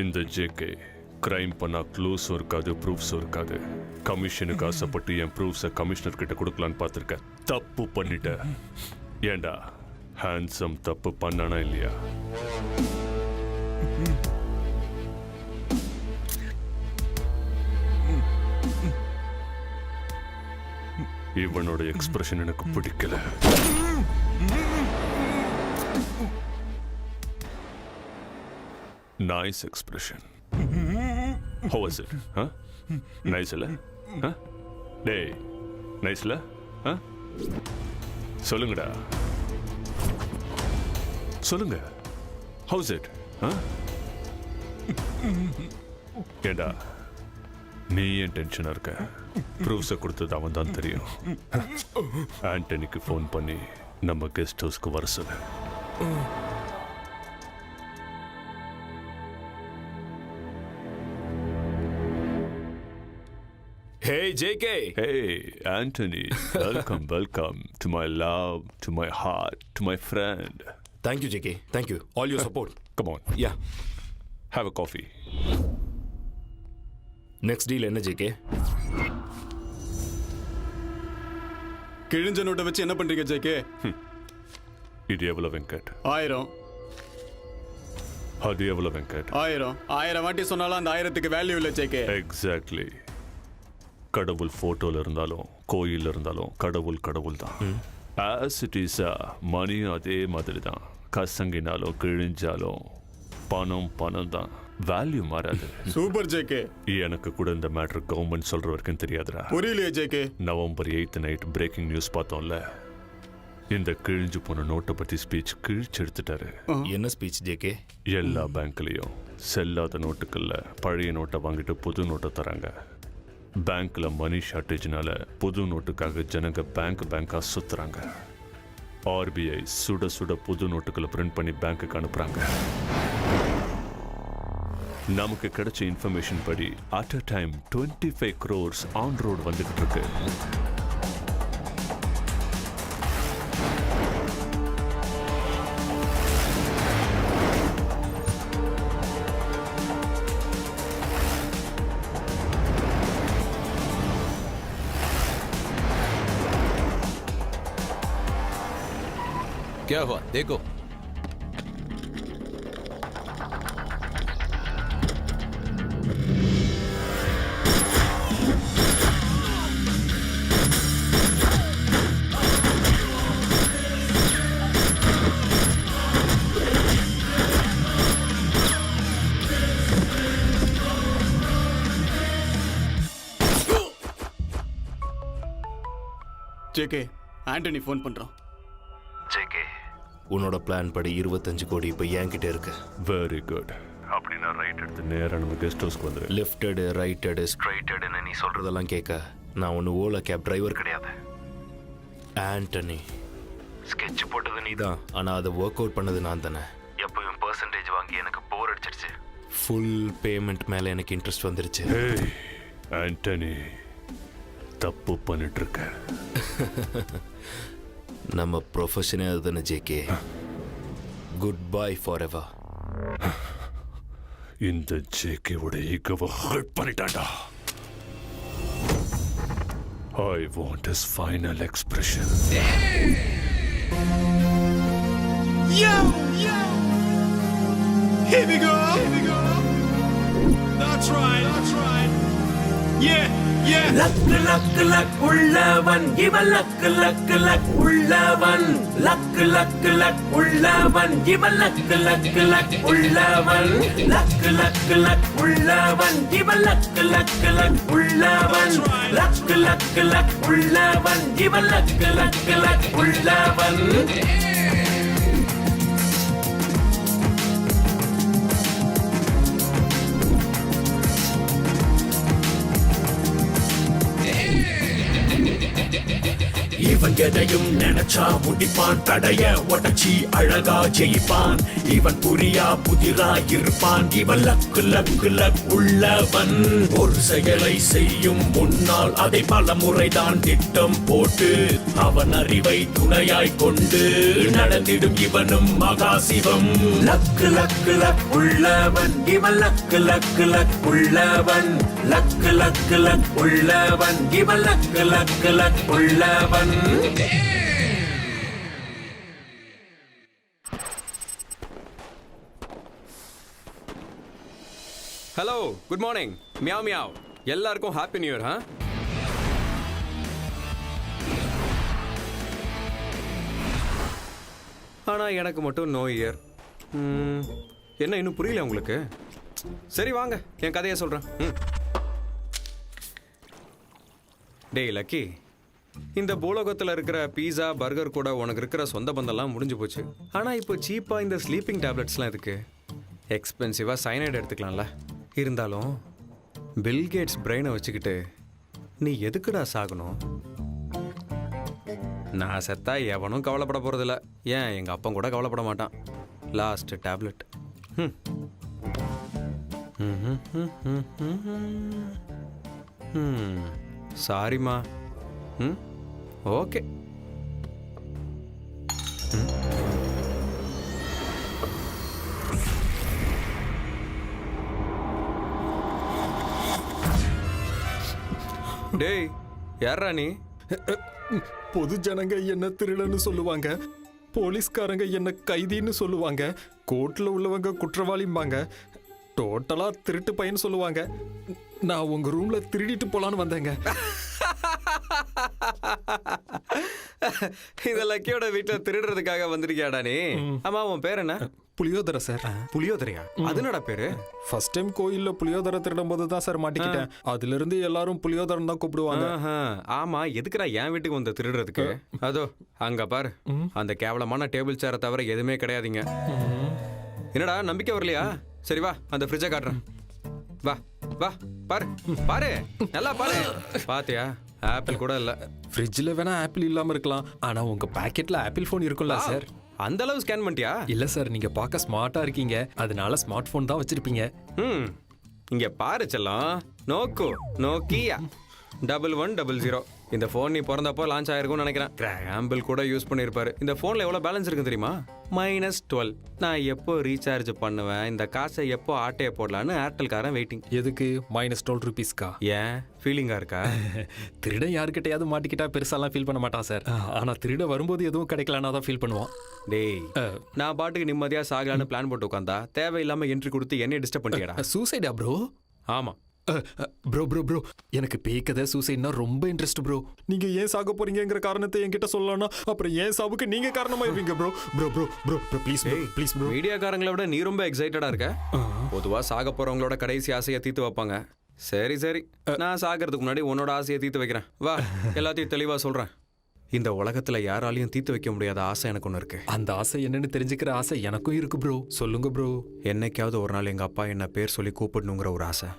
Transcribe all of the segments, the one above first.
இந்த JK crime பண்ணா க்ளூஸும் இருக்காது ப்ரூஃப்ஸும் இருக்காது. கமிஷனுக்கு ஆசைப்பட்டு என் ப்ரூஃப்ஸை கமிஷனர் கிட்ட கொடுக்கலான்னு பார்த்துருக்கேன். தப்பு பண்ணிட்ட. ஏண்டா ஹேண்ட்ஸம் தப்பு பண்ணானா இல்லையா? இவனோட எக்ஸ்பிரஷன் எனக்கு பிடிக்கல. Nice expression. How was it? Huh? Nice இல்ல? Huh? டேய், nice இல்ல? Huh? சொல்லுங்கடா. சொல்லுங்க. How's it? Huh? ஏண்டா நீ ஏன் டென்ஷனா இருக்க? ப்ரூஃப்ஸை கொடுத்தது அவன் தான் தெரியும். ஆண்டனிக்கு ஃபோன் பண்ணி நம்ம கெஸ்ட் ஹவுஸ்க்கு வர சொல்லு. Hey, JK. Hey, Anthony. Welcome to my love, to my heart, to my friend. Thank you, JK. Thank you. All your support. Come on. Yeah. Have a coffee. Next deal என்ன JK? கிழிஞ்ச நோட்டை வச்சு என்ன பண்றீங்க JK? இது எவ்வளவு வெங்கட்? 1000. அது எவ்வளவு வெங்கட்? 1000 வாட்டி சொன்னாலும் அந்த 1000க்கு வேல்யூ இல்லை JK. எக்ஸாக்ட்லி. கடவுள் போட்டோல இருந்தாலும் கோயில்ல இருந்தாலும் கடவுள் கடவுள் தான். ஆஸ் இட் இஸ் மணி அதே மாதிரி தான். கசங்கினாலும் கிழிஞ்சாலும் பணம் பணம் தான். வேல்யூ மாறாது. Super JK. எனக்கு கூட இந்த மேட்டர் கவர்மெண்ட் சொல்ற வரைக்கும் தெரியாதுடா. புரியலையே JK. November 8 night breaking news பார்த்தோம்ல. இந்த கிழிஞ்சு போன நோட்டை பத்தி ஸ்பீச் கிழிச்சு எடுத்துட்டாரு. என்ன ஸ்பீச் JK? எல்லா பேங்க்லயும் செல்லாத நோட்டுக்கள்ல பழைய நோட்டை வாங்கிட்டு புது நோட்டை தராங்க. பேங்க்ல மணி ஷார்டேஜ்னால புது நோட்டுக்காக ஜனங்க பேங்கா சுத்துறாங்க. RBI சுட சுட புது நோட்டுகளை பிரிண்ட் பண்ணி பேங்க்குக்கு அனுப்புறாங்க. நமக்கு கிடைச்ச இன்ஃபர்மேஷன் படி at a time 25 crores on road வந்துகிட்டு இருக்கு. क्या हुआ देखो. JK, ஆண்டனி ஃபோன் பண்றான். JK, உன்னோட பிளான் படி 25 கோடி இப்போ என்கிட்ட இருக்கு. Very good. அப்படின்னா ரைட் எடுத்து நேராக நம்ம கெஸ்ட் ஹவுஸ்க்கு வந்துடு. லெஃப்டடு ரைட்டடு ஸ்ட்ரைட்டடுன்னு நீ சொல்றதெல்லாம் கேட்க நான் ஒன்று ஓலா கேப் டிரைவர் கிடையாது. ஆண்டனி ஸ்கெட்ச் போட்டது நீ தான், ஆனால் அதை ஒர்க் அவுட் பண்ணது நான் தானே. எப்பவும் பர்சன்டேஜ் வாங்கி எனக்கு போர் அடிச்சிருச்சு. ஃபுல் பேமெண்ட் மேலே எனக்கு இன்ட்ரெஸ்ட் வந்துருச்சு. ஏய் ஆண்டனி, தப்பு பண்ணிட்டு இருக்க. நம்ம ப்ரொஃபஷனே அதுதானே JK. Good bye for ever. இந்த JKவோட ஈகோவை hurt பண்ணிட்டான்டா. I want his final expression. Yo! Here we go! That's right. Luck luck luck உள்ளவன் இவன் லக்கு லக்கு லக் உள்ளவன் லக்கு லக்கு லக் உள்ளவன் இவன் லக்கு லக்கு லக் உள்ளவன் லக்கு லக்கு லக் உள்ளவன் இவன் லக்கு லக்கு லக் உள்ளவன் லக்கு லக்கு லக் உள்ளவன் இவன் லக்கு லக்கு லக் உள்ளவன் இவன் எதையும் நினைச்சா முடிப்பான் தடைய உடச்சி அழகா ஜெயிப்பான் இவன் புரியா புதிரா இருப்பான் இவன் லக்கு லக்கு லக் உள்ளவன் ஒரு செயலை செய்யும் முன்னால் அதை பல முறைதான் திட்டம் போட்டு அவன் அறிவை துணையாய் கொண்டு நடந்திடும் இவனும் மகாசிவம் லக்கு லக்கு லக் உள்ளவன் இவன் லக்கு லக்கு லக் உள்ளவன் லக்கு லக்கு லக் உள்ளவன் இவன் லக்கு லக்கு லக் உள்ளவன் hello good morning meow meow எல்லாருக்கும் ஹாப்பி நியூ இயர் ஆ ஆனால் எனக்கு மட்டும் நோ இயர் என்ன இன்னும் புரியல உங்களுக்கு சரி வாங்க என் கதையை சொல்கிறேன் டேய் லக்கி இந்த பூலோகத்தில் இருக்கிற பீஸா பர்கர் கூட உனக்கு இருக்கிற சொந்த பந்தம்லாம் முடிஞ்சு போச்சு ஆனால் இப்போ சீப்பாக இந்த ஸ்லீப்பிங் டேப்லெட்ஸ்லாம் இருக்கு எக்ஸ்பென்சிவாக சைனைட் எடுத்துக்கலாம்ல இருந்தாலும் பில்கேட்ஸ் பிரெயினை வச்சுக்கிட்டு நீ எதுக்குடா சாகணும் நான் செத்தா எவனும் கவலைப்பட போகிறதில்ல ஏன் எங்கள் அப்பன் கூட கவலைப்பட மாட்டான் லாஸ்ட் டேப்லெட் சாரிம்மா ஓகே டேய் யாரா நீ பொது ஜனங்க என்ன திருடன்னு சொல்லுவாங்க, போலீஸ்காரங்க என்ன கைதின்னு சொல்லுவாங்க, கோர்ட்ல உள்ளவங்க குற்றவாளிம்பாங்க, டோட்டலா திருட்டு பையன் சொல்லுவாங்க. நான் உங்க ரூம்ல திருடிட்டு போலான்னு வந்தேங்க. இந்த லக்கியோட வீட்டுல திருடுறதுக்காக வந்திருக்கியாடா நீ? ஆமா, உன் பேர் என்ன? புளியோதரை சார். புளியோதரையா? அது என்னடா பேரு? ஃபர்ஸ்ட் டைம் கோயில்ல புளியோதரை திருடும் போது தான் சார் மாட்டிக்கிட்டேன். அதுல இருந்து எல்லாரும் புளியோதரன் தான் கூப்பிடுவாங்க. ஆமா, எதுக்குடா என் வீட்டுக்கு வந்து திருடுறதுக்கு? அதோ அங்க பாரு, அந்த கேவலமான டேபிள் சேரை தவிர எதுவுமே கிடையாதுங்க. என்னடா நம்பிக்கை வரலையா? சரி வா, அந்த ஃப்ரிட்ஜை காட்டுறேன். வா வா, பாரு பாரு, நல்லா பாரு. பாத்தியா, ஆப்பிள் கூட இல்ல. ஃப்ரிட்ஜ்ல வேணா ஆப்பிள் இல்லாம இருக்கலாம், ஆனா உங்க பாக்கெட்ல ஆப்பிள் போன் இருக்கும்ல சார்? அந்த அளவு ஸ்கேன் பண்ணிட்டியா? இல்ல சார், நீங்க பார்க்க ஸ்மார்ட்டா இருக்கீங்க, அதனால ஸ்மார்ட் போன் தான் வச்சிருப்பீங்க. இங்க பாரு செல்லம், நோக்கோ நோக்கியா 1100. இந்த போன் நீ பிறந்தப்போ லான்ச் ஆயிருக்கும்னு நினைக்கிறேன். ஆம்பிள் கூட யூஸ் பண்ணிருப்பாரு. இந்த போன்ல எவ்வளவு பேலன்ஸ் இருக்கு தெரியுமா? -12. நான் எப்போ ரீசார்ஜ் பண்ணுவேன், இந்த காசை எப்போ ஆட்டையை போடலான்னு ஏர்டெல்காரன் வெயிட்டிங். எதுக்கு? -12 ரூபீஸ்க்கா? ஏன், ஃபீலிங்கா இருக்கா? திருட யாருக்கிட்டையாவது மாட்டிக்கிட்டா பெருசாலாம் ஃபீல் பண்ண மாட்டான் சார். ஆனா திருட வரும்போது எதுவும் கிடைக்கலன்னா தான் ஃபீல் பண்ணுவான். டேய், நான் பாட்டுக்கு நிம்மதியா சாகலான்னு பிளான் போட்டு உட்காந்தா தேவையில்லாம என்ட்ரி கொடுத்து என்னை டிஸ்டர்ப் பண்ணிக்கடா. சூசைடா ப்ரோ? ஆமா ப்ரோ ப்ரோ ப்ரோ, எனக்கு பேய்க்கதை சூசைட்னா ரொம்ப இன்ட்ரெஸ்ட் ப்ரோ. நீங்க ஏன் சாக போறீங்கங்கிற காரணத்தை என்கிட்ட சொல்லலாம், அப்புறம் ஏன் சாவுக்கு நீங்க காரணமாயிருவீங்க bro. Bro bro bro please please bro. மீடியாக்காரங்களை விட நீ ரொம்ப எக்ஸைட்டடா இருக்க. பொதுவா சாக போறவங்களோட கடைசி ஆசையை தீர்த்து வைப்பாங்க. சரி சரி, நான் சாகிறதுக்கு முன்னாடி உன்னோட ஆசையை தீர்த்து வைக்கிறேன். வா, எல்லாத்தையும் தெளிவா சொல்றேன். இந்த உலகத்துல யாராலையும் தீர்த்து வைக்க முடியாத ஆசை எனக்கு ஒன்று இருக்கு. அந்த ஆசை என்னன்னு தெரிஞ்சுக்கிற ஆசை எனக்கும் இருக்கு ப்ரோ. சொல்லுங்க ப்ரோ. என்னைக்காவது ஒரு நாள் எங்க அப்பா என்ன பேர் சொல்லி கூப்பிடணுங்கிற ஒரு ஆசை.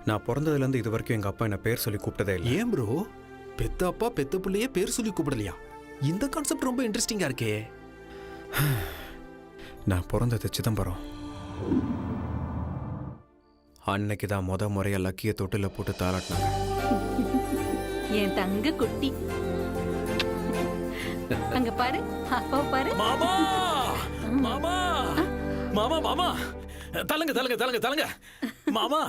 நான் பிறந்ததுலேருந்து இது வரைக்கும் எங்கள் அப்பா என்ன பேர் சொல்லி கூப்பிட்டதே இல்லை. ஏன் ப்ரோ? பெத்த அப்பா பெத்த பிள்ளையே பேர் சொல்லி கூப்பிடலையா? இந்த கான்செப்ட் ரொம்ப இன்ட்ரெஸ்டிங்காக இருக்கே. நான் பிறந்தது சிதம்பரம். அன்னைக்கு தான் முறையா லக்கிய தொட்டில போட்டு தாளாட்டினாங்க. என் தங்க குட்டி அங்க பாரு, அப்பா பாரு. மாமா மாமா மாமா மாமா, தலங்க தலங்க தலங்க தலங்க மாமா.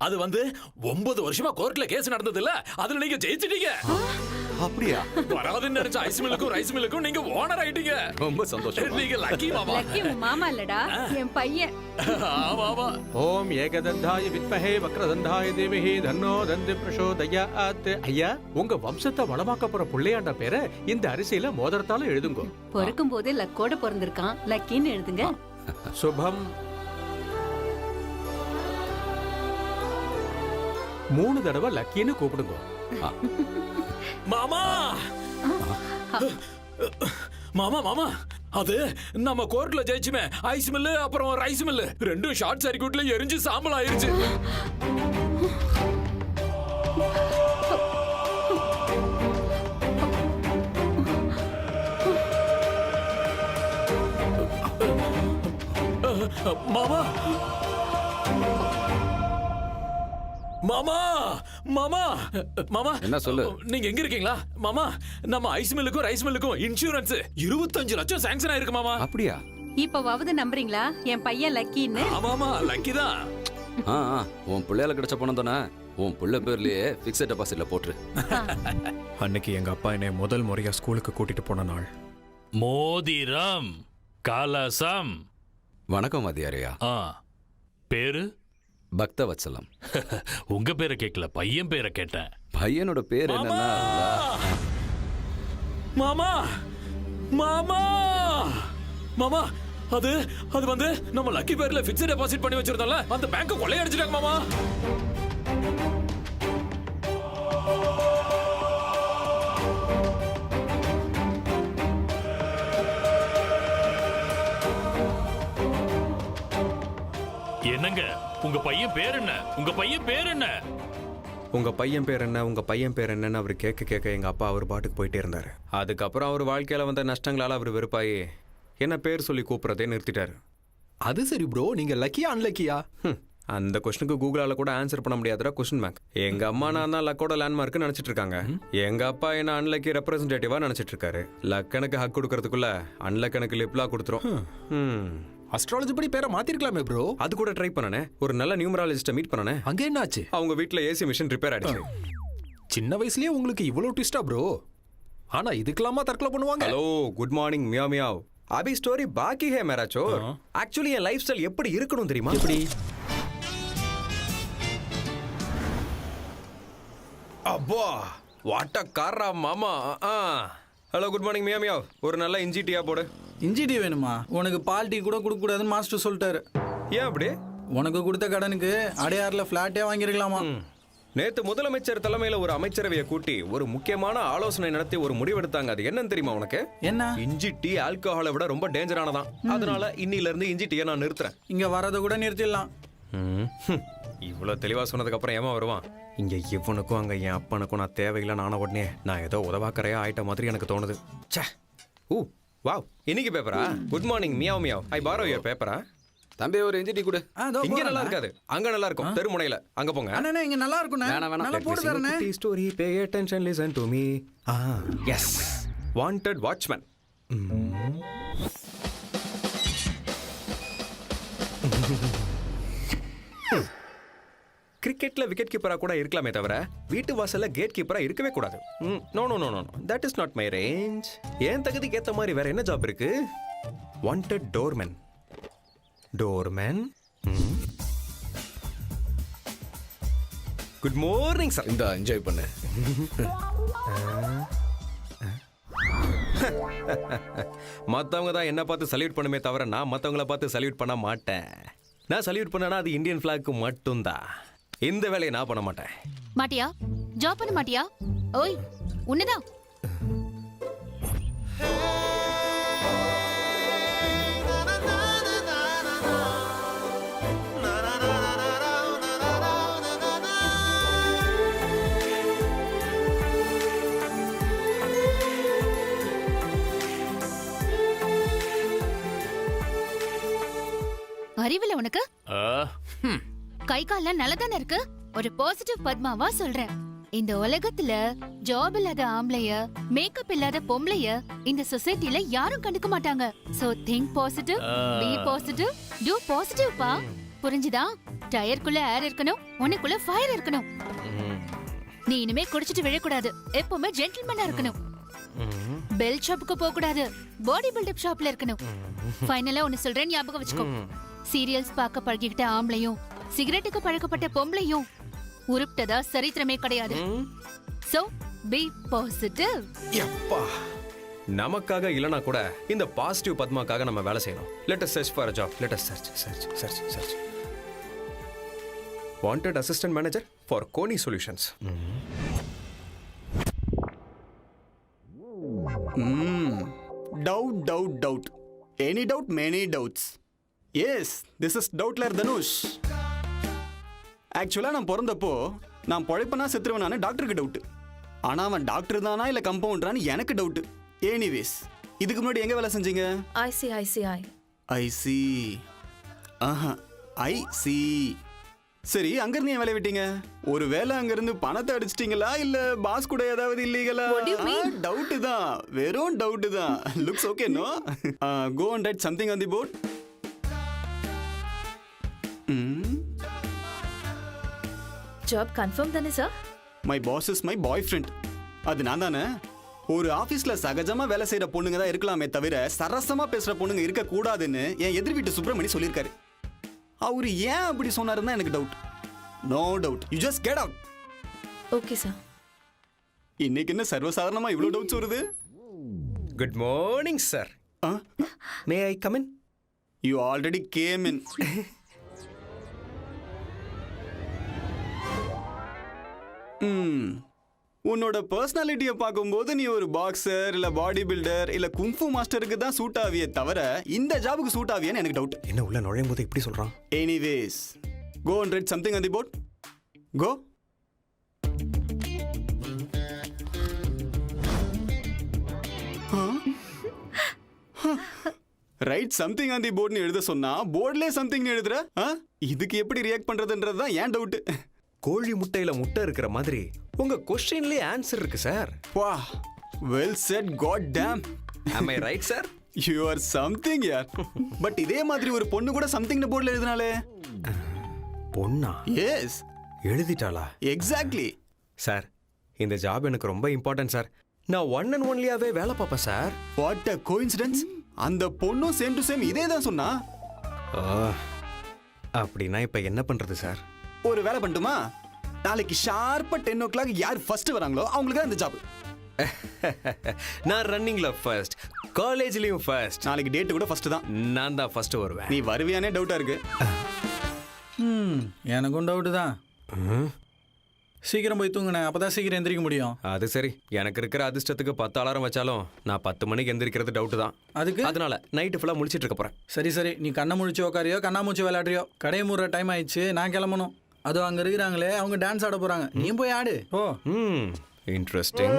அது வந்து 9 வருஷமா கோர்ட்ல கேஸ் நடந்தது இல்ல, அதுல நீங்க ஜெயிச்சிட்டீங்க. அப்படியா? வராதுன்னு நினைச்ச ஐஸ் மில்லுக்கும் ரைஸ் மில்லுக்கும் நீங்க ஓனர் ஆயிட்டீங்க. ரொம்ப சந்தோஷம். நீங்க லக்கி மாமா. லக்கி உன் மாமா இல்லடா, என் பையன். ஆமா ஆமா. ஓம் ஏகதந்தாய வித்மஹே வக்ரதந்தாய தேவஹி தன்னோ தந்தி பிரசோதயாத். ஐயா, உங்க வம்சத்தை வளமாக்க போற புள்ளையாண்ட பேரை இந்த அரிசியில மோதிரத்தால எழுதுங்க. பிறக்கும் போதே லக்கோட பிறந்திருக்கான், லக்கின்னு எழுதுங்க. சுபம். 3 தடவை லக்கின்னு கூப்பிடுங்க. மாமா மாமா மாமா, அது நம்ம கோர்ட்ல ஜெயிச்சுமே ஐஸ் மில்லு அப்புறம் ரைஸ் மில்லு ரெண்டும் ஷார்ட் சர்க்யூட்ல எரிஞ்சு சாம்பல் ஆயிருச்சு. மாமா மாமா மாமா மாமா, என்ன சொல்லு? நீங்க எங்க இருக்கீங்களா மாமா? நம்ம ஐஸ் மில்லுக்கும் ரைஸ் மில்லுக்கும் இன்சூரன்ஸ் 25 லட்சம் சாங்ஷன் ஆயிருக்கு மாமா. அப்படியா? இப்பவாவது நம்புறீங்களா என் பையன் லக்கின்னு? ஆமாமா, லக்கி தான். உன் பிள்ளையால கிடைச்ச பணம் தானே உன் பிள்ளை பேர்லயே பிக்ஸட் டெபாசிட்ல போட்டுரு. அன்னைக்கு எங்க அப்பா என்னை முதல் முறையா ஸ்கூலுக்கு கூட்டிட்டு போன நாள். மோதிரம் கலசம். வணக்கம் வாத்தியாரையா. பேரு? பக்தவத்சலம். உங்க பேரை கேட்கல, பையன் பேரை கேட்டேன். பையனோட பேர் என்னன்னா மாமா மாமா மாமா, அது வந்து நம்ம லக்கி பேர்ல பிக்ஸட் டெபாசிட் பண்ணி வச்சிருந்தோம்ல, அந்த பேங்க் கொள்ளையடிச்சிட்டாங்க மாமா. என்னங்க, உங்க பையன் பேர் என்ன? உங்க பையன் பேர் என்ன? உங்க பையன் பேர் என்ன, உங்க பையன் பேர் என்னன்னு அவர் கேட்க எங்க அப்பா அவர் பாட்டுக்கு போயிட்டே இருந்தாரு. அதுக்கப்புறம் அவர் வாழ்க்கையில வந்த நஷ்டங்களால அவர் வெறுப்பாயி என்ன பேர் சொல்லி கூப்பிடுறதே நிறுத்திட்டாரு. அது சரி ப்ரோ, நீங்க லக்கியா அன்லக்கியா? அந்த கொஸ்டினுக்கு கூகுளால கூட ஆன்சர் பண்ண முடியாதுடா கொஸ்டின் பேங்க். எங்க அம்மா நான் தான் லக்கோட லேண்ட்மார்க் நினைச்சிட்டு இருக்காங்க. எங்க அப்பா என்ன அன்லக்கி ரெப்ரசன்டேட்டிவா நினைச்சிட்டு இருக்காரு. லக்கனுக்கு ஹக் கொடுக்கறதுக்குள்ள அன்லக்கனுக்கு லிப்லா கொடுத்துரும். அஸ்ட்ராலஜி படி பேரை மாத்திருக்கலாமே ப்ரோ. அது கூட ட்ரை பண்ணனே. ஒரு நல்ல நியூமராலஜிஸ்ட மீட் பண்ணனே. அங்க என்னாச்சு? அவங்க வீட்ல ஏசி மிஷின் ரிப்பேர் ஆயிடுச்சு. சின்ன வயசுலயே உங்களுக்கு இவ்வளவு ட்விஸ்டா ப்ரோ? ஆனா இதுக்கெல்லாமா தற்கொலை பண்ணுவாங்க? Hello, good morning meow meow. அபி ஸ்டோரி பாக்கி ஹே மேரா சோர். ஆக்சுவலி என் லைஃப் ஸ்டைல் எப்படி இருக்கணும் தெரியுமா? எப்படி? அப்பா வாட்ட காரா மாமா. Hello, good morning meow meow. ஒரு நல்ல இஞ்சி டீயா போடு. இஞ்சி டீ வேணுமா? உனக்கு பால் டீ கூட கொடுக்க கூடாதுன்னு மாஸ்டர் சொல்லிட்டாரு. ஏன் அப்படி? உனக்கு கொடுத்த கடனுக்கு அடையாறுல பிளாட்டே வாங்கிருக்கலாமா? நேத்து முதலமைச்சர் தலைமையில ஒரு அமைச்சரவையை கூட்டி ஒரு முக்கியமான ஆலோசனை நடத்தி ஒரு முடிவெடுத்தாங்க. அது என்னன்னு தெரியுமா உனக்கு? என்ன? இஞ்சி டீ ஆல்கஹாலை விட ரொம்ப டேஞ்சரானதான். அதனால இன்னில இருந்து இஞ்சி டீயை நான் நிறுத்துறேன். இங்க வரதை கூட நிறுத்திடலாம். இவ்வளவு தெளிவா சொன்னதுக்கு அப்புறம் ஏமா வருவான்? இங்க இவனுக்கும் அங்க என் அப்பனுக்கும் நான் தேவையில்லை. நான உடனே நான் ஏதோ உதவாக்கறையா ஆயிட்ட மாதிரி எனக்கு தோணுது. ச்சே. ஊ வாவ், இன்னைக்கு பேப்பரா? Good morning meow meow. I borrow your பேப்பரா? தம்பி ஒரு இஞ்சி டீ கொடு. இங்க நல்லா இருக்காது, அங்க நல்லா இருக்கும். தெருமுனையில அங்க போங்க. அண்ணே இங்க நல்லா இருக்கும். வேணாம். நல்லா போட்டு தரேனே. Story pay attention listen to me. Yes, wanted watchman. கிரிக்கெட்ல விக்கெட் கீப்பரா கூட இருக்கலாமே தவிர வீட்டு வாசல்ல கேட் கீப்பரா இருக்கவே கூடாது. No no no no, that is not my range. ஏன் தகுதிக்கு ஏத்த மாதிரி வேற என்ன ஜாப் இருக்கு? Wanted doorman. Doorman. Good morning sir. இந்த என்ஜாய் பண்ணு. மற்றவங்க தான் என்ன பார்த்து சல்யூட் பண்ணுமே தவிர நான் மற்றவங்கள பார்த்து சல்யூட் பண்ண மாட்டேன். நான் சல்யூட் பண்ணனா அது இந்தியன் ஃபிளாக்கு மட்டும்தான். இந்த வேலையை நான் பண்ண மாட்டேன். மாட்டியா? ஜாப் பண்ண மாட்டியா? ஓய், உன்னதான். அறிவில்ல உனக்கு? கை கால்லாம் நல்லதானே இருக்கு. ஒரு பாசிட்டிவ் பத்மாவா சொல்றேன். இந்த உலகத்துல ஜாப் இல்லாத ஆம்பளைய, மேக்கப் இல்லாத பொம்பளைய இந்த சொசைட்டில யாரும் கண்டுக்க மாட்டாங்க. So think positive, be positive, do positive பா. புரிஞ்சுதா? டயருக்குள்ள ஏர் இருக்கணும், உனக்குள்ள ஃபயர் இருக்கணும். நீ இனிமே குடிச்சிட்டு விழக்கூடாது. எப்பவுமே ஜென்டில்மேனா இருக்கணும். பெல் ஷாப்புக்கு போக கூடாது. பாடி பில்டப் ஷாப்ல இருக்கணும். ஃபைனலா ஒன்னு சொல்றேன், ஞாபகம் வச்சுக்கோ. சீரியல்ஸ் பார்க்க பழகிக்கிட்ட ஆம்பளையும் சிகரெட்டுக்கு பழக்கப்பட்ட பொம்பளையும் உருப்டதா சரித்திரமே கிடையாது. So be positive. எப்பா நமக்காக இல்லனா கூட இந்த பாசிட்டிவ் பத்மாக்காக நம்ம வேலை செய்யணும். Let us search for a job. Let us search. Wanted assistant manager for Koni Solutions. Doubt. Any doubt, many doubts. Yes, this is Doubtler Dhanush. ஆக்சுவலாக நான் பிறந்தப்போ நான் பொழைப்பனா செத்துருவனானு டாக்டருக்கு டவுட்டு. ஆனால் அவன் டாக்டர் தானா இல்லை கம்பவுண்டரான்னு எனக்கு டவுட்டு. எனிவேஸ், இதுக்கு முன்னாடி எங்கே வேலை செஞ்சீங்க? ஐசி. ஆஹா, ஐசி. சரி, அங்கிருந்து ஏன் வேலை விட்டீங்க? ஒரு வேலை அங்கிருந்து பணத்தை அடிச்சிட்டீங்களா இல்லை பாஸ் கூட ஏதாவது இல்லீங்களா? டவுட்டு தான், வெறும் டவுட்டு தான். Looks okay no? Go and write something on the board. Job confirm தானே sir? My boss is my boy friend. அது நான் தானே. ஒரு ஆஃபீஸ்ல சகஜமா வேலை செய்யற பொண்ணுங்க தான் இருக்கலாமே தவிர சரசமா பேசுற பொண்ணுங்க இருக்க கூடாதுன்னு என் எதிர் வீட்டு சுப்பிரமணி சொல்லியிருக்காரு. அவரு ஏன் அப்படி சொன்னாருன்னு எனக்கு doubt. No doubt, you just get out. Okay sir. இன்னைக்கு என்ன சர்வசாதாரணமா இவ்வளவு டவுட்ஸ் வருது? Good morning, sir. May I come in? You already came in. உன்னோட பர்சனாலிட்டியை பார்க்கும்போது நீ ஒரு பாக்ஸர் இல்ல பாடி பில்டர் இல்ல குங்ஃபு மாஸ்டருக்கு தான் சூட் ஆவியே தவிர இந்த ஜாபுக்கு சூட் ஆவியன்னு எனக்கு டவுட். என்ன உள்ள நுழையும் போது இப்படி சொல்றான்? Anyways, go and write something on the board. Go. Write something on the போர்ட்னு எழுத சொன்னா போர்ட்லயே சம்திங் எழுதுற. இதுக்கு எப்படி ரியாக்ட் பண்றதுன்றது தான் ஏன் டவுட். கோழி முட்டையில முட்டை இருக்கிற மாதிரி உங்க கொஸ்டின்லயே ஆன்சர் இருக்கு சார். வா, well said. God damn. Am I right, sir? You are something, yeah. But இதே மாதிரி ஒரு பொண்ணு கூட சம்திங்னு போர்ட்ல எழுதினாலே. பொண்ணா? எஸ். எழுதிட்டாளா? எக்ஸாக்ட்லி. சார், இந்த ஜாப் எனக்கு ரொம்ப இம்பார்ட்டன்ட் சார். நான் ஒன் அண்ட் ஒன்லியாவே வேலை பார்ப்பேன் சார். What a coincidence. அந்த பொண்ணும் சேம் டு சேம் இதே தான் சொன்னா. அப்படின்னா இப்ப என்ன பண்றது சார்? ஒரு வேலை பண்ணட்டுமா? நாளைக்கு ஷார்ப்பா 10 o'clock யார் ஃபர்ஸ்ட் வராங்களோ அவங்களுக்கு தான் இந்த ஜாப். நான் ரன்னிங்ல ஃபர்ஸ்ட், காலேஜ்லயும் ஃபர்ஸ்ட். நாளைக்கு டேட் கூட ஃபர்ஸ்ட் தான். நான் தான் ஃபர்ஸ்ட் வருவேன். நீ வருவியானே டவுட்டா இருக்கு. எனக்கும் டவுட்டு தான். சீக்கிரம் போய் தூங்குனேன், அப்பதான் சீக்கிரம் எந்திரிக்க முடியும். அது சரி, எனக்கு இருக்கிற அதிர்ஷ்டத்துக்கு 10 அலாரம் வச்சாலும் நான் 10 மணிக்கு எந்திரிக்கிறது டவுட்டு தான். அதுக்கு அதனால நைட்டு ஃபுல்லா முழிச்சிட்டு இருக்க போறேன். சரி, நீ கண்ணை முழிச்சு உக்காரியோ கண்ணாமூச்சி விளையாடுறியோ, கடையை மூடுற டைம் ஆயிடுச்சு, நான் கிளம்பணும். அதோ அங்க இருக்கிறாங்களே, அவங்க டான்ஸ் ஆட போறாங்க, நீ போய் ஆடு. ஓ, இன்ட்ரெஸ்டிங்.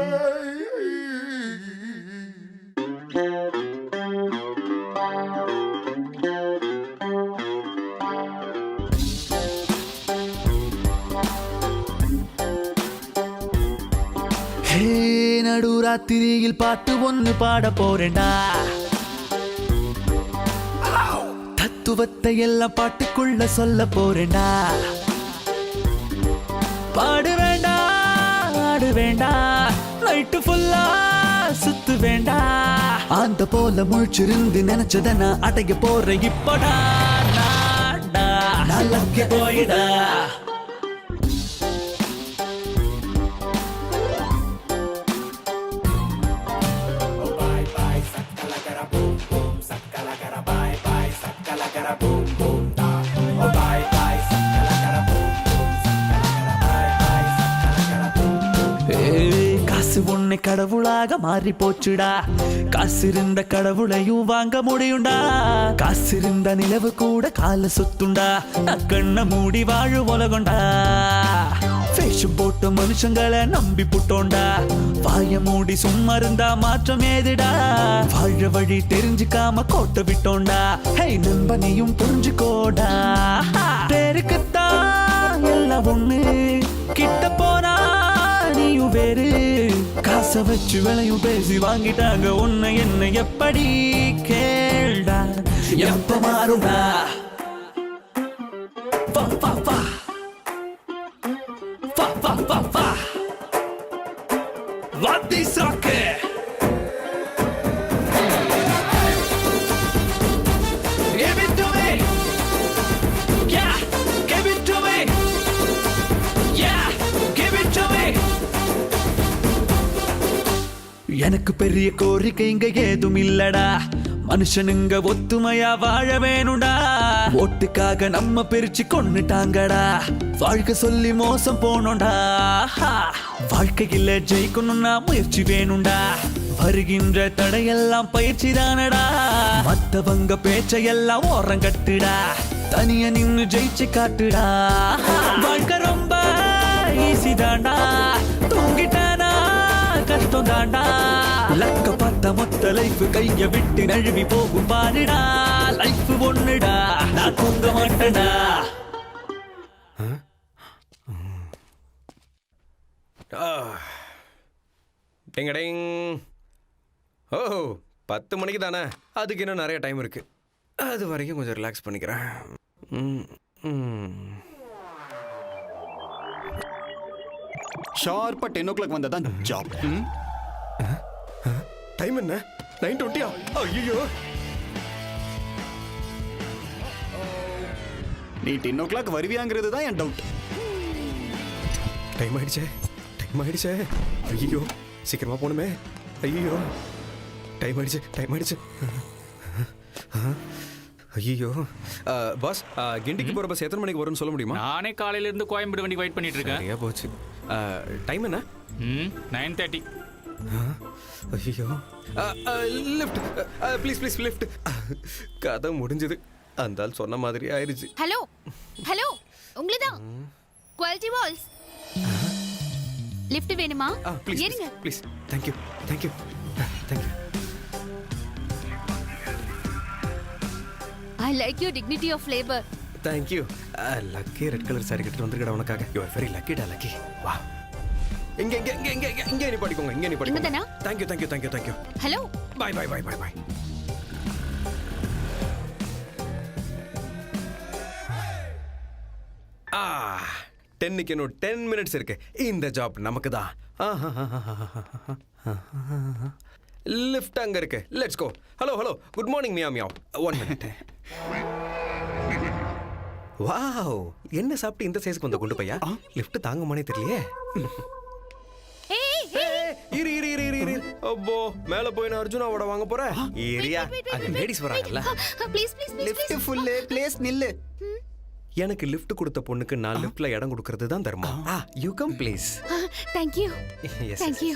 நடுராத்திரியில் பாட்டு ஒன்னு பாட போறேன்டா. தத்துவத்தை எல்லாம் பாட்டுக்குள்ள சொல்ல போறேன்டா. பாடு வேண்டா, ஆடு வேண்டா, நைட்டு ஃபுல்லா சுத்து வேண்டா. அந்த போல முழிச்சிருந்து நினைச்சத நான் அடைய போறேன் இப்படா. நல்ல போயிடா. காசு உன்னை கடவுளாக மாறி போச்சுடா. காசு இருந்த கடவுளையும் வாங்க முடியும்டா. காசு இருந்த நிலவு கூட கால சுத்துண்டா. கண்ண மூடி வாழு உலகண்டா. வேஷம் போட்ட மனுஷங்களை நம்பி புட்டோண்டா. வாய மூடி சும்மா இருந்தா மாற்றம் ஏதுடா. வாழ வழி தெரிஞ்சுக்காம கோட்டை விட்டோண்டா. ஹே நண்பனையும் புரிஞ்சுக்கோடா. பேருக்குத்தான் எல்லாம் ஒண்ணு, கிட்ட போனா நீயும் வேறு. காசை வச்சு விலையும் பேசி வாங்கிட்டாங்க உன்னை என்ன எப்படி கேள்டா. எப்ப மாறுடா. வா வா வா வா வா வா வா எனக்கு பெரிய கோரிக்கை இங்க ஏதும் இல்லடா, மனுஷனுங்க ஒத்துமையா வாழ வேணும்டா. ஓட்டுக்காக நம்ம பிரிச்சு கொன்னுட்டாங்கடா, வாழ்க்கை சொல்லி மோசம் போனோம்டா. வாழ்க்கையில ஜெயிக்கணும்னா முயற்சி வேணும்டா, வருகின்ற தடையெல்லாம் பயிற்சி தானடா. மத்தவங்க பேச்சையெல்லாம் ஓரங்கட்டுடா, தனிய நின்னு ஜெயிச்சு காட்டுடா. வாழ்க்கை ரொம்ப ஈஸி தாண்டா, தூங்கிட்டானா கஷ்டம் தாண்டா. லக்க பார்த்த மொத்த லைஃப் கைய விட்டு நழுவி போகும் பாருடா. லைஃப் ஒண்ணுடா, நான் தூங்க மாட்டேடா. டிங்கடிங். ஓ 10 மணிக்கு தானே, அதுக்கு இன்னும் நிறைய டைம் இருக்கு. அது வரைக்கும் கொஞ்சம் ரிலாக்ஸ் பண்ணிக்கிறேன். ஷார்ப்பா 10 o'clock வந்ததான் ஜாப். டைம் என்ன 9:20? ஐயோ, நீ 10 o'clock வருவியாங்கிறது தான் என் டவுட். டைம் ஆயிடுச்சே, டைம் ஆயிடுச்சே. ஐயோ, சீக்கிரமா போகணுமே. ஐயோ, டைம் ஆயிடுச்சு, டைம் ஆயிடுச்சு. ஐயோ பாஸ், கிண்டிக்கு போகிற பஸ் எத்தனை மணிக்கு வரும்னு சொல்ல முடியுமா? நானே காலையில இருந்து கோயம்பேடு வண்டி வெயிட் பண்ணிட்டு இருக்கேன். சரியா போச்சு. டைம் என்ன? 9:30. ஐயோ, லிஃப்ட் ப்ளீஸ் ப்ளீஸ் லிஃப்ட். கதை முடிஞ்சது, அந்த ஆள் சொன்ன மாதிரி ஆயிடுச்சு. ஹலோ ஹலோ, உங்களுதான் குவாலிட்டி வால்ஸ். லிஃப்ட் வேணுமா? ப்ளீஸ் ஏறுங்க. Please. Thank you thank you thank you. I like your dignity of labour. Thank you. Lucky red colour sari கட்டிட்டு வந்துருக்கடா உனக்காக. யூ ஆர் வெரி லக்கிடா லக்கி. வா, இங்க இங்க இங்க இங்க இங்க நீ படிக்கோங்க, இங்க நீ படிக்கோங்க. இங்கதானா? Thank you thank you thank you thank you. Hello, bye bye bye bye bye. ஆ 10க்கு இன்னும் 10 minutes இருக்கு. இந்த ஜாப் நமக்கு தான். லிஃப்ட் அங்க இருக்கு. Let's go. Hello hello, good morning மியா மியா. 1 minute. வாவ், என்ன சாப்பிட்டு இந்த சைஸ்க்கு வந்த குண்டு பையா? லிஃப்ட் தாங்குமானே தெரியலையே. இரு இரு இரு இரு. அப்போ மேல போய் நான் அர்ஜுனாவோட வாங்க போறேன். ஏரியா அங்க லேடிஸ் வராங்கல்ல. Please please please. Lift full, place நில்லு. எனக்கு லிஃப்ட் கொடுத்த பொண்ணுக்கு நான் லிஃப்ட்ல இடம் கொடுக்கிறது தான் தர்மம். You come please. Thank you. Thank you.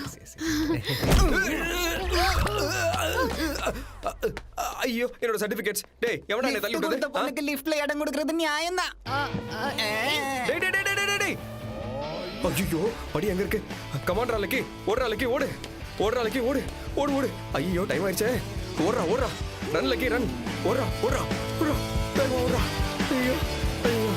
ஐயோ, என்னோட சர்டிபிகேட்ஸ். டேய், எவனா என்ன தள்ளி விட்டது? பொண்ணுக்கு லிஃப்ட்ல இடம் கொடுக்கிறது நியாயம் தான். டேய் டேய் டேய் டேய் டேய். ஐயோ, படி எங்க இருக்கு? கமாண்டர் அலக்கி, ஓடுற அலக்கி ஓடு. ஓடுற அலக்கி ஓடு. ஓடு ஓடு. ஐயோ, டைம் ஆயிடுச்சே. ஓடுறா ஓடுறா. Run lucky run. ஓடுறா ஓடுறா ஓடுறா. டைம் ஓடுறா. ஐயோ ஐயோ.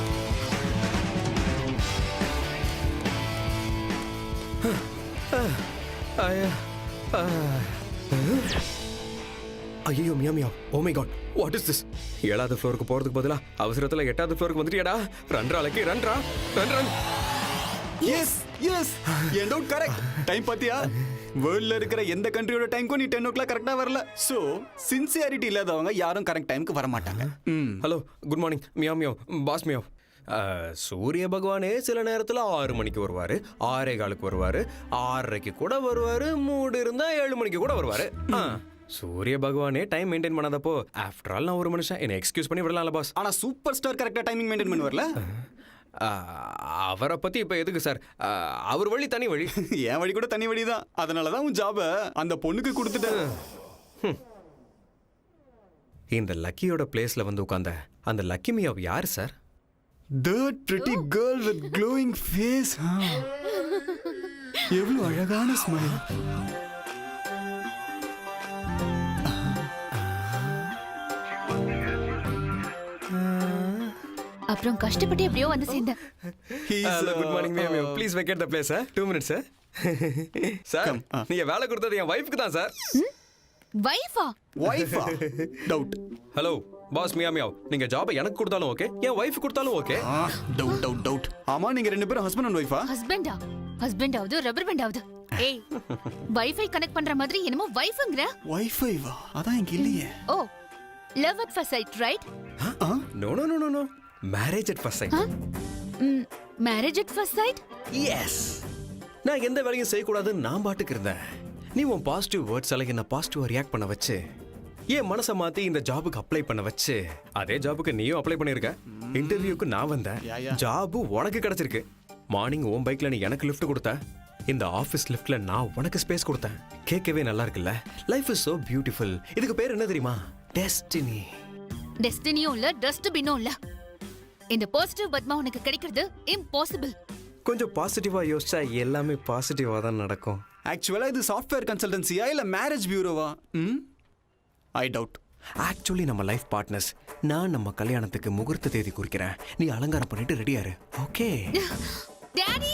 ஐயோ மியா மியா. Oh my god, what is this? 7வது ஃப்ளோருக்கு போறதுக்கு பதிலா அவசரத்துல 8வது ஃப்ளோருக்கு வந்துட்டியாடா. ரன்ரா லக்கி ரன்ரா. Run run. எஸ் எஸ், என் டவுட் கரெக்ட். டைம் பாத்தியா? வேர்ல்ட்ல இருக்கிற எந்த கண்ட்ரியோட டைம்க்கும் நீ 10 o'clock கரெக்டா வரல. சோ சின்சியாரிட்டி இல்லாதவங்க யாரும் கரெக்ட் டைம்க்கு வர மாட்டாங்க. ஹலோ, குட் மார்னிங் மியா மியா. பாஸ் மியா. சூரிய பகவானே சில நேரத்தில் 6 மணிக்கு வருவார், 6:15 வருவார், 6:30 கூட வருவார், மூடு இருந்தால் 7 மணிக்கு கூட வருவார். சூரிய பகவானே டைம் மெயின்டைன் பண்ணாதப்போ ஆஃப்டர் ஆல் நான் ஒரு மனுஷன், என்னை எக்ஸ்கியூஸ் பண்ணி விடலாம்ல பாஸ். ஆனா சூப்பர் ஸ்டார் கரெக்டா டைமிங் மெயின்டைன் பண்ணுவார்ல. அவரை பற்றி இப்போ எதுக்கு சார்? அவர் வழி தனி வழி. என் வழி கூட தனி வழி தான். அதனால தான் உன் ஜாபை அந்த பொண்ணுக்கு கொடுத்துட்டேன். இந்த லக்கியோட பிளேஸில் வந்து உட்காந்த அந்த லக்கி மியாவ் யார் sir? That pretty girl with glowing face. எவ்வளவு அழகான ஸ்மைல். அப்புறம் கஷ்டப்பட்டு எப்படியோ வந்து சேர்ந்தேன். Good morning ma'am. Please vacate the place. 2 minutes sir. நீங்க வேலை கொடுத்தது என் வைஃப்க்கு தான் சார். வைஃபா? வைஃபா? டவுட். ஹலோ பாஸ் மியா மியா, நீங்க ஜாபை எனக்கு கொடுத்தாலும் ஓகே, என் வைஃப் கொடுத்தாலும் ஓகே. Doubt doubt doubt. ஆமா, நீங்க ரெண்டு பேரும் ஹஸ்பண்ட் அண்ட் வைஃபா? ஹஸ்பண்டா? ஹஸ்பண்டாவது ரப்பர் பேண்டாவது. ஏய், வைஃபை கனெக்ட் பண்ற மாதிரி என்னமோ வைஃப்ங்கற. வைஃபைவா? அதான் இங்க இல்லையே. Oh, love at first sight, right? No no no no, marriage at first sight. Marriage at first sight? Yes. நான் எந்த வேலையும் செய்யக்கூடாதுன்னு நான் பாட்டுக்கு இருந்தேன். நீ உன் பாசிட்டிவ் வேர்ட்ஸால என்ன பாசிட்டிவா ரியாக்ட் பண்ண வச்சு என் மனசை மாத்தி இந்த ஜாபுக்கு அப்ளை பண்ண வச்சு அதே ஜாபுக்கு நீயும் அப்ளை பண்ணிருக்க. இன்டர்வியூக்கு நான் வந்தேன், ஜாபு உனக்கு கிடைச்சிருக்கு. மார்னிங் உன் பைக்ல நீ எனக்கு லிஃப்ட் கொடுத்த, இந்த ஆஃபீஸ் லிஃப்ட்ல நான் உனக்கு ஸ்பேஸ் கொடுத்தேன். கேட்கவே நல்லா இருக்குல்ல? Life is so beautiful. இதுக்கு பேர் என்ன தெரியுமா? டெஸ்டினி. டெஸ்டினியும் இல்ல டஸ்ட்பினும் இல்ல. இந்த பாசிட்டிவ் பத்மா உனக்கு கிடைக்கிறது இம்பாசிபிள். கொஞ்சம் பாசிட்டிவா யோசிச்சா எல்லாமே பாசிட்டிவா தான் நடக்கும். ஆக்சுவலா இது சாஃப்ட்வேர் கன்சல்டன்சியா இல்ல மேரேஜ் பியூரோவா? I doubt. ஆக்சுவலி நம்ம லைஃப் பார்ட்னர்ஸ். நான் நம்ம கல்யாணத்துக்கு முகூர்த்த தேதி குறிக்கிறேன், நீ அலங்காரம் பண்ணிட்டு ரெடியாரு. Okay daddy?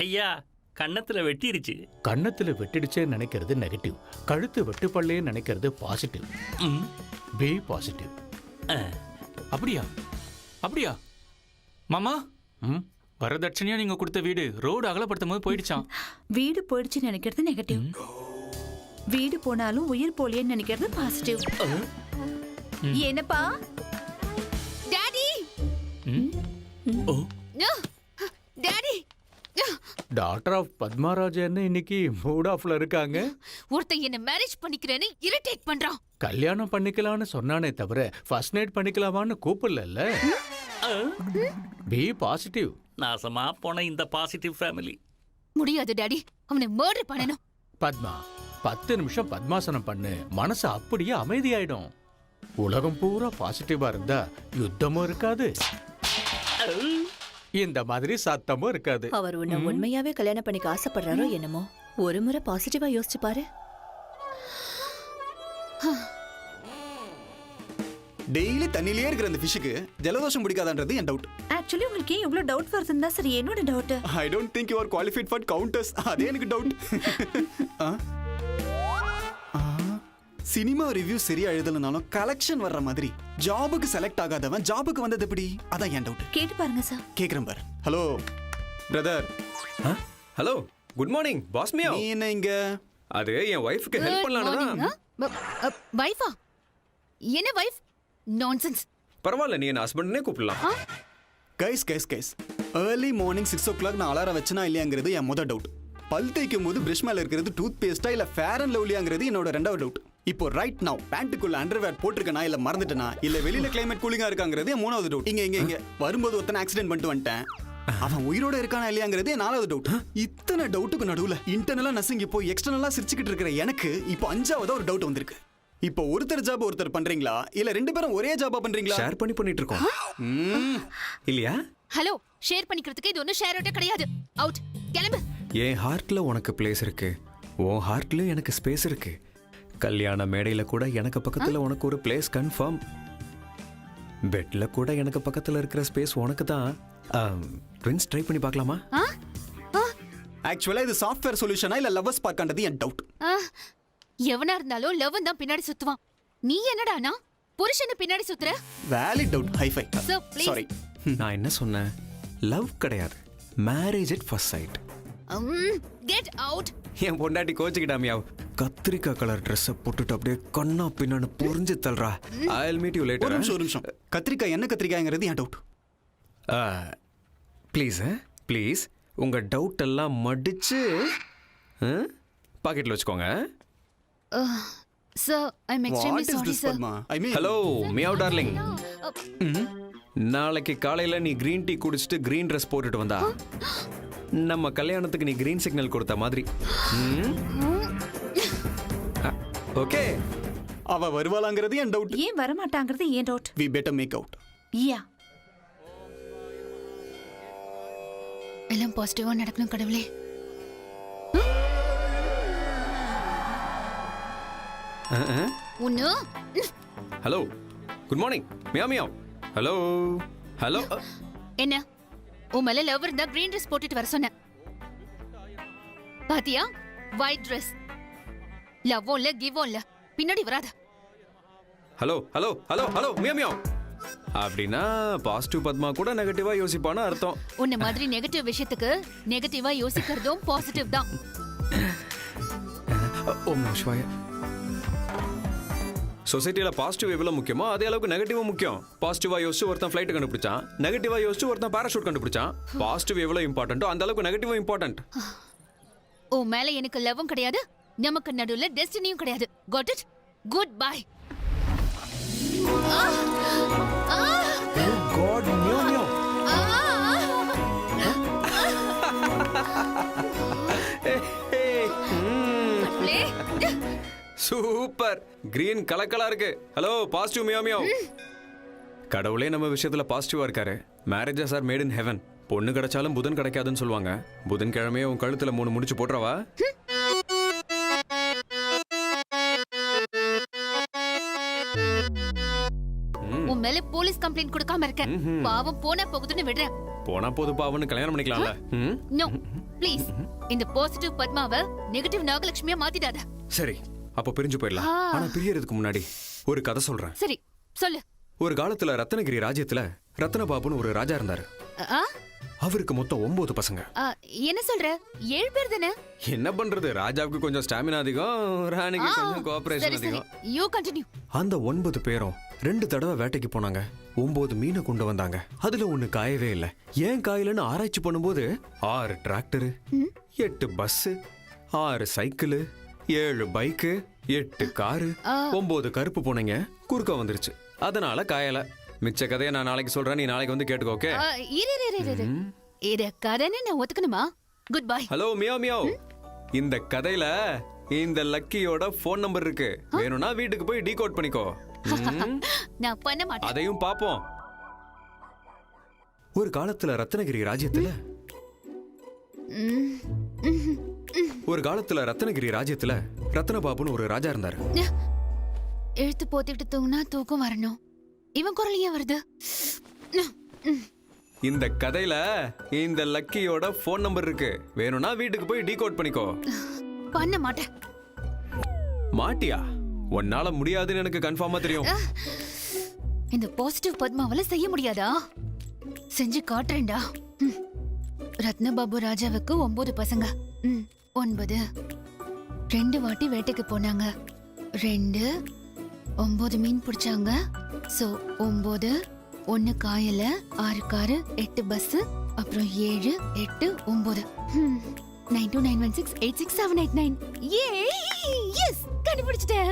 ஐயா கன்னத்துல வெட்டிருச்சு. கன்னத்துல வெட்டிடுச்சேன்னு நினைக்கிறது நெகட்டிவ், கழுத்து வெட்டுப்பள்ளே நினைக்கிறது பாசிட்டிவ். Be positive. அப்படியா? அப்படியா மாமா? வரதட்சணையா நீங்க கொடுத்த வீடு ரோடு அகலப்படுத்தும் போது போயிடுச்சான். வீடு போயிடுச்சுன்னு நினைக்கிறது நெகட்டிவ், வீடு போனாலும் உயிர் போலியன்னு நினைக்கிறது பாசிட்டிவ். என்னப்பா டாடி? டாடி, டாக்டர் ஆஃப் பத்மாராஜன் இன்னைக்கு மூட் ஆஃப்ல இருக்காங்க. ஒருத்தன் என்ன மேரேஜ் பண்ணிக்கிறேன்னு இரிட்டேட் பண்றான். கல்யாணம் பண்ணிக்கலாம்னு சொன்னானே தவிர ஃபர்ஸ்ட் நைட் பண்ணிக்கலாமான்னு கூப்பிடல. Be positive. நாசமா போன இந்த பாசிட்டிவ் ஃபேமிலி. முடியாது டாடி, அவனை மர்டர் பண்ணணும். பத்மா 10 நிமிஷம் பத்மாசனம் பண்ணு, மனசு அப்படியே அமைதியாயிடும். உலகம் பூரா பாசிட்டிவா இருந்தா யுத்தமும் இருக்காது, இந்த மாதிரி சத்தமும் இருக்காது. அவர் உன்னை உண்மையாவே கல்யாணம் பண்ணிக்க ஆசைப்படுறாரோ என்னமோ. ஒரு முறை பாசிட்டிவா யோசிச்சு பாரு. டெய்லி தண்ணியிலே இருக்கிற அந்த ஃபிஷ்ஷுக்கு ஜலதோஷம் பிடிக்காதான்றது என் டவுட். ஆக்சுவலி உங்களுக்கு ஏன் இவ்வளவு டவுட் வருதுன்னா சரி, என்னோட doubt. I don't think you are qualified for counters. அதே எனக்கு டவுட். சினிமா ரிவ்யூ சரியா எழுதலனாலும் கலெக்ஷன் வர்ற மாதிரி ஜாபுக்கு செலக்ட் ஆகாதவன் ஜாபுக்கு வந்தது எப்படி? அதான் என் டவுட். கேட்டு பாருங்க சார். கேக்குறேன் பார். Hello brother. Hello, good morning boss மியா. நீ என்ன இங்க? அது என் வைஃப்க்கு ஹெல்ப் பண்ணலாம்னா. வைஃபா? என்ன வைஃப்? நான்சென்ஸ். பரவாயில்ல, நீ என்ன ஹஸ்பண்ட்னே கூப்பிடலாம். கைஸ் ஏர்லி மார்னிங் 6 o'clock நான் அலாரம் வச்சனா இல்லையாங்கிறது என் முதல் டவுட். பல் தேய்க்கும் போது பிரஷ் மேல இருக்கிறது டூத் பேஸ்டா இல்ல ஃபேர் அண்ட் லவ்லியாங்கிறது என்னோட ரெண்டாவது டவுட். இப்போ ரைட் நவ் பேண்ட்டுக்குள்ள அண்டர்வேர் போட்டிருக்கனா இல்ல மறந்துட்டனா இல்ல வெளியில கிளைமேட் கூலிங்கா இருக்காங்கிறது என் மூணாவது டவுட். இங்க வரும்போது ஒருத்தன் ஆக்சிடென்ட் பண்ணிட்டு வந்துட்டேன், அவன் உயிரோட இருக்கானா இல்லையாங்கிறது என் நாலாவது டவுட். இத்தனை டவுட்டுக்கு நடுவுல இன்டர்னலா நசுங்கி போய் எக்ஸ்டர்னலா சிரிச்சுக்கிட்டு இருக்கிற எனக்கு இப்போ அஞ்சாவது ஒரு டவுட் வந்திருக்கு. இப்போ ஒருத்தர் ஜாப் ஒருத்தர் பண்றீங்களா இல்ல ரெண்டு பேரும் ஒரே ஜாபா பண்றீங்களா? ஷேர் பண்ணிட்டு இருக்கோம் இல்லையா? ஹலோ, ஷேர் பண்ணிக்கிறதுக்கு இது ஒன்னும் ஷேர் அவுட்டே கிடையாது. அவுட், கிளம்பு. என் ஹார்ட்ல உனக்கு பிளேஸ் இருக்கு, உன் ஹார்ட்ல எனக்கு ஸ்பேஸ் இருக்கு. கல்யாண மேடையில கூட எனக்கு பக்கத்துல உனக்கு ஒரு பிளேஸ் கன்ஃபார்ம். பெட்ல கூட எனக்கு பக்கத்துல இருக்கிற ஸ்பேஸ் உனக்கு தான். ட்வின்ஸ் ட்ரை பண்ணி பார்க்கலாமா? ஆக்சுவலா இது சாஃப்ட்வேர் சொல்யூஷனா இல்ல லவ்வர்ஸ் பார்க்கன்றது என் டவுட். எவனா இருந்தாலும் லவ் தான் பின்னாடி சுத்துவான். நீ என்னடானா புருஷனை பின்னாடி சுத்துற? Valid doubt. High five. Sir, please. Sorry. நான் என்ன சொன்னேன்? லவ் கிடையாது, marriage at first sight. Get out. என் பொண்டாட்டி கோச்சுக்கிட்டாமியா, கத்திரிக்காய் கலர் ட்ரெஸ் போட்டுட்டு அப்படியே கண்ணா பின்னான்னு புரிஞ்சு தள்ளுறா. I will meet you later. ஒரு நிமிஷம். கத்திரிக்காய் என்ன கத்திரிக்காய்ங்கிறது என் டவுட். ப்ளீஸ் உங்க டவுட் எல்லாம் மடிச்சு பாக்கெட்ல வச்சுக்கோங்க. Sir, I'm extremely sorry, sir. Hello meow darling, நாளைக்கு காலையில நீ கிரீன் டீ குடிச்சிட்டு கிரீன் ட்ரெஸ் போட்டுட்டு வந்தா நம்ம கல்யாணத்துக்கு நீ கிரீன் சிக்னல் கொடுத்த மாதிரி. ஓகே, அவ வருவாளாங்கிறது என் டவுட். ஏன் வர மாட்டாங்கிறது என் doubt. We better make out. Yeah. எல்லாம் பாசிட்டிவா நடக்கணும் கடவுளே. உன்னு. ஹலோ, குட் மார்னிங் மியா மியா. Hello hello. என்ன உன் மேல லவ் இருந்தா கிரீன் ட்ரெஸ் போட்டுட்டு வர சொன்ன. பாத்தியா, ஒயிட் ட்ரெஸ். லவ்வும் இல்ல கிவும் இல்ல, பின்னாடி வராத. ஹலோ ஹலோ ஹலோ ஹலோ மியா மியா. அப்படின்னா பாசிட்டிவ் பத்மா கூட நெகட்டிவா யோசிப்பான்னு அர்த்தம். உன்ன மாதிரி நெகட்டிவ் விஷயத்துக்கு நெகட்டிவா யோசிக்கிறதும் பாசிட்டிவ் தான். ஓம் நம சிவாய. சொசைட்டில பாசிட்டிவ் எவ்வளவு முக்கியமோ அதே அளவுக்கு நெகட்டிவும் முக்கியம். பாசிட்டிவா யோசிச்சு ஒருத்தன் ஃபிளைட் கண்டுபிடிச்சான், நெகட்டிவா யோசிச்சு ஒருத்தன் பாராஷூட் கண்டுபிடிச்சான். பாசிட்டிவ் எவ்வளவு இம்பார்ட்டன்ட்டோ அந்த அளவுக்கு நெகட்டிவும் இம்பார்ட்டன்ட். உன் மேல எனக்கு லவ்வும் கிடையாது, நமக்கு நடுவுல டெஸ்டினியும் கிடையாது. Got it? Good bye. God meow meow. Super. Green கலக்கலா இருக்கு. Hello positive meow meow. கடவுளே நம்ம விஷயத்துல பாசிட்டிவா இருக்காரு. Marriages are made in heaven. பொண்ணு கிடைச்சாலும் புதன் கிடைக்காதுன்னு சொல்லுவாங்க. புதன் கிழமையே உன் கழுத்துல 3 முடிச்சு போட்டுறவா? உன் மேல போலீஸ் கம்ப்ளைண்ட் கொடுக்காம இருக்க. பாவம் போனா போகுதுன்னு விடுறேன். போனா போது பாவன்னு கல்யாணம் பண்ணிக்கலாம்ல. நோ ப்ளீஸ், இந்த பாசிட்டிவ் பத்மாவை நெகட்டிவ் நாகலட்சுமியா மாத்திடாத. சரி, அப்ப பிரிஞ்சு போயிடலாம். ஆனா பிரியறதுக்கு முன்னாடி ஒரு கதை சொல்றேன். சரி சொல்லு. ஒரு காலத்துல ரத்னகிரி ராஜ்யத்துல ரத்னபாபுன்னு ஒரு ராஜா இருந்தாரு. ஆ? அவருக்கு மொத்தம் 9 பசங்க. என்ன சொல்ற? 7 பேர் தானே? என்ன பண்றது, ராஜாவுக்கு கொஞ்சம் ஸ்டாமினா அதிகம், ராணிக்கு கொஞ்சம் கோஆபரேஷன் அதிகம். You continue. அந்த 9 பேரும் 2 தடவை வேட்டைக்கு போனாங்க. 9 மீனை கொண்டு வந்தாங்க. அதுல ஒண்ணு காயவே இல்ல. ஏன் காயலன்னு ஆராய்ச்சி பண்ணும்போது 6 tractor, 8 bus, 6 cycle, 7 bike, 8 car, 9 கருப்பு பூனைங்க குறுக்க வந்துருச்சு. அதனால காயல. மிச்ச கதையை நான் நாளைக்கு சொல்றேன், நீ நாளைக்கு வந்து கேட்டுக்கோ. ஓகே? இத கதைன்னு நான் ஒத்துக்கணுமா? Good bye. Hello meow meow. இந்த கதையில இந்த லக்கியோட போன் நம்பர் இருக்கு. வேணும்னா வீட்டுக்கு போய் டீகோட் பண்ணிக்கோ. நான் பண்ண மாட்டேன். அதையும் பாப்போம். ஒரு காலத்துல ரத்னகிரி ராஜ்யத்துல ரத்னபாபுன்னு ஒரு ராஜா இருந்தாரு. எழுத்து போத்திட்டு தூங்கினா தூக்கம் வரணும். இவன் குரல் ஏன் வருது? இந்த கதையில இந்த லக்கியோட போன் நம்பர் இருக்கு. வேணும்னா வீட்டுக்கு போய் டீகோட் பண்ணிக்கோ. பண்ண மாட்டேன். மாட்டியா? உன்னால முடியாதுன்னு எனக்கு கன்ஃபார்மா தெரியும். இந்த பாசிட்டிவ் பத்மாவால செய்ய முடியாதா? செஞ்சு காட்டுறேன்டா. ரத்னபாபு ராஜாவுக்கு 9 பசங்க. 9 2 வாட்டி வேட்டைக்கு போனாங்க. 2 9 மீன் பிடிச்சாங்க. சோ 9 1 காயல, 6 காரு, 8 பஸ், அப்புறம் 7 8 9 9291686789. எஸ், கண்டுபிடிச்சிட்டேன்.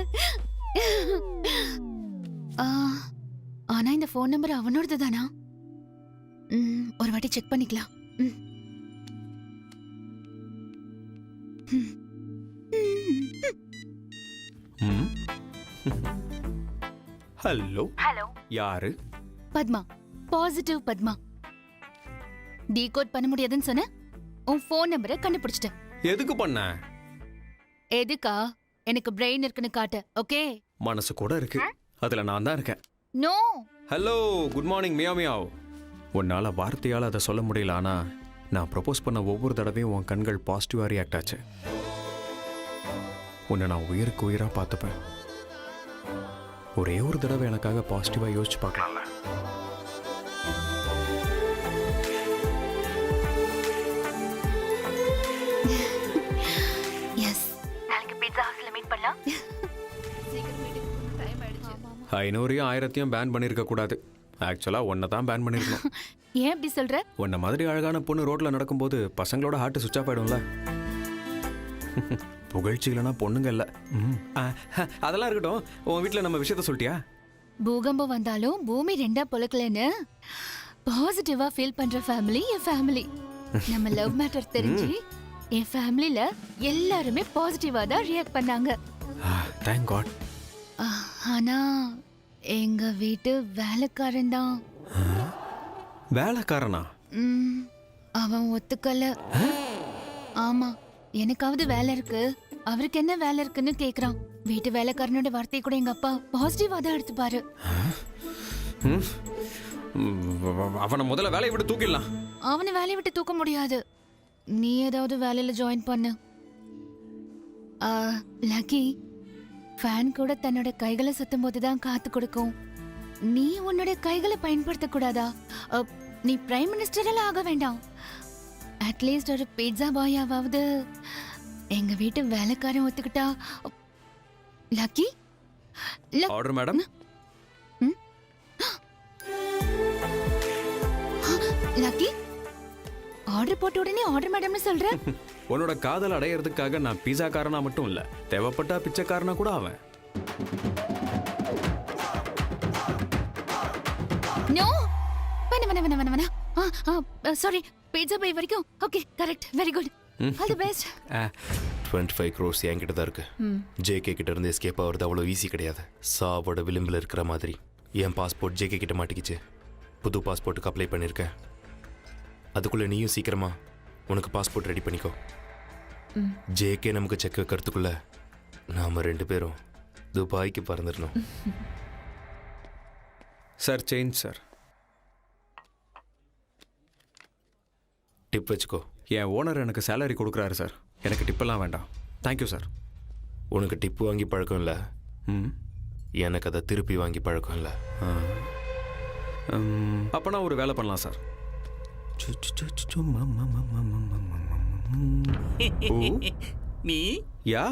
ஆனா இந்த போன் நம்பர் அவனோடது தானா? ஒரு வாட்டி செக் பண்ணிக்கலாம். ஹலோ. ஹலோ. யாரு? பத்மா. பாசிட்டிவ் பத்மா. டீகோட் பண்ண முடியாதுன்னு சொன்ன. உன் போன் நம்பரை கண்டுபிடிச்சிட்டேன். எதுக்கு பண்ண? எதுக்கா? எனக்கு பிரெயின் இருக்குன்னு காட்டு. ஓகே? மனசு கூட இருக்கு. அதுல நான் தான் இருக்கேன். No. Hello, good morning meow meow. உன்னால வார்த்தையால அதை சொல்ல முடியல. ஆனா நான் ப்ரொபோஸ் பண்ண ஒவ்வொரு தடவையும் உன் கண்கள் பாசிட்டிவா ரியாக்ட் ஆச்சு. உன்னை நான் உயிருக்கு உயிரா பார்த்துப்பேன். ஒரே ஒரு தடவை எனக்காக பாசிட்டிவா யோசிச்சு பார்க்கலாம்ல? எஸ். நாளைக்கு பீட்சா ஹவுஸ்ல மீட் பண்ணலாம். 500 1000 பேன் பண்ணிருக்க கூடாது. ஆக்சுவலா ஒன்ன தான் பேன் பண்ணிருக்கணும். ஏன் அப்படி சொல்ற? உன்ன மாதிரி அழகான பொண்ணு ரோட்ல நடக்கும்போது பசங்களோட ஹார்ட் சுவிட்ச் ஆஃப் ஆயிடும்ல. புகழ்ச்சி இல்லைனா பொண்ணுங்க இல்ல. அதெல்லாம் இருக்கட்டும். உன் வீட்டுல நம்ம விஷயத்த சொல்லிட்டியா? பூகம்பம் வந்தாலும் பூமி 2ஆ பொளக்கலன்னு பாசிட்டிவா ஃபீல் பண்ற ஃபேமிலி என் ஃபேமிலி. நம்ம லவ் மேட்டர் தெரிஞ்சு என் ஃபேமிலில எல்லாருமே பாசிட்டிவா தான் ரியாக்ட் பண்ணாங்க. Thank God. ஆனா எங்க வீட்டு வேலைக்காரன் தான். வேலைக்காரனா? அவன் ஒத்துக்கல. ஆமா, எனக்காவது வேலை இருக்கு, அவருக்கு என்ன வேலை இருக்குன்னு கேக்குறான். வீட்டு வேலைக்காரனோட வார்த்தை கூட எங்க அப்பா பாசிட்டிவா தான் எடுத்துப்பாரு. அவனை முதல்ல வேலையை விட்டு தூக்கிடலாம். அவனை வேலையை விட்டு தூக்க முடியாது. நீ ஏதாவது வேலையில ஜாயின் பண்ணு. லக்கி ஃபேன் கூட தன்னோட கைகளை சுத்தும் போதுதான் காத்து கொடுக்கும். நீ உன்னோட கைகளை பயன்படுத்த கூடாதா? நீ பிரைம் மினிஸ்டர் எல்லாம் ஆக வேண்டாம். அட்லீஸ்ட் ஒரு பீட்சா பாயாவது எங்க வீட்டு வேலைக்காரன் ஒத்துக்கிட்டா. Lucky order madam. Lucky order போட்ட உடனே ஆர்டர் மேடம்னு சொல்ற? உன்னோட காதல் அடையிறதுக்காக நான் பீஸாக்காரனா மட்டும் இல்ல, தேவைப்பட்டா பிச்சைக்காரனா கூட ஆவேன். நோ வேணா சாரி, பீட்சா பை வரைக்கும் okay, correct, very good, all the best. 25 crores என்கிட்ட தான் இருக்கு. ஜேகே கிட்ட இருந்து எஸ்கேப் ஆகிறது அவ்வளோ ஈஸி கிடையாது. சாவோட விளிம்பில் இருக்கிற மாதிரி என் பாஸ்போர்ட் ஜேகே கிட்ட மாட்டிக்கிச்சு. புது பாஸ்போர்ட்டுக்கு அப்ளை பண்ணியிருக்கேன். அதுக்குள்ளே நீயும் சீக்கிரமா உனக்கு பாஸ்போர்ட் ரெடி பண்ணிக்கோ. ஜேகே நமக்கு செக் வைக்கிறதுக்குள்ள நாம 2 பேரும் துபாய்க்கு பறந்துடணும். Sir change sir. டிப் வச்சுக்கோ. என் ஓனர் எனக்கு சேலரி கொடுக்குறாரு சார், எனக்கு டிப்பெல்லாம் வேண்டாம். Thank you sir. உனக்கு டிப்பு வாங்கி பழக்கம் இல்லை, எனக்கு அதை திருப்பி வாங்கி பழக்கம் இல்லை. அப்போனா ஒரு வேலை பண்ணலாம் சார். நீ யா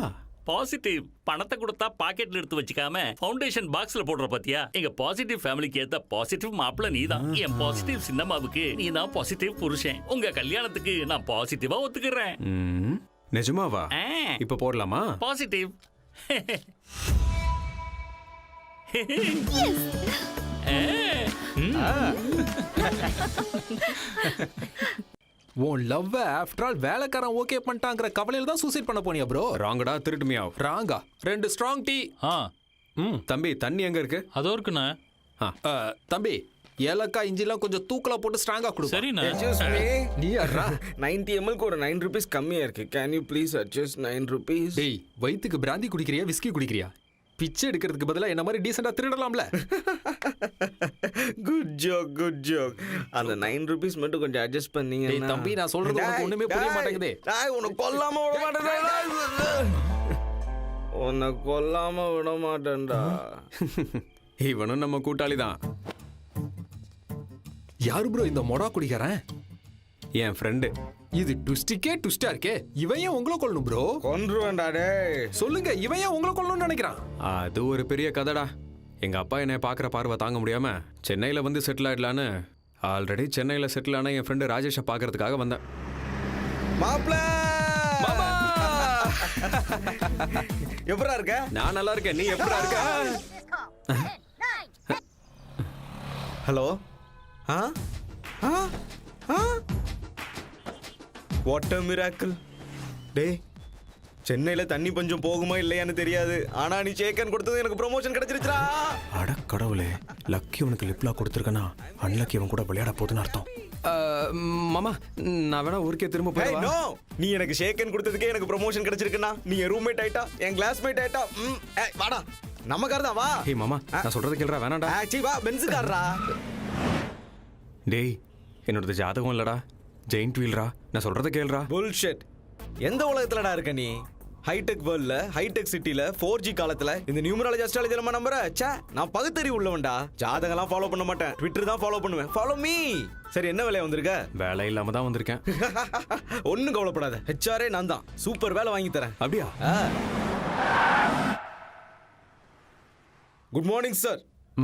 பாசிட்டிவ் பணத்தை கொடுத்தா பாக்கெட்ல எடுத்து வச்சுக்காம ஃபவுண்டேஷன் பாக்ஸ்ல போடுற பாத்தியா? எங்க பாசிட்டிவ் ஃபேமிலிக்கு ஏத்த பாசிட்டிவ் மாப்பிள்ள நீதான். என் பாசிட்டிவ் சின்னம்மாவுக்கு நீ தான் பாசிட்டிவ் புருஷன். உங்க கல்யாணத்துக்கு நான் பாசிட்டிவா ஒத்துக்கிறேன். நிஜமாவா? இப்ப போடலாமா? பாசிட்டிவ். உன் லவ் ஆஃப்டர் ஆல் வேலைக்காரன் ஓகே பண்ணிட்டாங்கிற கவலையில தான் சூசைட் பண்ண போனியா ப்ரோ? ராங்கடா, திருட்டுமியா? ராங்கா. 2 ஸ்ட்ராங் டீ. தம்பி தண்ணி எங்க இருக்கு? அதோ இருக்குண்ணா. தம்பி ஏலக்காய் இஞ்சிலாம் கொஞ்சம் தூக்கலா போட்டு ஸ்ட்ராங்கா கொடு. சரிண்ணா. நீ யாரா? 90 ml ஒரு 9 rupees கம்மியா இருக்கு. Can you please adjust 9 rupees? டேய், வயித்துக்கு பிராந்தி குடிக்கிறியா விஸ்கி குடிக்கிறியா? பிச்சை எடுக்கிறதுக்கு பதிலா என்ன மாதிரி டீசெண்டா திருடலாம்ல. Good joke, good joke. அந்த 9 rupees மட்டும் கொஞ்சம் அட்ஜஸ்ட் பண்ணீங்க. டேய் தம்பி, நான் சொல்றது உனக்கு ஒண்ணுமே புரிய மாட்டேங்குதே. டேய், உன்னை கொல்லாம விட மாட்டேன்டா. உன்னை கொல்லாம விட மாட்டேன்டா. இவனும் நம்ம கூட்டாளி தான். யாரு ப்ரோ இந்த மொடா குடிக்காரன்? என் ஃப்ரெண்டு. இது ட்விஸ்டிக்கே ட்விஸ்டா இருக்கே. இவன் ஏன் உங்களை கொல்லணும் ப்ரோ? கொன்றுவேன்டா டேய். சொல்லுங்க, இவன் ஏன் உங்களை கொல்லணும்னு நினைக்கிறான்? அது ஒரு பெரிய கதைடா. எங்க அப்பா என்னை பார்க்குற பார்வை தாங்க முடியாம சென்னையில் வந்து செட்டில் ஆயிடலான்னு ஆல்ரெடி சென்னையில் செட்டில் ஆன என் ஃப்ரெண்டு ராஜேஷை பார்க்கறதுக்காக வந்தேன். மாப்ள எப்படா இருக்க? நான் நல்லா இருக்கேன், நீ எப்படா இருக்க? ஹலோ. What a miracle. டேய், சென்னையில தண்ணி பஞ்சம் போகுமா இல்லையான்னு தெரியாது, ஆனா நீ சேக்கன் கொடுத்தது எனக்கு ப்ரமோஷன் கிடைச்சிருச்சா. அட கடவுளே, லக்கி உனக்கு லிப்லா கொடுத்துருக்கனா அன்லக்கி அவன் கூட விளையாட போதுன்னு அர்த்தம். மாமா, நான் வேணா ஊருக்கே திரும்ப போய். நோ, நீ எனக்கு ஷேக்கன் கொடுத்ததுக்கே எனக்கு ப்ரமோஷன் கிடைச்சிருக்குன்னா நீ என் ரூம்மேட் ஆயிட்டா, என் கிளாஸ்மேட் ஆயிட்டா. வாடா, நம்ம கார் தான், வா. ஹே மாமா, நான் சொல்றது கேளுடா. வேணாடா. சீ வா, பென்ஸ் கார்ரா. டேய், என்னோட ஜாதகம் இல்லடா, ஜெயிண்ட் வீல்ரா. நான் சொல்றத கேளுடா. புல்ஷிட். எந்த உலகத்துலடா இருக்க நீ? ஹைடெக் வேர்ல்ட்ல, ஹைடெக் சிட்டில, 4G காலத்துல இந்த நியூமராலஜி அஸ்ட்ராலஜி எல்லாம் நம்புற? ச்சே, நான் பகுத்தறிவு உள்ளவன்டா. ஜாதகம்லாம் ஃபாலோ பண்ண மாட்டேன், ட்விட்டர் தான் ஃபாலோ பண்ணுவேன். Follow me. சரி, என்ன வேலையா வந்திருக்க? வேலை இல்லாம தான் வந்திருக்கேன். ஒன்னும் கவலைப்படாத, HR நான் தான். சூப்பர் வேலை வாங்கி தரேன். அப்படியா? Good morning sir.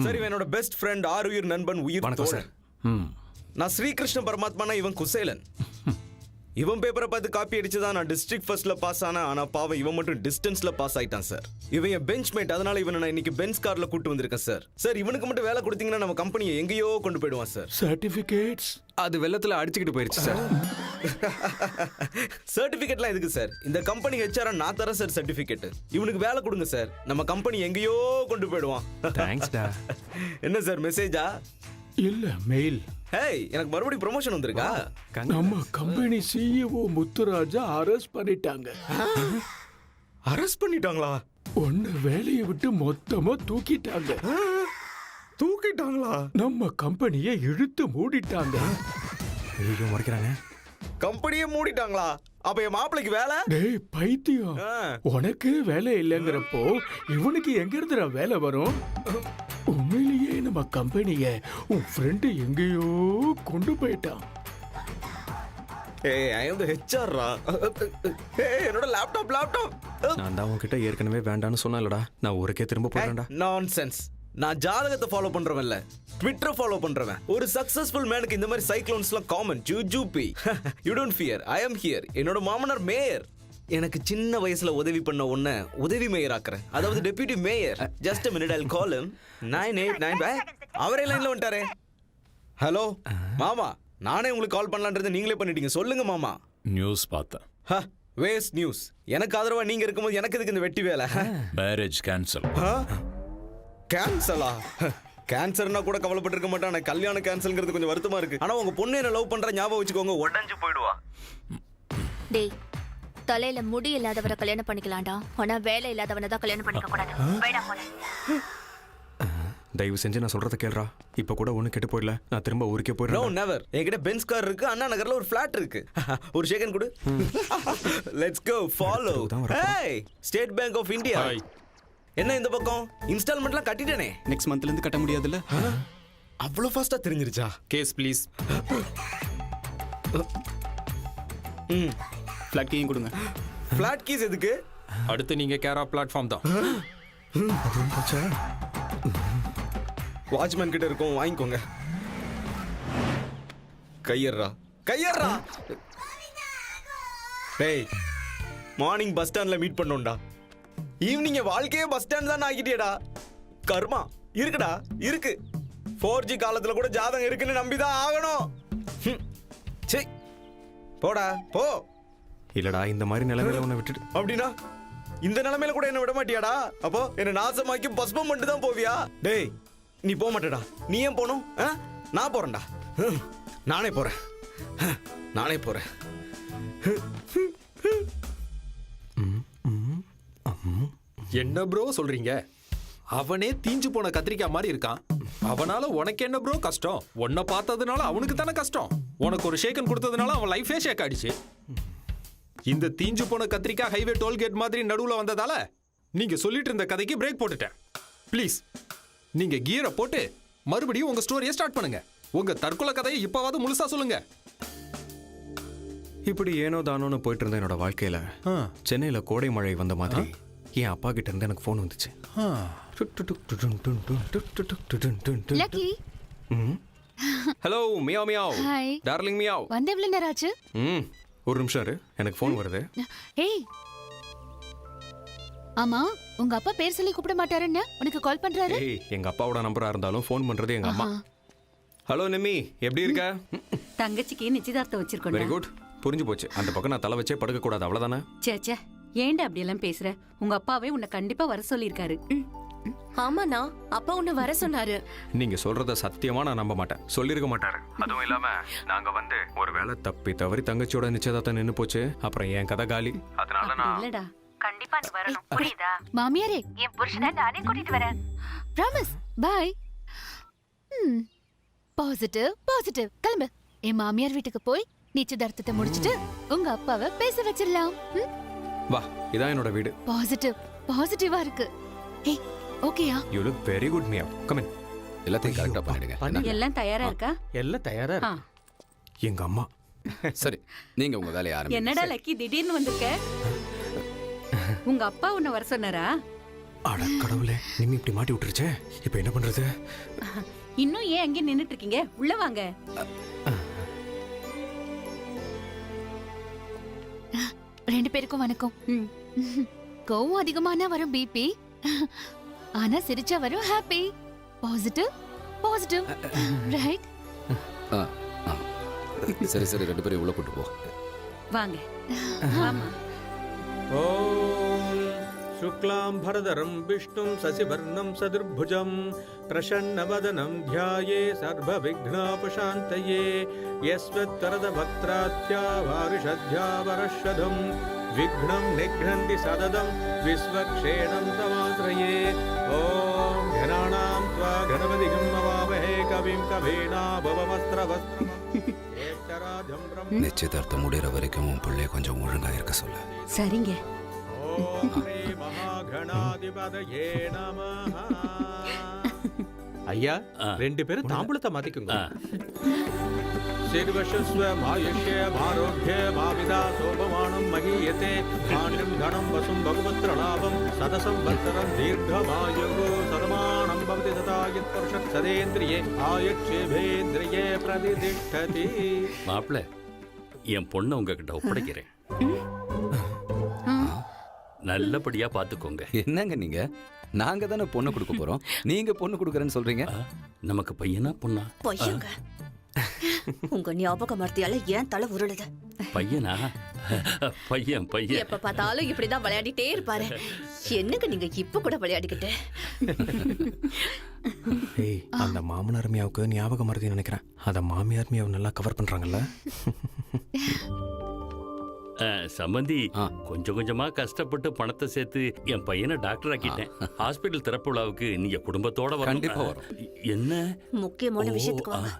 சரி, என்னோட பெஸ்ட் ஃப்ரெண்ட், ஆருயிர் நண்பன், உயிர் தோழன். நான் ஸ்ரீகிருஷ்ண பரமாத்மானா, இவன் குசேலன். இவன் பேப்பரை பார்த்து காப்பி அடிச்சுதான் நான் டிஸ்ட்ரிக்ட் ஃபர்ஸ்ட்ல பாஸ் ஆனேன். ஆனா பாவம், இவன் மட்டும் டிஸ்டன்ஸ்ல பாஸ் ஆயிட்டான் சார். இவன் என் பெஞ்ச் மேட், அதனால இவனை நான் இன்னைக்கு பெஞ்ச் கார்ல கூட்டு வந்திருக்கேன் சார். சார், இவனுக்கு மட்டும் வேலை கொடுத்தீங்கன்னா நம்ம கம்பெனியை எங்கேயோ கொண்டு போயிடுவான் சார். சர்டிபிகேட்ஸ் அது வெள்ளத்துல அடிச்சுக்கிட்டு போயிருச்சு சார். சர்டிபிகேட்லாம் எதுக்கு சார்? இந்த கம்பெனி HR நான் தரேன் சார் சர்டிபிகேட். இவனுக்கு வேலை கொடுங்க சார், நம்ம கம்பெனி எங்கேயோ கொண்டு போயிடுவான். தேங்க்ஸ் டா. என்ன சார், மெசேஜா? இல்ல, மெயில். ஹேய், எனக்கு மறுபடியும் ப்ரமோஷன் வந்திருக்கா? நம்ம கம்பெனி CEO முத்துராஜா அரெஸ்ட் பண்ணிட்டாங்க. அரெஸ்ட் பண்ணிட்டாங்களா? ஒன்னு வேலையை விட்டு மொத்தமா தூக்கிட்டாங்க. தூக்கிட்டாங்களா? நம்ம கம்பெனியை இழுத்து மூடிட்டாங்க. ஐயோ, மறைக்கிறாங்க. கம்பெனியே மூடிட்டாங்களா? அப்ப என் மாப்பிளைக்கு வேலை? டேய் பைத்தியம், உனக்கு வேலை இல்லைங்கிறப்போ இவனுக்கு எங்க இருந்து வேலை வரும்? உண்மையிலேயே நம்ம கம்பெனிய உன் ஃப்ரெண்டு எங்கேயோ கொண்டு போயிட்டான். ஏய் ஐ அம் தி ஹெச்ஆர் ரா. ஏய் என்னோட லேப்டாப். நான் தான் உன்கிட்ட ஏற்கனவே வேண்டான்னு சொன்னேன்லடா, நான் ஊருக்கே திரும்ப போறேன்டா. நான்சென்ஸ். நான் ஜாதகத்தை ஃபாலோ பண்றவன்ல, ட்விட்டர் ஃபாலோ பண்றவன். ஒரு சக்சஸ்ஃபுல் மேனுக்கு இந்த மாதிரி சைக்ளோன்ஸ்லாம் காமன். ஜூஜூபி. You don't fear, I am here. என்னோட மாமனார் மேயர். எனக்கு சின்ன வயசுல உதவி பண்ண உன்னை உதவி மேயர் ஆக்குறேன், அதாவது deputy mayor. Just a minute, I'll call him. 989 அவரே லைன்ல வந்துட்டாரே. ஹலோ மாமா, நானே உங்களுக்கு கால் பண்ணலான்றது நீங்களே பண்ணிட்டீங்க. சொல்லுங்க மாமா. நியூஸ் பார்த்தேன். Waste news. எனக்கு ஆதரவா நீங்க இருக்கும்போது எனக்கு எதுக்கு இந்த வெட்டி வேலை? Marriage cancel. கேன்சலா? கேன்சர்னா கூட கவலைப்பட்டிருக்க மாட்டான். ஆனா கல்யாணம் கேன்சல்ங்கிறது கொஞ்சம் வருத்தமா இருக்கு. ஆனா உங்க பொண்ணு என்ன லவ் பண்ற ஞாபகம் வச்சுக்கோங்க, உடஞ்சு போயிடுவா. டேய், தலையில முடி இல்லாதவரை கல்யாணம் பண்ணிக்கலாம்டா, ஆனா வேலை இல்லாதவனை தான் கல்யாணம் பண்ணிக்க கூடாது. வேண்டாம் போல. தயவு செஞ்சு நான் சொல்றத கேளுடா. இப்ப கூட ஒண்ணு கெட்டு போயிடல, நான் திரும்ப ஊருக்கே நோ போயிடுறேன். நெவர். என்கிட்ட பென்ஸ் கார் இருக்கு, அண்ணா நகர்ல ஒரு ஃபிளாட் இருக்கு. ஒரு ஷேக்கன் கொடு. Let's go follow. Hey, state bank of India. என்ன இந்த பக்கம் இன்ஸ்டால்மெண்ட்லாம் கட்டிட்டேனே. நெக்ஸ்ட் மந்த்ல இருந்து கட்ட முடியாதுல்ல? அவ்வளவு ஃபாஸ்டா தெரிஞ்சிருச்சா? Keys please. ஃபிளாட் கீயும் கொடுங்க. ஃபிளாட் கீஸ் எதுக்கு? அடுத்து நீங்க கேர் ஆஃப் பிளாட்ஃபார்ம் தான். வாட்ச்மேன் கிட்ட இருக்கும், வாங்கிக்கோங்க. கையர்ரா. டேய், மார்னிங் பஸ் ஸ்டாண்ட்ல மீட் பண்ணோம்டா. ஈவினிங் வாழ்க்கையே பஸ் ஸ்டாண்ட் தான் ஆகிட்டியடா. கர்மா இருக்குடா, இருக்கு. 4G காலத்துல கூட ஜாதகம் இருக்குன்னு நம்பிதான் ஆகணும். சே, போடா போ. இல்லடா, இந்த மாதிரி நிலைமையில உன்னை விட்டுட்டு அப்படின்னா இந்த நிலைமையில கூட என்ன விட மாட்டியாடா? அப்போ என்ன நாசமாக்கி பஸ்பம் பண்ணிட்டு தான் போவியா? டேய், நீ போக மாட்டேடா. நீ ஏன் போகணும்? நான் போறேன்டா. நானே போறேன். என்ன ப்ரோ சொல்றீங்க? அவனே தீஞ்சு போன கத்திரிக்காய் மாதிரி இருக்கான். அவனால உனக்கு என்ன ப்ரோ கஷ்டம்? உன்னை பார்த்ததுனால அவனுக்கு தானே கஷ்டம். உனக்கு ஒரு ஷேக்கன் கொடுத்ததுனால அவன் லைஃபே ஷேக் ஆயிடுச்சு. இந்த தீஞ்சு போன கத்திரிக்காய் ஹைவே டோல்கேட் மாதிரி நடுவுல வந்ததால நீங்க சொல்லிட்டு இருந்த கதைக்கு பிரேக் போட்டுட்டேன். ப்ளீஸ், நீங்க கியரை போட்டு மறுபடியும் உங்க ஸ்டோரியை ஸ்டார்ட் பண்ணுங்க. உங்க தற்கொலை கதையை இப்பவாவது முழுசா சொல்லுங்க. இப்படி ஏனோ தானோன்னு போயிட்டு இருந்த என்னோட வாழ்க்கையில சென்னையில கோடை மழை வந்த மாதிரி என் அப்பா கிட்ட இருந்து எனக்கு ஃபோன் வந்துச்சு. Lucky. Hello meow meow. Hi darling meow. வந்து எவ்வளவு நேரம் ஆச்சு? ஒரு நிமிஷம் இரு, எனக்கு ஃபோன் வருது. ஏய், ஆமா, உங்க அப்பா பேர் சொல்லி கூப்பிட மாட்டாருன்னு உனக்கு கால் பண்றாரு. ஏய், எங்க அப்பாவோட நம்பரா இருந்தாலும் ஃபோன் பண்றது எங்க அம்மா. ஹலோ நிம்மி, எப்படி இருக்க? தங்கச்சிக்கு நிச்சயதார்த்தம் வச்சிருக்கோம். வெரி குட், புரிஞ்சு போச்சு. அந்த பக்கம் நான் தலை வச்சே படுக்க கூடாது, அவ்வளவுதானே? சேச்சே, ஏன்டா அப்படி எல்லாம் பேசுற? உங்க அப்பாவே உன்னை கண்டிப்பா வர சொல்லியிருக்காரு. ஆமாண்ணா, அப்பா உன்னை வர சொன்னாரு. நீங்க சொல்றத சத்தியமா நான் நம்ப மாட்டேன். சொல்லிருக்க மாட்டாரு. அதுவும் இல்லாம நாங்க வந்து ஒரு வேளை தப்பி தவறி தங்கச்சியோட நிச்சயதார்த்தம் நின்னு போச்சு. அப்புறம் என் கதை காலி. அதனால நான் இல்லடா, கண்டிப்பா நீ வரணும், புரியுதா? மாமியாரே, என் புருஷனை நானே கூட்டிட்டு வரேன். ப்ராமிஸ். பை. பாசிட்டிவ். கிளம்பு. என் மாமியார் வீட்டுக்கு போய் நிச்சயதார்த்தத்தை முடிச்சிட்டு உங்க அப்பாவை பேச வச்சிடலாம். வா, இதான் என்னோட வீடு. பாசிட்டிவா இருக்கு. ஏய், ஓகேயா? You look very good Mia. Come in. எல்லாத்தையும் கரெக்டா பண்ணிடுங்க. எல்லாம் தயாரா இருக்கா? எல்லாம் தயாரா இருக்கு. எங்க அம்மா. சரி, நீங்க உங்க வேலையை ஆரம்பிங்க. என்னடா லக்கி, திடீர்னு வந்திருக்க? உங்க அப்பா உன்னை வர சொன்னாரா? அட கடவுளே, நிம்மி இப்படி மாட்டி விட்டுருச்சே. இப்போ என்ன பண்றது? இன்னும் ஏன் அங்கே நின்னுட்டு இருக்கீங்க? உள்ள வாங்க. ரெண்டு பேருக்கும் வணக்கம். கோவம் அதிகமானா வரும் பிபி, ஆனா சிரிச்சா வரும் ஹாப்பி. Positive right? சரி, ரெண்டு பேரும் உள்ள கூட்டு போ. வாங்க. ஆமா. ஓம் சுக்லாம் பரதரம் விஷ்ணும் சசிவர்ணம் சதுர்புஜம் பிரசன்னவதனம் த்யாயே சர்வ விக்னாபசாந்தயே யஸ்வத்வரத பக்த்ராத்யா வாரிஷத்யா வரஷதம் விக்னம் நிக்னந்தி சததம் விஸ்வக்ஷேணம் தமாத்ரயே. ஓம் கணானாம் த்வா கணபதிகம் அவாவஹே கவிம் கவேனாபவஸ்திரவஸ்திரம். நிச்சயதார்த்தம் முடிகிற வரைக்கும் உன் பிள்ளைய கொஞ்சம் ஒழுங்கா இருக்க சொல்ல. சரிங்க. ஐயா, ரெண்டு பேரும் தாம்பூலத்தை மாத்திக்கோங்க. ஆயுஷ்யமாரோக்கிய மாவிதா சோபமானம் மகீயத்தே தானியம் கணம் வசும் பகுபத்ர லாபம் சதசம் வத்சரம் தீர்க்கமாயு சதமானம் பவதி சதாயத் பருஷத் சதேந்திரியே ஆயுட்சேபேந்திரியே பிரதிதிஷ்டதி. மாப்பிள்ள என் பொண்ணை உங்ககிட்ட ஒப்படைக்கிறேன். நல்லபடியா பாத்துக்கோங்க. என்னங்க நீங்க? நாங்க தானே பொண்ணு கொடுக்க போறோம், நீங்க பொண்ணு கொடுக்கறேன்னு சொல்றீங்க. நமக்கு பையனா பொண்ணா? பொய்யுங்க. உங்க ஞாபக மர்த்தியால ஏன் தலை உருளுது? பையனா? பையன் பையன். எப்ப பார்த்தாலும் இப்படிதான் விளையாடிட்டே இருப்பாரு. என்னங்க நீங்க இப்ப கூட விளையாடிக்கிட்டு? ஏய், அந்த மாமனார் மியாவுக்கு ஞாபகம் மறதி நினைக்கிறேன். அத மாமியார் மியாவை நல்லா கவர் பண்றாங்கல்ல. சம்பந்தி, கொஞ்சம் கொஞ்சமா கஷ்டப்பட்டு பணத்தை சேர்த்து என் பையனை டாக்டர் ஆக்கிட்டேன். ஹாஸ்பிட்டல் திறப்பு விழாவுக்கு நீங்க குடும்பத்தோட வரணும். கண்டிப்பா வரும். என்ன முக்கியமான விஷயத்துக்கு வாங்க.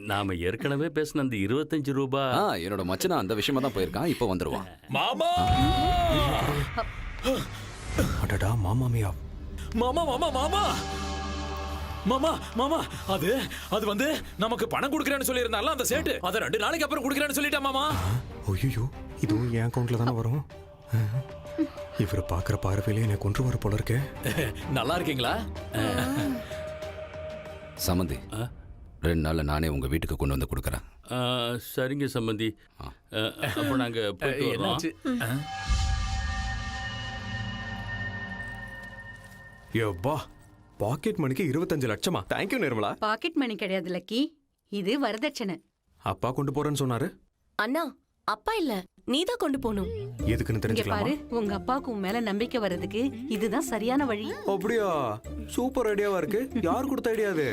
நாம ஏற்கனவே பேசின அந்த 25 ரூபாய். என்னோட மச்சனா அந்த விஷயமா தான் போயிருக்கான், இப்போ வந்துருவான். மாமா அடடா, மாமா மியா. மாமா மாமா மாமா மாமா மாமா அது அது வந்து நமக்கு பணம் கொடுக்கறேன்னு சொல்லியிருந்தால அந்த சேட்டு, அதை 2 நாளைக்கு அப்புறம் கொடுக்கறேன்னு சொல்லிட்டா மாமா. ஐயோ, இதுவும் என் அக்கௌண்ட்ல தானே வரும். இவர் பாக்குற பார்வையிலே எனக்கு கொன்று வர போல இருக்கே. நல்லா இருக்கீங்களா? சமந்தி, 2 நாள்ல நானே உங்க வீட்டுக்கு கொண்டு வந்து கொடுக்கறேன். சரிங்க சம்பந்தி. அப்போ நாங்க போயிட்டு வரோம். யோப்பா, பாக்கெட் மணிக்கு 25 லட்சமா? தேங்க்யூ நிர்மலா. பாக்கெட் மணி கிடையாது லக்கி, இது வரதட்சணை. அப்பா கொண்டு போறேன்னு சொன்னாரு. அண்ணா, அப்பா இல்ல, நீதான் கொண்டு போகணும். எதுக்குன்னு இங்க தெரிஞ்சுக்கலாமா? பாரு, உங்க அப்பாவுக்கு உன் மேல நம்பிக்கை வர்றதுக்கு இதுதான் சரியான வழி. அப்படியா? சூப்பர் ஐடியாவா இருக்கு. யார் கொடுத்த ஐடியா அது?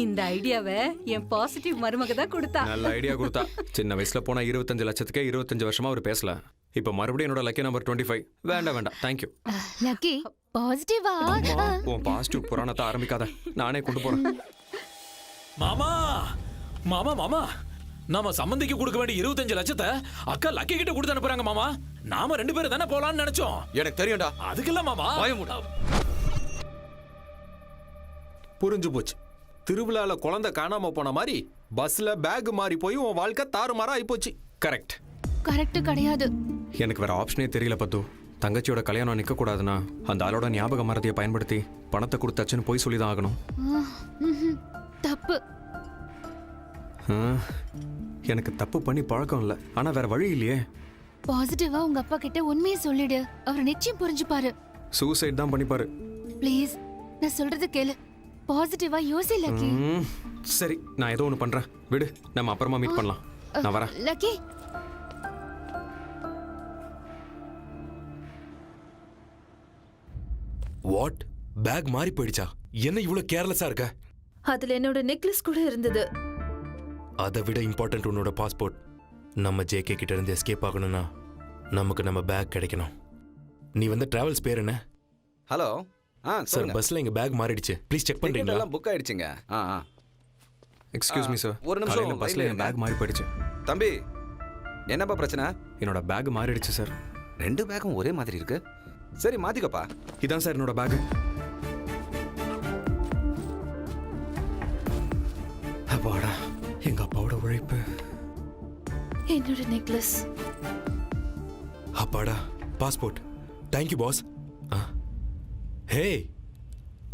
இந்த ஐடியாவை என் பாசிட்டிவ் மருமக தான் கொடுத்தா. நல்ல ஐடியா கொடுத்தா. சின்ன வயசுல போனா 25 லட்சத்துக்கே 25 வருஷமா அவர் பேசல. இப்ப மறுபடியும் என்னோட லக்கி நம்பர் 25. வேண்டாம் வேண்டாம், தேங்க்யூ. லக்கி பாசிட்டிவா? உன் பாசிட்டிவ் புராணத்தை ஆரம்பிக்காத, நானே கொண்டு போறேன். மாமா மாமா மாமா, நாம சம்பந்திக்கு கொடுக்க வேண்டிய 25 லட்சத்தை அக்கா லக்கி கிட்ட கொடுத்து அனுப்புறாங்க மாமா. நாம 2 பேரும் தானே போலாம்னு நினைச்சோம். எனக்கு தெரியும்டா. அதுக்குல்ல மாமா. புரிஞ்சு போச்சு. திருவிழால குழந்தை காணாம போன மாதிரி பஸ்ல பேக் மாறி போய் உன் வாழ்க்கை தாறுமாறா ஆயிப்போச்சு. கரெக்ட். கரெக்ட் கிடையாது. எனக்கு வேற ஆப்ஷனே தெரியல பத்து. தங்கச்சியோட கல்யாணம் நிக்க கூடாதுன்னா அந்த ஆளோட ஞாபக மறதியை பயன்படுத்தி பணத்தை கொடுத்தாச்சுன்னு போய் சொல்லிதான் ஆகணும். தப்பு. எனக்கு தப்பு பண்ணி பழக்கம் இல்லை, ஆனா வேற வழி இல்லையே. பாசிட்டிவா உங்க அப்பா கிட்ட உண்மையை சொல்லிடு, அவர் நிச்சயம் புரிஞ்சுப்பாரு. சூசைட் தான் பண்ணிப்பாரு. ப்ளீஸ், நான் சொல்றது கேளு. பாசிட்டிவா யோசி லக்கி. சரி, நான் ஏதோ ஒன்று பண்றேன், விடு, நம்ம அப்புறமா மீட் பண்ணலாம். நான் வரேன். Lucky, what? பேக் மாறி போயிடுச்சா? என்ன இவ்வளவு கேர்லெஸ்ஸா இருக்க? அதுல என்னோட நெக்லஸ் கூட இருந்தது. அதை விட இம்பார்ட்டன்ட் உன்னோட பாஸ்போர்ட். நம்ம ஜேகே கிட்ட இருந்து எஸ்கேப் ஆகணும்னா நமக்கு நம்ம பேக் கிடைக்கணும். நீ வந்து டிராவல்ஸ் பேர் என்ன? ஹலோ. சார், பஸ்ல எங்க பேக் மாறிடுச்சு, ப்ளீஸ் செக் பண்றீங்களா? எல்லாம் புக் ஆயிடுச்சுங்க. எக்ஸ்கியூஸ் மீ சார், ஒரு நிமிஷம். பஸ்ல என் பேக் மாறி போயிடுச்சு. தம்பி, என்னப்பா பிரச்சனை? என்னோட பேக் மாறிடுச்சு சார். 2 பேக்கும் ஒரே மாதிரி இருக்கு. சரி, மாத்திக்கப்பா. இதான் சார் என்னோட பேக். அப்பாடா, எங்க அப்பாவோட உழைப்பு. என்னோட நெக்லஸ். அப்பாடா, passport. Thank you boss. Hey,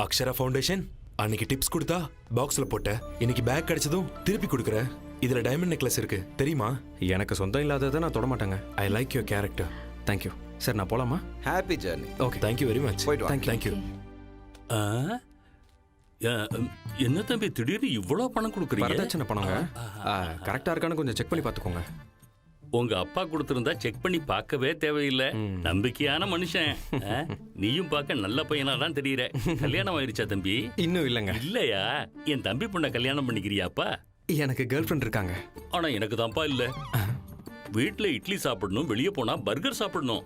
Akshara Foundation அன்னைக்கு டிப்ஸ் கொடுத்தா பாக்ஸ்ல போட்ட, இன்னைக்கு பேக் கிடைச்சதும் திருப்பி கொடுக்குற. இதுல டைமண்ட் நெக்லஸ் இருக்கு, தெரியுமா? எனக்கு சொந்தம் இல்லாததை நான் தொட மாட்டேங்க. ஐ like your character. Thank you sir. நான் போலாமா? Happy journey. Okay, thank you very much. போயிட்டு வா. தேங்க்யூ. என்ன தம்பி திடீர்னு இவ்வளோ பணம் கொடுக்குறீங்க? வரதட்சணை பணங்க. கரெக்டா இருக்கான்னு கொஞ்சம் செக் பண்ணி பார்த்துக்கோங்க. உங்க அப்பா கொடுத்திருந்தா செக் பண்ணி பார்க்கவே தேவையில்லை. நம்பிக்கையான மனுஷன். நீயும் பார்க்க நல்ல பையனா தான் தெரியுற. கல்யாணம் ஆயிருச்சா தம்பி? இன்னும் இல்லைங்க. இல்லையா? என் தம்பி பொண்ணை கல்யாணம் பண்ணிக்கிறியாப்பா? எனக்கு கேர்ள் ஃப்ரெண்ட் இருக்காங்க. ஆனா எனக்கு தான்ப்பா இல்ல. வீட்டுல இட்லி சாப்பிடணும், வெளியே போனா பர்கர் சாப்பிடணும்.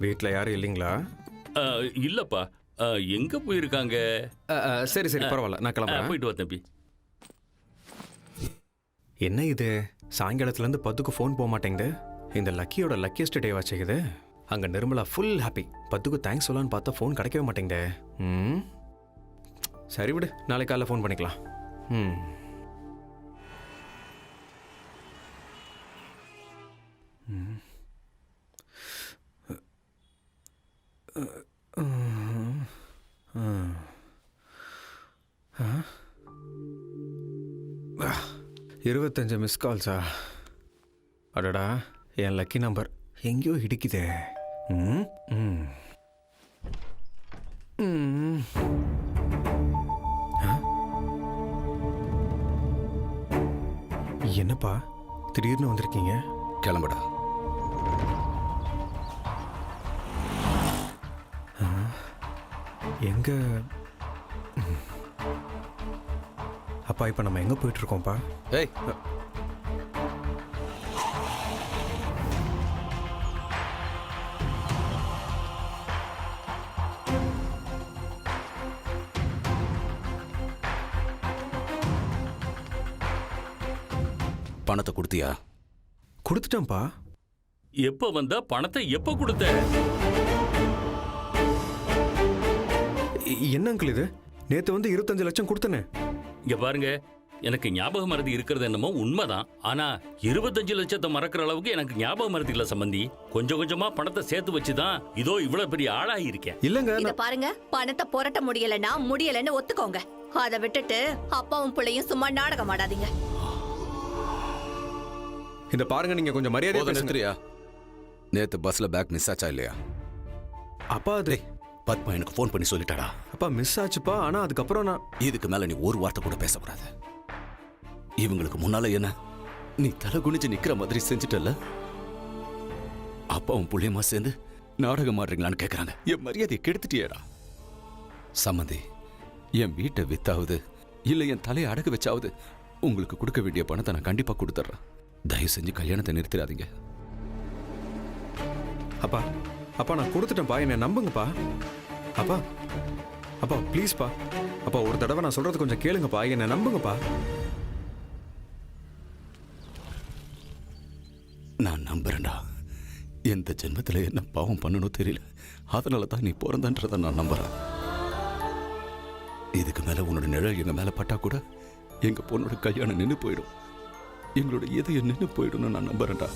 வீட்டுல யாரும் இல்லைங்களா? இல்லப்பா. எங்க போயிருக்காங்க? சரி சரி, பரவாயில்ல, நான் கிளம்புறேன். போயிட்டு வா தம்பி. என்ன இது, சாயங்காலத்துல இருந்து பத்துக்கு ஃபோன் போக மாட்டேங்குது. இந்த லக்கியோட லக்கியஸ்ட் டே வாச்சுக்குது. அங்க நிர்மலா ஃபுல் ஹாப்பி. பத்துக்கு தேங்க்ஸ் சொல்லலான்னு பார்த்தா ஃபோன் கிடைக்கவே மாட்டேங்குது. சரி விடு, நாளைக்கு காலைல ஃபோன் பண்ணிக்கலாம். இருபத்தஞ்சு மிஸ் கால்ஸா? அடடா, என் லக்கி நம்பர் எங்கேயோ இடிக்குதே. ம் ம் ம். என்னப்பா திடீர்னு வந்திருக்கீங்க? கிளம்புடா. எங்க அப்பா இப்போ நம்ம எங்கே போயிட்டு இருக்கோம்ப்பா? ஏய், பணத்தை கொடுத்தியா? கொடுத்துட்டேன்ப்பா. எப்ப வந்தா பணத்தை எப்ப கொடுத்த? என்ன அங்கிள் இது? நேத்து வந்து 25 லட்சம் கொடுத்தனே. இங்க பாருங்க, எனக்கு ஞாபக மறதி இருக்கிறது என்னமோ உண்மைதான். ஆனா 25 லட்சத்தை மறக்கிற அளவுக்கு எனக்கு ஞாபக மறதி இல்ல சம்பந்தி. கொஞ்சம் கொஞ்சமா பணத்தை சேர்த்து வச்சுதான் இதோ இவ்வளவு பெரிய ஆளாகி இருக்கேன். இல்லங்க, இத பாருங்க, பணத்தை புரட்ட முடியலன்னா முடியலன்னு ஒத்துக்கோங்க. அதை விட்டுட்டு அப்பாவும் பிள்ளையும் சும்மா நாடகம் ஆடாதீங்க. இந்த பாருங்க, நீங்க கொஞ்சம் மரியாதையா பேசுறியா? நேத்து பஸ்ல பேக் மிஸ் ஆச்சா இல்லையா? அப்பா அது பத்மா எனக்கு ஃபோன் பண்ணி சொல்லிட்டாடா. அப்பா மிஸ் ஆச்சுப்பா. ஆனா அதுக்கப்புறம் நான் இதுக்கு மேல நீ ஒரு வார்த்தை கூட பேசக்கூடாது. இவங்களுக்கு முன்னால என்ன நீ தலை குனிஞ்சு நிக்கிற மாதிரி செஞ்சுட்டல. அப்பாவும் புள்ளியமா சேர்ந்து நாடகம் ஆடுறீங்களான்னு கேக்குறாங்க. என் மரியாதையை கெடுத்துட்டியேடா. சம்மந்தி, என் வீட்டை வித்தாவது இல்ல என் தலையை அடகு வச்சாவது உங்களுக்கு கொடுக்க வேண்டிய பணத்தை நான் கண்டிப்பா கொடுத்துட்றேன். தயவு செஞ்சு கல்யாணத்தை நிறுத்திடாதீங்க. அப்பா அப்பா நான் கொடுத்துட்டேன்ப்பா, என்னை நம்புங்கப்பா. அப்பா அப்பா ப்ளீஸ்ப்பா. அப்பா ஒரு தடவை நான் சொல்றது கொஞ்சம் கேளுங்கப்பா, என்னை நம்புங்கப்பா. நான் நம்புறேன்டா. எந்த ஜென்மத்தில் என்ன பாவம் பண்ணணும் தெரியல. அதனால தான் நீ பிறந்தன்றதை நான் நம்புறேன். இதுக்கு மேல உன்னோட நிழல் எங்க மேல பட்டா கூட எங்க பொண்ணோட கல்யாணம் நின்று போயிடும். எங்களோட இதயம் நின்று போயிடும்னு நான் நம்புறேன்டா.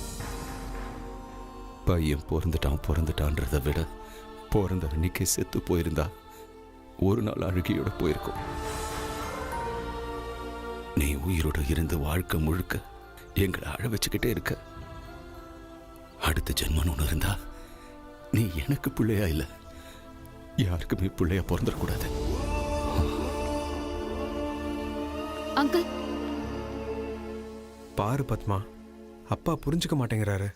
பையன் பிறந்துட்டான்றதை விட பிறந்த அன்னைக்கே செத்து போயிருந்தா ஒரு நாள் அழுகியோட போயிருக்கும். நீ உயிரோட இருந்து வாழ்க்கை முழுக்க எங்களை அழ வச்சுக்கிட்டே இருக்க. அடுத்த ஜென்மன் ஒன்று இருந்தா நீ எனக்கு பிள்ளையா இல்லை, யாருக்குமே பிள்ளையா பிறந்துடக்கூடாது. அங்கிள் பாரு பத்மா, அப்பா புரிஞ்சுக்க மாட்டேங்கிறாரு.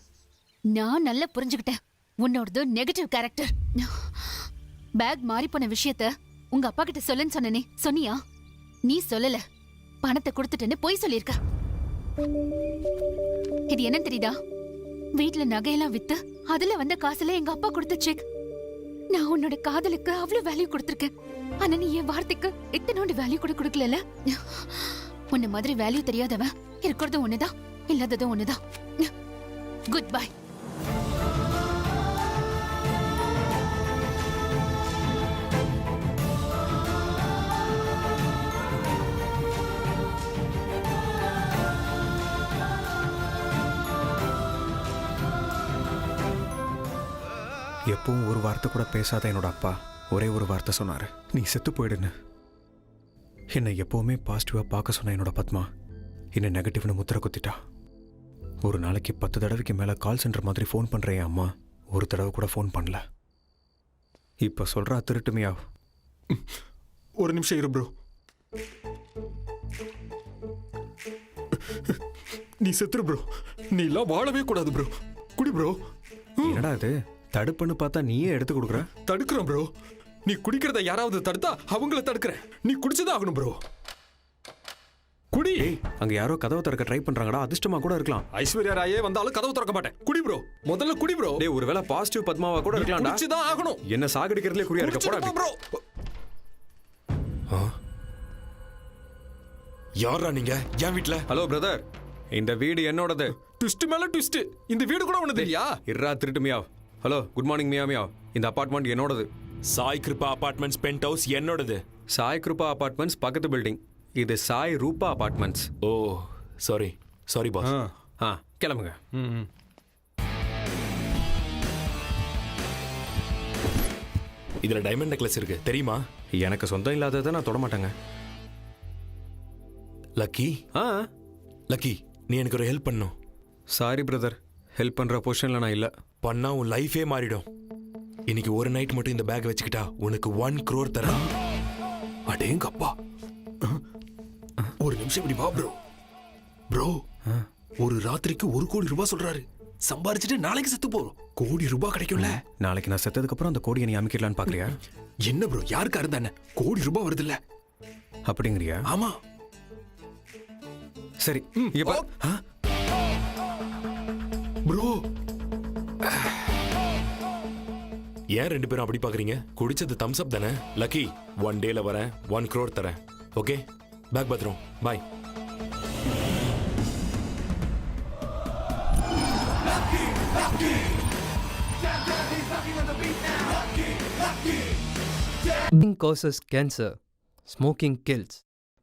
நான் நல்லா புரிஞ்சுக்கிட்டேன். உன்னோடது நெகட்டிவ் கேரக்டர். பேக் மாறி போன விஷயத்த உங்க அப்பா கிட்ட சொல்லுன்னு சொன்னனே, சொன்னியா? நீ சொல்லல. பணத்தை கொடுத்துட்டேன்னு பொய் சொல்லியிருக்க. இது என்ன தெரியுதா? வீட்டுல நகையெல்லாம் வித்து அதுல வந்த காசுல எங்க அப்பா கொடுத்த செக். நான் உன்னோட காதலுக்கு அவ்வளவு வேல்யூ கொடுத்திருக்கேன். ஆனா நீ என் வார்த்தைக்கு இத்தனோண்டு வேல்யூ கூட கொடுக்கல. உன்ன மாதிரி வேல்யூ தெரியாதவன் இருக்கிறது ஒண்ணுதான், இல்லாததும் ஒண்ணுதான். Good bye. எப்பவும் ஒரு வார்த்தை கூட பேசாத என்னோட அப்பா ஒரே ஒரு வார்த்தை சொன்னாரு, நீ செத்து போயிடுன்னு. என்னை எப்பவுமே பாசிட்டிவா பார்க்க சொன்ன என்னோட பத்மா என்னை நெகட்டிவ்னு முத்திர குத்திட்டா. ஒரு நாளைக்கு 10 தடவைக்கு மேல கால் சென்டர் மாதிரி ஃபோன் பண்ற என் அம்மா ஒரு தடவை கூட ஃபோன் பண்ணல. இப்ப சொல்றா திருட்டுமையா. ஒரு நிமிஷம் இரு ப்ரோ. நீ செத்துரு ப்ரோ. நீ எல்லாம் வாழவே கூடாது ப்ரோ. குடி ப்ரோ. என்னடா இது, தடுப்புன்னு பார்த்தா நீயே எடுத்து கொடுக்குற. தடுக்கிறோம் ப்ரோ. நீ குடிக்கிறத யாராவது தடுத்தா அவங்கள தடுக்கிறேன். நீ குடிச்சுதான் ஆகணும் ப்ரோ. குடி. அங்க யாரோ கதவை திறக்க ட்ரை பண்றாங்கடா. அதிர்ஷ்டமா கூட இருக்கலாம். ஐஸ்வர்யா ராயே வந்தாலும் கதவை திறக்க மாட்டேன். குடி ப்ரோ. முதல்ல குடி ப்ரோ. டேய், ஒருவேளை பாசிட்டிவ் பத்மாவா கூட இருக்கலாம்டா. குடிச்சுதான் ஆகணும். என்ன சாகடிக்கிறதுல குறியா இருக்க போடா ப்ரோ. யாரா நீங்க என் வீட்ல? ஹலோ பிரதர், இந்த வீடு என்னோடது. ட்விஸ்ட் மேல ட்விஸ்ட். இந்த வீடு கூட உனது இல்லையா? இர்ரா திருட்டு மியா. ஹலோ, குட் மார்னிங் மியா மியா. இந்த அபார்ட்மெண்ட் என்னோடது. Sai Kripa apartments penthouse என்னோடது. சாய் கிருபா அபார்ட்மெண்ட்ஸ் பக்கத்து பில்டிங். இது Sai Rupa apartments. Oh sorry sorry boss. கிளம்புங்க. இதுல டைமண்ட் நெக்லஸ் இருக்கு தெரியுமா? எனக்கு சொந்தம் இல்லாததை நான் தொட மாட்டேங்க. லக்கி லக்கி, நீ எனக்கு ஒரு ஹெல்ப் பண்ணும். சாரி பிரதர், ஹெல்ப் பண்ற பொசிஷன்ல நான் இல்ல. பண்ணா உன் லைஃபே மாறிடும். இன்னைக்கு ஒரு நைட் மட்டும் இந்த பேக் வச்சுக்கிட்டா உனக்கு 1 crore தரேன். அடேங்கப்பா, ஒரு நிமிஷம் இப்படி வா ப்ரோ. ப்ரோ, ஒரு ராத்திரிக்கு 1 கோடி ரூபாய் சொல்றாரு. சம்பாரிச்சுட்டு நாளைக்கு செத்து போறோம். கோடி ரூபாய் கிடைக்கும்ல. நாளைக்கு நான் செத்ததுக்கு அப்புறம் அந்த கோடியை நீ அமைக்கலான்னு பாக்குறியா? என்ன ப்ரோ, யாருக்கா இருந்தா என்ன, கோடி ரூபாய் வருது இல்ல? அப்படிங்கிறியா? ஆமா. சரி, இங்க பாரு. ப்ரோ, ஏன் 2 பேரும் அப்படி பாக்குறீங்க? குடிச்சது தம்ஸ் அப் தானே. லக்கி, 1 டேல வரேன், 1 crore தரேன். ஓகே, பேக் பத்திரம், பாய். causes cancer. Smoking kills.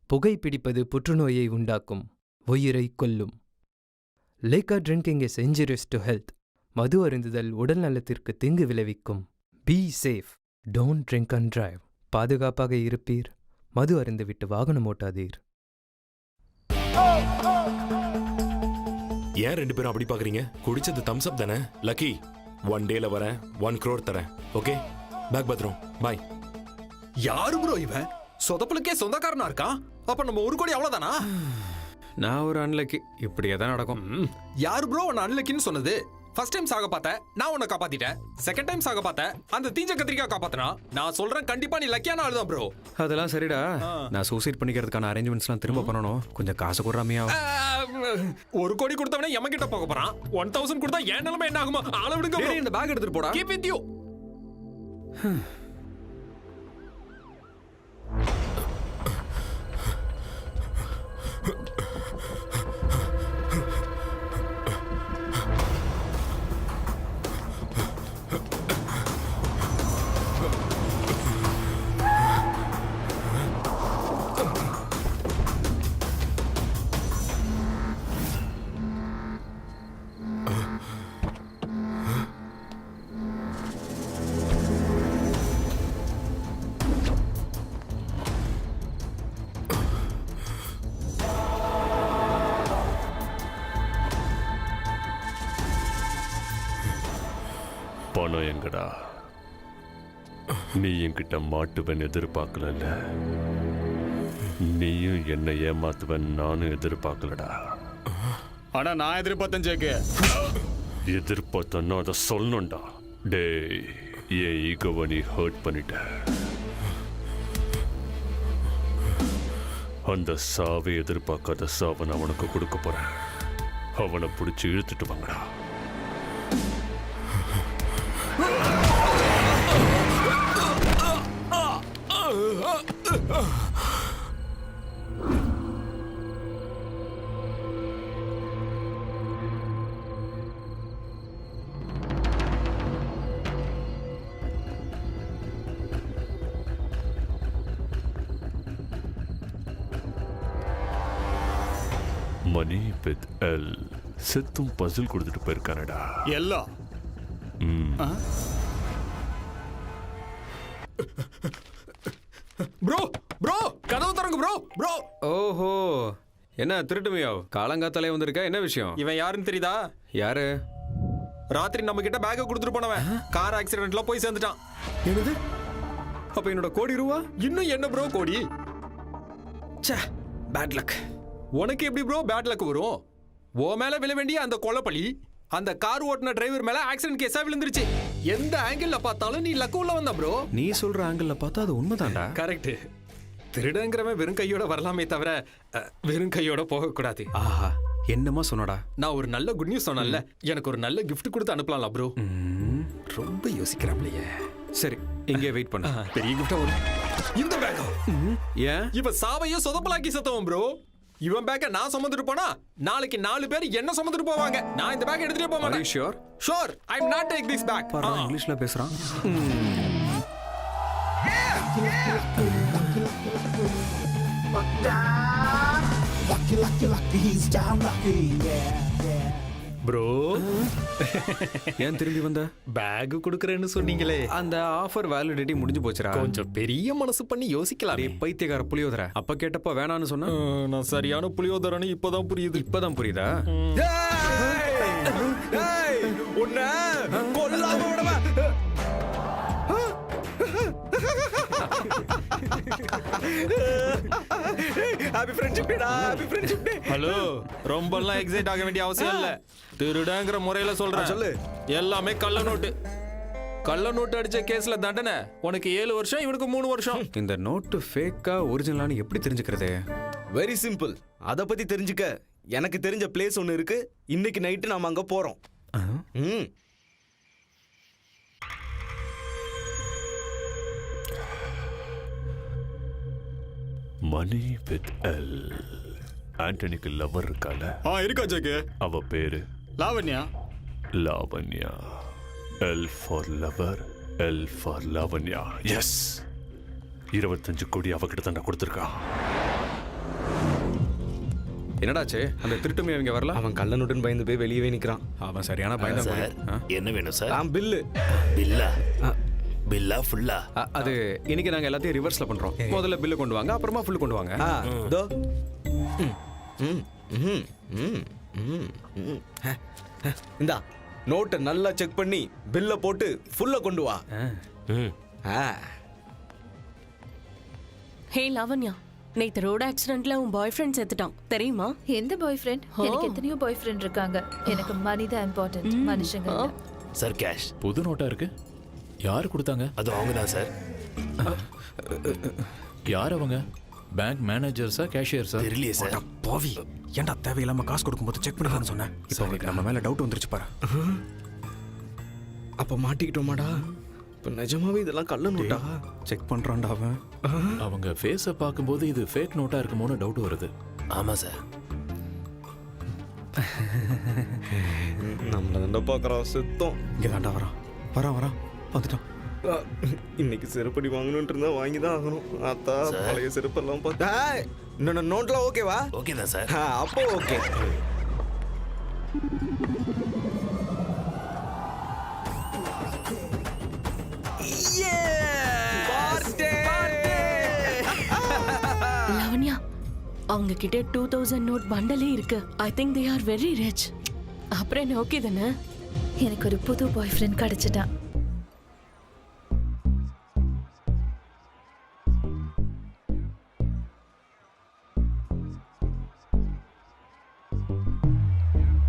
புகைப்பிடிப்பது புற்றுநோயை உண்டாக்கும், உயிரை கொல்லும். Liquor drinking is injurious to health. மது அருந்துதல் உடல் நலத்திற்கு தீங்கு விளைவிக்கும். Be safe. Don't drink and drive. பாதுகாப்பாக இருப்பீர். மது அருந்துவிட்டு வாகனம் ஓட்டாதீர். ஏன் 2 பேரும் அப்படி பாக்குறீங்க? குடிச்சது தம்ஸ் அப் தானே. லக்கி, 1 டேல வரேன், 1 crore தரேன். ஓகே, பேக் பத்திரம், பாய். யாரு ப்ரோ இவன்? சொதப்பலுக்கே சொந்தக்காரனா இருக்கான். அப்ப நம்ம 1 கோடி அவ்வளவுதானா? நான் ஒரு அன்லக்கி, இப்படியே தான் நடக்கும். யாரு ப்ரோ உன்னை அன்லக்கின்னு சொன்னது? ஃபர்ஸ்ட் டைம் சாக பார்த்த, நான் உன்னை காப்பாத்திட்டேன். செகண்ட் டைம் சாக பார்த்த, அந்த தீஞ்ச கத்திரிக்காய் காப்பாத்தினா. நான் சொல்றேன், கண்டிப்பா நீ லக்கியான ஆள் தான் ப்ரோ. அதெல்லாம் சரிடா. நான் சூசைட் பண்ணிக்கிறதுக்கான அரேஞ்ச்மெண்ட்ஸ்லாம் திரும்ப பண்ணணும். கொஞ்சம் காசு கொடுறாமையா? 1 கோடி கொடுத்தவனே எம்ம கிட்ட போக போறான். 1000 கொடுத்தா என் நிலைமை என்ன ஆகுமா? ஆள விடுங்க bro. இந்த பேக் எடுத்துட்டு போடா. Keep with you. பணம் எங்கடா? நீ என்கிட்ட மாட்டுவன் எதிர்பார்க்கல. நீயும் என்னை ஏமாத்துவன் நானும் எதிர்பார்க்கலடா. ஆனா நான் எதிர்பார்த்தேன் ஜேக்கு. எதிர்பார்த்தன்னா அதை சொல்லணும்டா. டேய், என் ஈகோவை நீ ஹர்ட் பண்ணிட்ட. அந்த சாவை எதிர்பார்க்காத சாவை நான் அவனுக்கு கொடுக்க போறேன். அவனை பிடிச்சி இழுத்துட்டு வாங்கடா. மணி வித் எல் செத்தும் பசில் கொடுத்துட்டு போயிருக்கானடா. எல்லாம் ப்ரோ ப்ரோ, கதவு திறங்க ப்ரோ. ப்ரோ, ஓஹோ, என்ன திருட்டுமையோ? காலங்காத்தாலே வந்திருக்க, என்ன விஷயம்? இவன் யாருன்னு தெரியுதா? யாரு? ராத்திரி நம்ம கிட்ட பேக்கை கொடுத்துட்டு போனவன் கார் ஆக்சிடென்ட்ல போய் சேர்ந்துட்டான். என்னது? அப்ப என்னோட கோடி ரூபா? இன்னும் என்ன ப்ரோ கோடி? ச்சே, பேட் லக். உனக்கு எப்படி ப்ரோ பேட் லக் வரும்? ஓ மேல விழ வேண்டிய அந்த கொலைப்பழி அந்த கார் ஓட்டுன டிரைவர் மேல ஆக்சிடென்ட் கேஸா விழுந்துருச்சு. எந்த ஆங்கிள் பார்த்தாலும் நீ லக்கு உள்ள வந்த ப்ரோ. நீ சொல்ற ஆங்கிள் பார்த்தா அது உண்மைதான்டா. கரெக்ட். திருடங்கிறவன் வெறும் கையோட வரலாமே தவிர வெறும் கையோட போக கூடாது. ஆஹா, என்னமா சொன்னடா? நான் ஒரு நல்ல குட் நியூஸ் சொன்னேன்ல, எனக்கு ஒரு நல்ல கிஃப்ட் கொடுத்து அனுப்பலாம்ல ப்ரோ. ரொம்ப யோசிக்கிறாப்லையே. சரி, இங்கே வெயிட் பண்ண. பெரிய கிஃப்டா வரும். இந்த பேக் ஏன் இவன் சாவையும் சொதப்பலாக்கி சத்தவன் ப்ரோ. இவன் பேக்க நான் சுமந்துட்டு போனா நாளைக்கு 4 பேர் என்ன சுமந்துட்டு போவாங்க. நான் இந்த பேக் எடுத்துட்டு போக மாட்டேன். Sure? Sure, I am not take this bag. பரவாயில்லை, இங்கிலீஷ்ல பேசுறான். ப்ரோ ஏன் திரும்பி வந்த? பேக் கொடுக்குறேன்னு சொன்னீங்களே, அந்த ஆஃபர் வேலிடிட்டி முடிஞ்சு போச்சுடா. கொஞ்சம் பெரிய மனசு பண்ணி யோசிக்கலாம். டேய் பைத்தியக்கார புளியோதரை, அப்ப கேட்டப்ப வேணான்னு சொன்னா நான் சரியான புளியோதரன்னு இப்பதான் புரியுது. இப்பதான் புரியுதா? உன்னை கொல்லாம விடவா? ஹாப்பி ஃப்ரெண்ட்ஷிப் டேடா, ஹாப்பி ஃப்ரெண்ட்ஷிப் டே. ஹலோ, ரொம்பலாம் எக்ஸைட் ஆக வேண்டிய அவசியம் இல்ல. திருடங்கிற முறையில சொல்றேன். சொல்லு. எல்லாமே கள்ள நோட்டு. கள்ள நோட்டு அடிச்ச கேஸ்ல தண்டனை உனக்கு 7 வருஷம், இவனுக்கு 3 வருஷம். இந்த நோட்டு ஃபேக்கா ஒரிஜினலானு எப்படி தெரிஞ்சுக்கிறது? Very simple. அத பத்தி தெரிஞ்சுக்க எனக்கு தெரிஞ்ச பிளேஸ் ஒன்னு இருக்கு. இன்னைக்கு நைட்டு நாம அங்க போறோம். Money with L. ஆண்டனிக்கு லவர் இருக்கால? இருக்கா ஜெக்கு. அவ பேரு Lavanya. Lavanya. L for lover, L for Lavanya. Yes, 25 crore அவகிட்ட தாண்டா கொடுத்துருக்கா. என்னடாச்சு? அந்த திருட்டுமே அவங்க வரல? அவன் கள்ள நோட்டுன்னு பயந்து போய் வெளியவே நிக்கிறான். அவன் சரியான பயந்தா. என்ன வேணும் சார்? பில்லு. பில்லா? பில்லா ஃபுல்லா? அது இன்னைக்கு நாங்க எல்லாத்தையும் ரிவர்ஸ்ல பண்றோம். முதல்ல பில்லு கொண்டு வாங்க, அப்புறமா ஃபுல் கொண்டு வாங்க. தோ. இந்தா நோட்டை நல்லா செக் பண்ணி பில்ல போட்டு ஃபுல்ல கொண்டு வா. ஹே லாவண்யா, நேத்து ரோட் ஆக்சிடென்ட்ல உன் பாய் ஃப்ரெண்ட் செத்துட்டான் தெரியுமா? எந்த பாய் ஃப்ரெண்ட்? எனக்கு எத்தனையோ பாய் ஃப்ரெண்ட் இருக்காங்க. எனக்கு மணி தான் இம்பார்ட்டன்ட், மனுஷங்க இல்ல. Sir cash. புது நோட்டா இருக்கு. யாரு கொடுத்தாங்க? அது அவங்க தான் சார். யார் அவங்க? பேங்க் மேனேஜர்ஸா, கேஷியர்ஸா? தெரியலையே சார். பாவி, ஏன்டா தேவையில்லாம காசு கொடுக்கும்போது செக் பண்ணலாம்னு சொன்னேன். இப்போ உங்களுக்கு நம்ம மேல டவுட் வந்துருச்சு பாரு. அப்ப மாட்டிக்கிட்டோமாடா? இப்ப நிஜமாவே இதெல்லாம் கள்ள நோட்டா? செக் பண்றான்டா அவன். அவங்க ஃபேஸை பார்க்கும்போது இது ஃபேக் நோட்டா இருக்குமோன்னு டவுட் வருது. ஆமா சார். நம்மள தாண்டா பாக்குறான். செத்தோம். இங்க தாண்டா வரான். வரான் வந்துட்டான். இன்னைக்கு செருப்படி வாங்கணும்னு இருந்தா வாங்கி தான் ஆகணும். அத்தா பழைய செருப்பெல்லாம் பார்த்தா இன்னொன்னு நோட்லாம் ஓகேவா? ஓகே தான் சார். அப்போ ஓகே. லாவண்யா, அவங்க கிட்ட 2000 நோட் பண்டலே இருக்கு. I think they are very rich. அப்புறம் என்ன, ஓகே தானே? எனக்கு ஒரு புது பாய் friend கிடைச்சிட்டான்.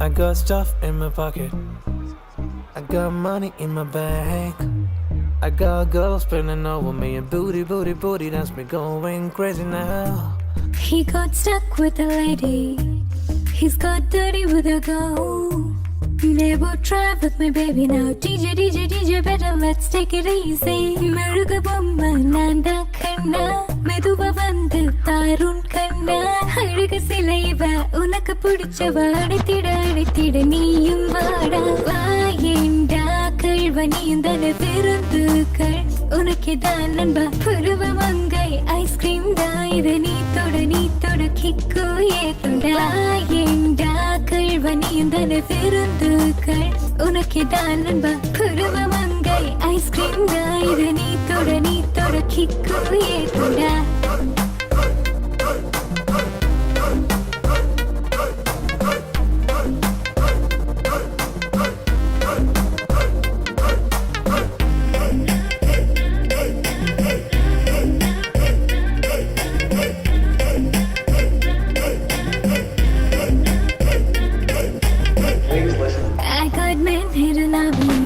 I got stuff in my pocket. I got money in my bank. I got girls spending over me and booty, that's me going crazy now. He got stuck with a lady. He's got dirty with a girl. Never try with my baby now. DJ, better let's take it easy. Meruga bomba nanda kanna. Meduva vandu tarun kanna. Aluga silaiva unakku pudichava. Adithida neeyum vaada. Vaayenda kalvaniyum thana virundukal. Unakkeda nanba puruva mangai ice cream da. Idu nee thoda kikku ekunda. Vaayenda kalvaniyum thana virundukal. Unakkeda nanba puruva mangai ice cream da. Idu nee thoda kikku ekunda. I got men here to love me.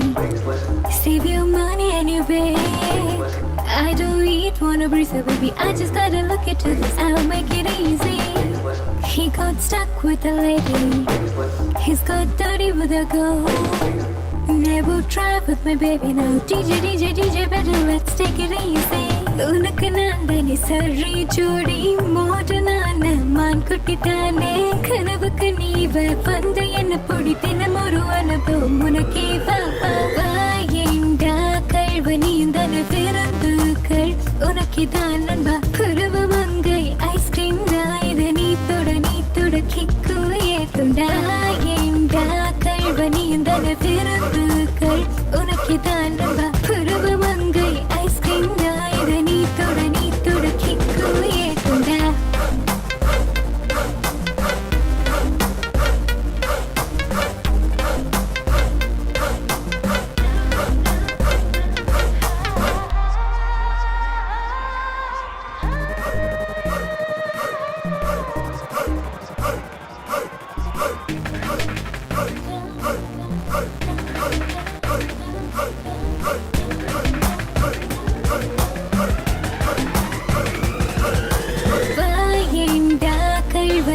Save your money anyway. I don't eat, wanna breathe, so baby, I just gotta look into this. I'll make it easy. He got stuck with a lady. He's got dirty with a girl. Never try with my baby now. DJ, better let's take it easy. உனக்கு நான் தானே சரி ஜோடி, மோடனான மான் குட்டி தானே. கனவுக்கு நீ வந்து என்ன பொடி, தினம் ஒரு அனுபவம் உனக்கே வாயேண்டா. கல்வனியும் தானே விருந்துக்கள் உனக்குதான் நண்பா. புருவ மங்கை ஐஸ்கிரீம் தான். இது நீ தொட கிக்கு ஏத்துண்டா. ஏண்டா விருந்துகள் உனக்கு தான் நம்ப பருவ மங்கை ஐஸ்கிரீம் இதை நீ தொட கிக்கு ஏற்றுண்டா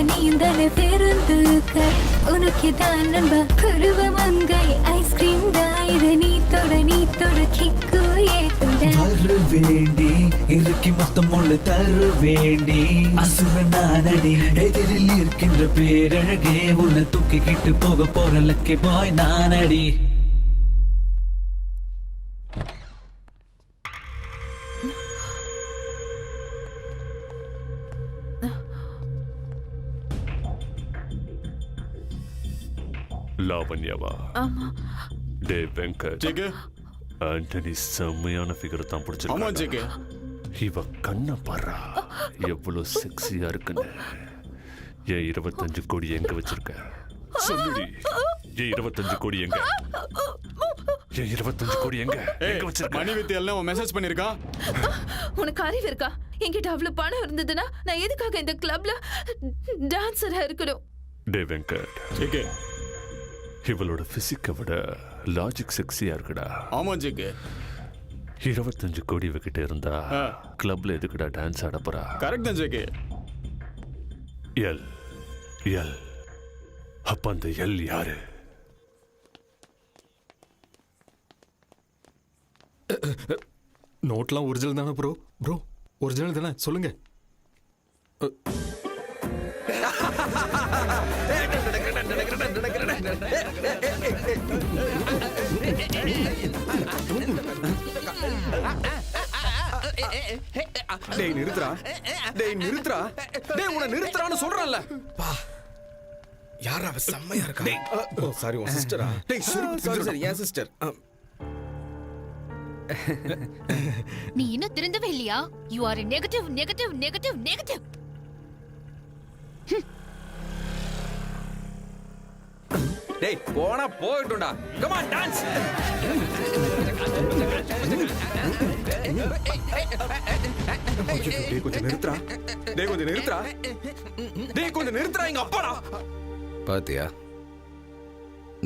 நீந்தல விருந்துகள் உனக்கு தான் நம்ப பருவ மங்கை ஐஸ்கிரீம் இதை நீ தொட கிக்கு ஏற்றுண்டா தரு வேண்டி இறுக்கி மொத்தம் ஒன்று தரு வேண்டி அசுர நானடி எதிரில் இருக்கின்ற பேரழகே உன்னை தூக்கிக்கிட்டு போக போற லக்கி பாய் நானடி. லாவண்யாவா? டே வெங்கட், ஆண்டனி செம்மையான ஃபிகர் தான் பிடிச்சிருக்காங்க. இவ கண்ண பாரா எவ்வளவு செக்ஸியா இருக்குன்னு. என் 25 கோடி எங்க வச்சிருக்க சொல்லுடி. என் 25 கோடி எங்க? என் 25 கோடி எங்க வச்சிருக்க? மணி வித்து எல்லாம் மெசேஜ் பண்ணிருக்கா. உனக்கு அறிவு இருக்கா? என்கிட்ட அவ்வளவு பணம் இருந்ததுன்னா நான் எதுக்காக இந்த கிளப்ல டான்சரா இருக்கணும்? டே வெங்கட், இவளோட பிசிக்கை விட லாஜிக் செக்ஸியா இருக்குடா. ஆமா ஜிக்கு. 25 கோடி கிட்ட இருந்தா கிளப்ல எதுக்குடா டான்ஸ் ஆட போறா? கரெக்ட் தான் ஜிக்கு. எல் எல் அப்ப அந்த எல் யாரு? நோட்லாம் ஒரிஜினல் தானே ப்ரோ? ப்ரோ ஒரிஜினல் தானே? சொல்லுங்க. டேய் நிறுத்துறா, டேய் நிறுத்துறா, டேய் உன்னை நிறுத்துறான்னு சொல்றேன்ல. யாரா அவ? செம்மையா இருக்கா. ஓ சாரி, உன் சிஸ்டரா? டேய் சாரி என் சிஸ்டர். நீ இன்னும் திருந்தவே இல்லையா? You are negative negative negative negative. டேய் போனா போகட்டும்டா. Come on dance. டேய் கொஞ்சம் நிறுத்துறா, டேய் கொஞ்சம் நிறுத்துறா, டேய் கொஞ்சம் நிறுத்துறா. எங்க அப்பாடா. பாத்தியா,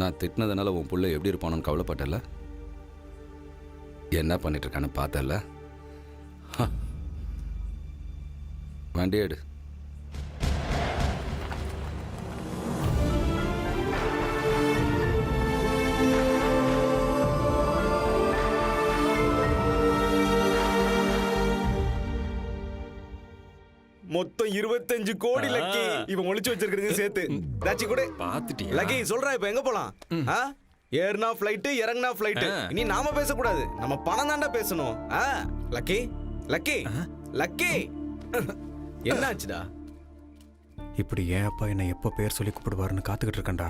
நான் திட்டினதுனால உன் புள்ள எப்படி இருப்பானு கவலைப்பட்டல. என்ன பண்ணிட்டு இருக்கான்னு பார்த்தல. வண்டியேடு. மொத்தம் 25 கோடி லக்கி. இவன் ஒளிச்சு வச்சிருக்கிறது சேர்த்து தாச்சி கூட பாத்துட்டியா? லக்கி சொல்றா, இப்ப எங்க போலாம்? ஏர்னா ஃளைட், இறங்குனா ஃளைட். இனி நாம பேசக்கூடாது, நம்ம பணம் தாண்டா பேசணும். லக்கி லக்கி லக்கி என்னாச்சுடா? இப்படி ஏன் அப்பா என்னை எப்போ பேர் சொல்லி கூப்பிடுவாருன்னு காத்துக்கிட்டு இருக்கேன்டா.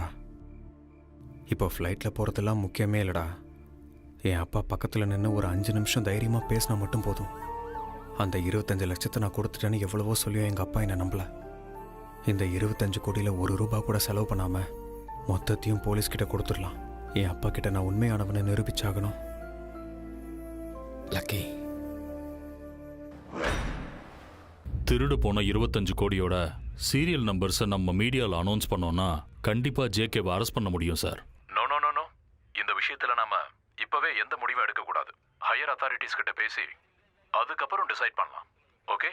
இப்போ ஃப்ளைட்டில் போகிறதெல்லாம் முக்கியமே இல்லைடா. என் அப்பா பக்கத்தில் நின்று ஒரு 5 நிமிஷம் தைரியமாக பேசினா மட்டும் போதும். அந்த 25 லட்சத்தை நான் கொடுத்துட்டேன்னு எவ்வளவோ சொல்லியும் எங்கள் அப்பா என்னை நம்பலை. இந்த 25 கோடியில் ₹1 கூட செலவு பண்ணாமல் மொத்தத்தையும் போலீஸ்கிட்ட கொடுத்துடலாம். என் அப்பா கிட்ட நான் உண்மையானவனை நிரூபிச்சாகணும். லக்கி, திருடு போன 25 கோடியோட சீரியல் நம்பர்ஸை நம்ம மீடியாவில் அனௌன்ஸ் பண்ணோம்னா கண்டிப்பாக ஜேகேவை அரெஸ்ட் பண்ண முடியும் sir. No no no no, இந்த விஷயத்தில் நாம இப்பவே எந்த முடிவும் எடுக்கக்கூடாது. ஹையர் அத்தாரிட்டிஸ் கிட்ட பேசி அதுக்கப்புறம் டிசைட் பண்ணலாம். ஓகே?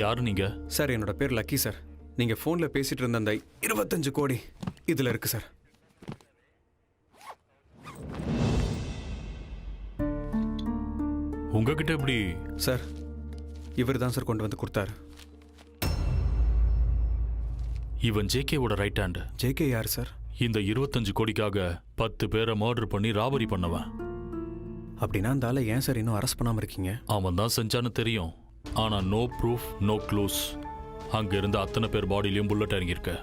யாரு நீங்க? சார் என்னோட பேர் லக்கி சார். நீங்கள் ஃபோனில் பேசிட்டு இருந்த அந்த 25 கோடி இதில் இருக்கு சார். உங்ககிட்ட எப்படி? சார் இவர் தான் சார் கொண்டு வந்து கொடுத்தாரு. இவன் ஜேகேவோட ரைட் ஹேண்ட். ஜேகே யார் சார்? இந்த 25 கோடிக்காக 10 பேரை மர்டர் பண்ணி ராபரி பண்ணவன். அப்படின்னா அந்த ஆளை ஏன் சார் இன்னும் அரெஸ்ட் பண்ணாமல் இருக்கீங்க? அவன் தான் செஞ்சான்னு தெரியும், ஆனால் நோ ப்ரூஃப் நோ க்ளூஸ். அங்க இருந்த அத்தனை பேர் பாடியிலையும் புல்லட் இறங்கியிருக்கு.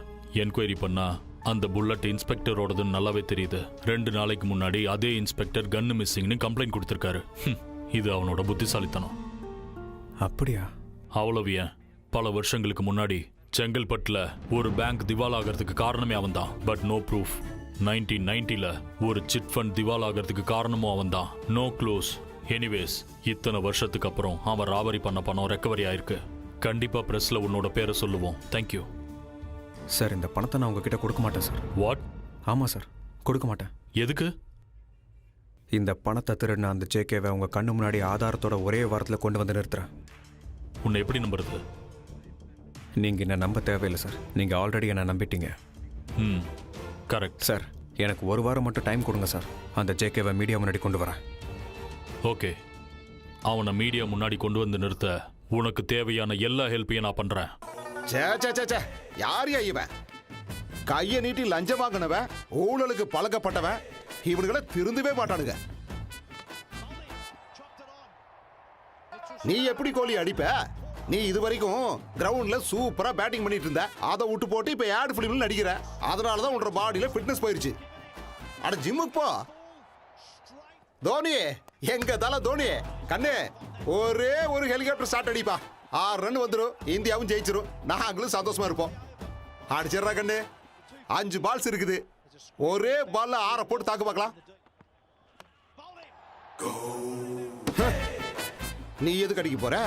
என்கொயரி பண்ணா அந்த புல்லட் இன்ஸ்பெக்டரோடதுன்னு நல்லாவே தெரியுது. 2 நாளைக்கு முன்னாடி அதே இன்ஸ்பெக்டர் கன்னு மிஸ்ஸிங்னு கம்ப்ளைண்ட் கொடுத்திருக்காரு. இது அவனோட புத்திசாலித்தனம். அப்படியா? அவ்வளவு ஏன், பல வருஷங்களுக்கு முன்னாடி செங்கல்பட்டுல ஒரு பேங்க் திவால் ஆகிறதுக்கு காரணமே அவன்தான். But no proof. 1990ல ஒரு சிட் ஃபண்ட் திவால் ஆகிறதுக்கு காரணமும் அவன்தான். No close. எனிவேஸ், இத்தனை வருஷத்துக்கு அப்புறம் அவன் ராபரி பண்ண பணம் ரெக்கவரி ஆயிருக்கு. கண்டிப்பா பிரஸ்ல உன்னோட பேரை சொல்லுவோம். Thank you sir. இந்த பணத்தை நான் உங்ககிட்ட கொடுக்க மாட்டேன் சார். வாட்? ஆமாம் சார், கொடுக்க மாட்டேன். எதுக்கு? இந்த பணத்தை திருடின அந்த ஜேகேவை உங்க கண்ணு முன்னாடி ஆதாரத்தோட ஒரே வாரத்தில் கொண்டு வந்து நிறுத்துறேன். உன்னை எப்படி நம்புறது? நீங்க என்ன நம்ப தேவையில்லை சார். நீங்க ஆல்ரெடி என்ன நம்பிட்டீங்க. Correct sir. எனக்கு 1 வாரம் மட்டும் டைம் கொடுங்க சார். அந்த ஜேகேவை மீடியா முன்னாடி கொண்டு வரேன். ஓகே, அவனை மீடியா முன்னாடி கொண்டு வந்து நிறுத்த உனக்கு தேவையான எல்லா ஹெல்ப்பையும் நான் பண்றேன். யாரையா இவன்? கையை நீட்டி லஞ்சம் வாங்கினவன், ஊழலுக்கு பழக்கப்பட்டவன், இவனுங்களை திருந்தவே மாட்டானுங்க. நீ எப்படி கோலி அடிப்ப? நீ இது வரைக்கும் கிரவுண்ட்ல சூப்பரா பேட்டிங் பண்ணிட்டு இருந்த. அதை விட்டு போட்டு இப்ப ஆட் பிலிம்ல நடிக்கிற. அதனாலதான் உன்னோட பாடியில ஃபிட்னஸ் போயிருச்சு. அட ஜிம்முக்கு போ. தோனி, எங்க தல தோனி கண்ணு, ஒரே ஒரு ஹெலிகாப்டர் ஸ்டார்ட் அடிப்பா. 6 ரன் வந்துடும், இந்தியாவும் ஜெயிச்சிரும், நாங்களும் சந்தோஷமா இருப்போம். அடிச்சிடறா கண்ணு. 5 பால்ஸ் இருக்குது, ஒரே பால்ல 6 போட்டு தாக்கு பார்க்கலாம். நீ எதுக்கு அடிக்க போற?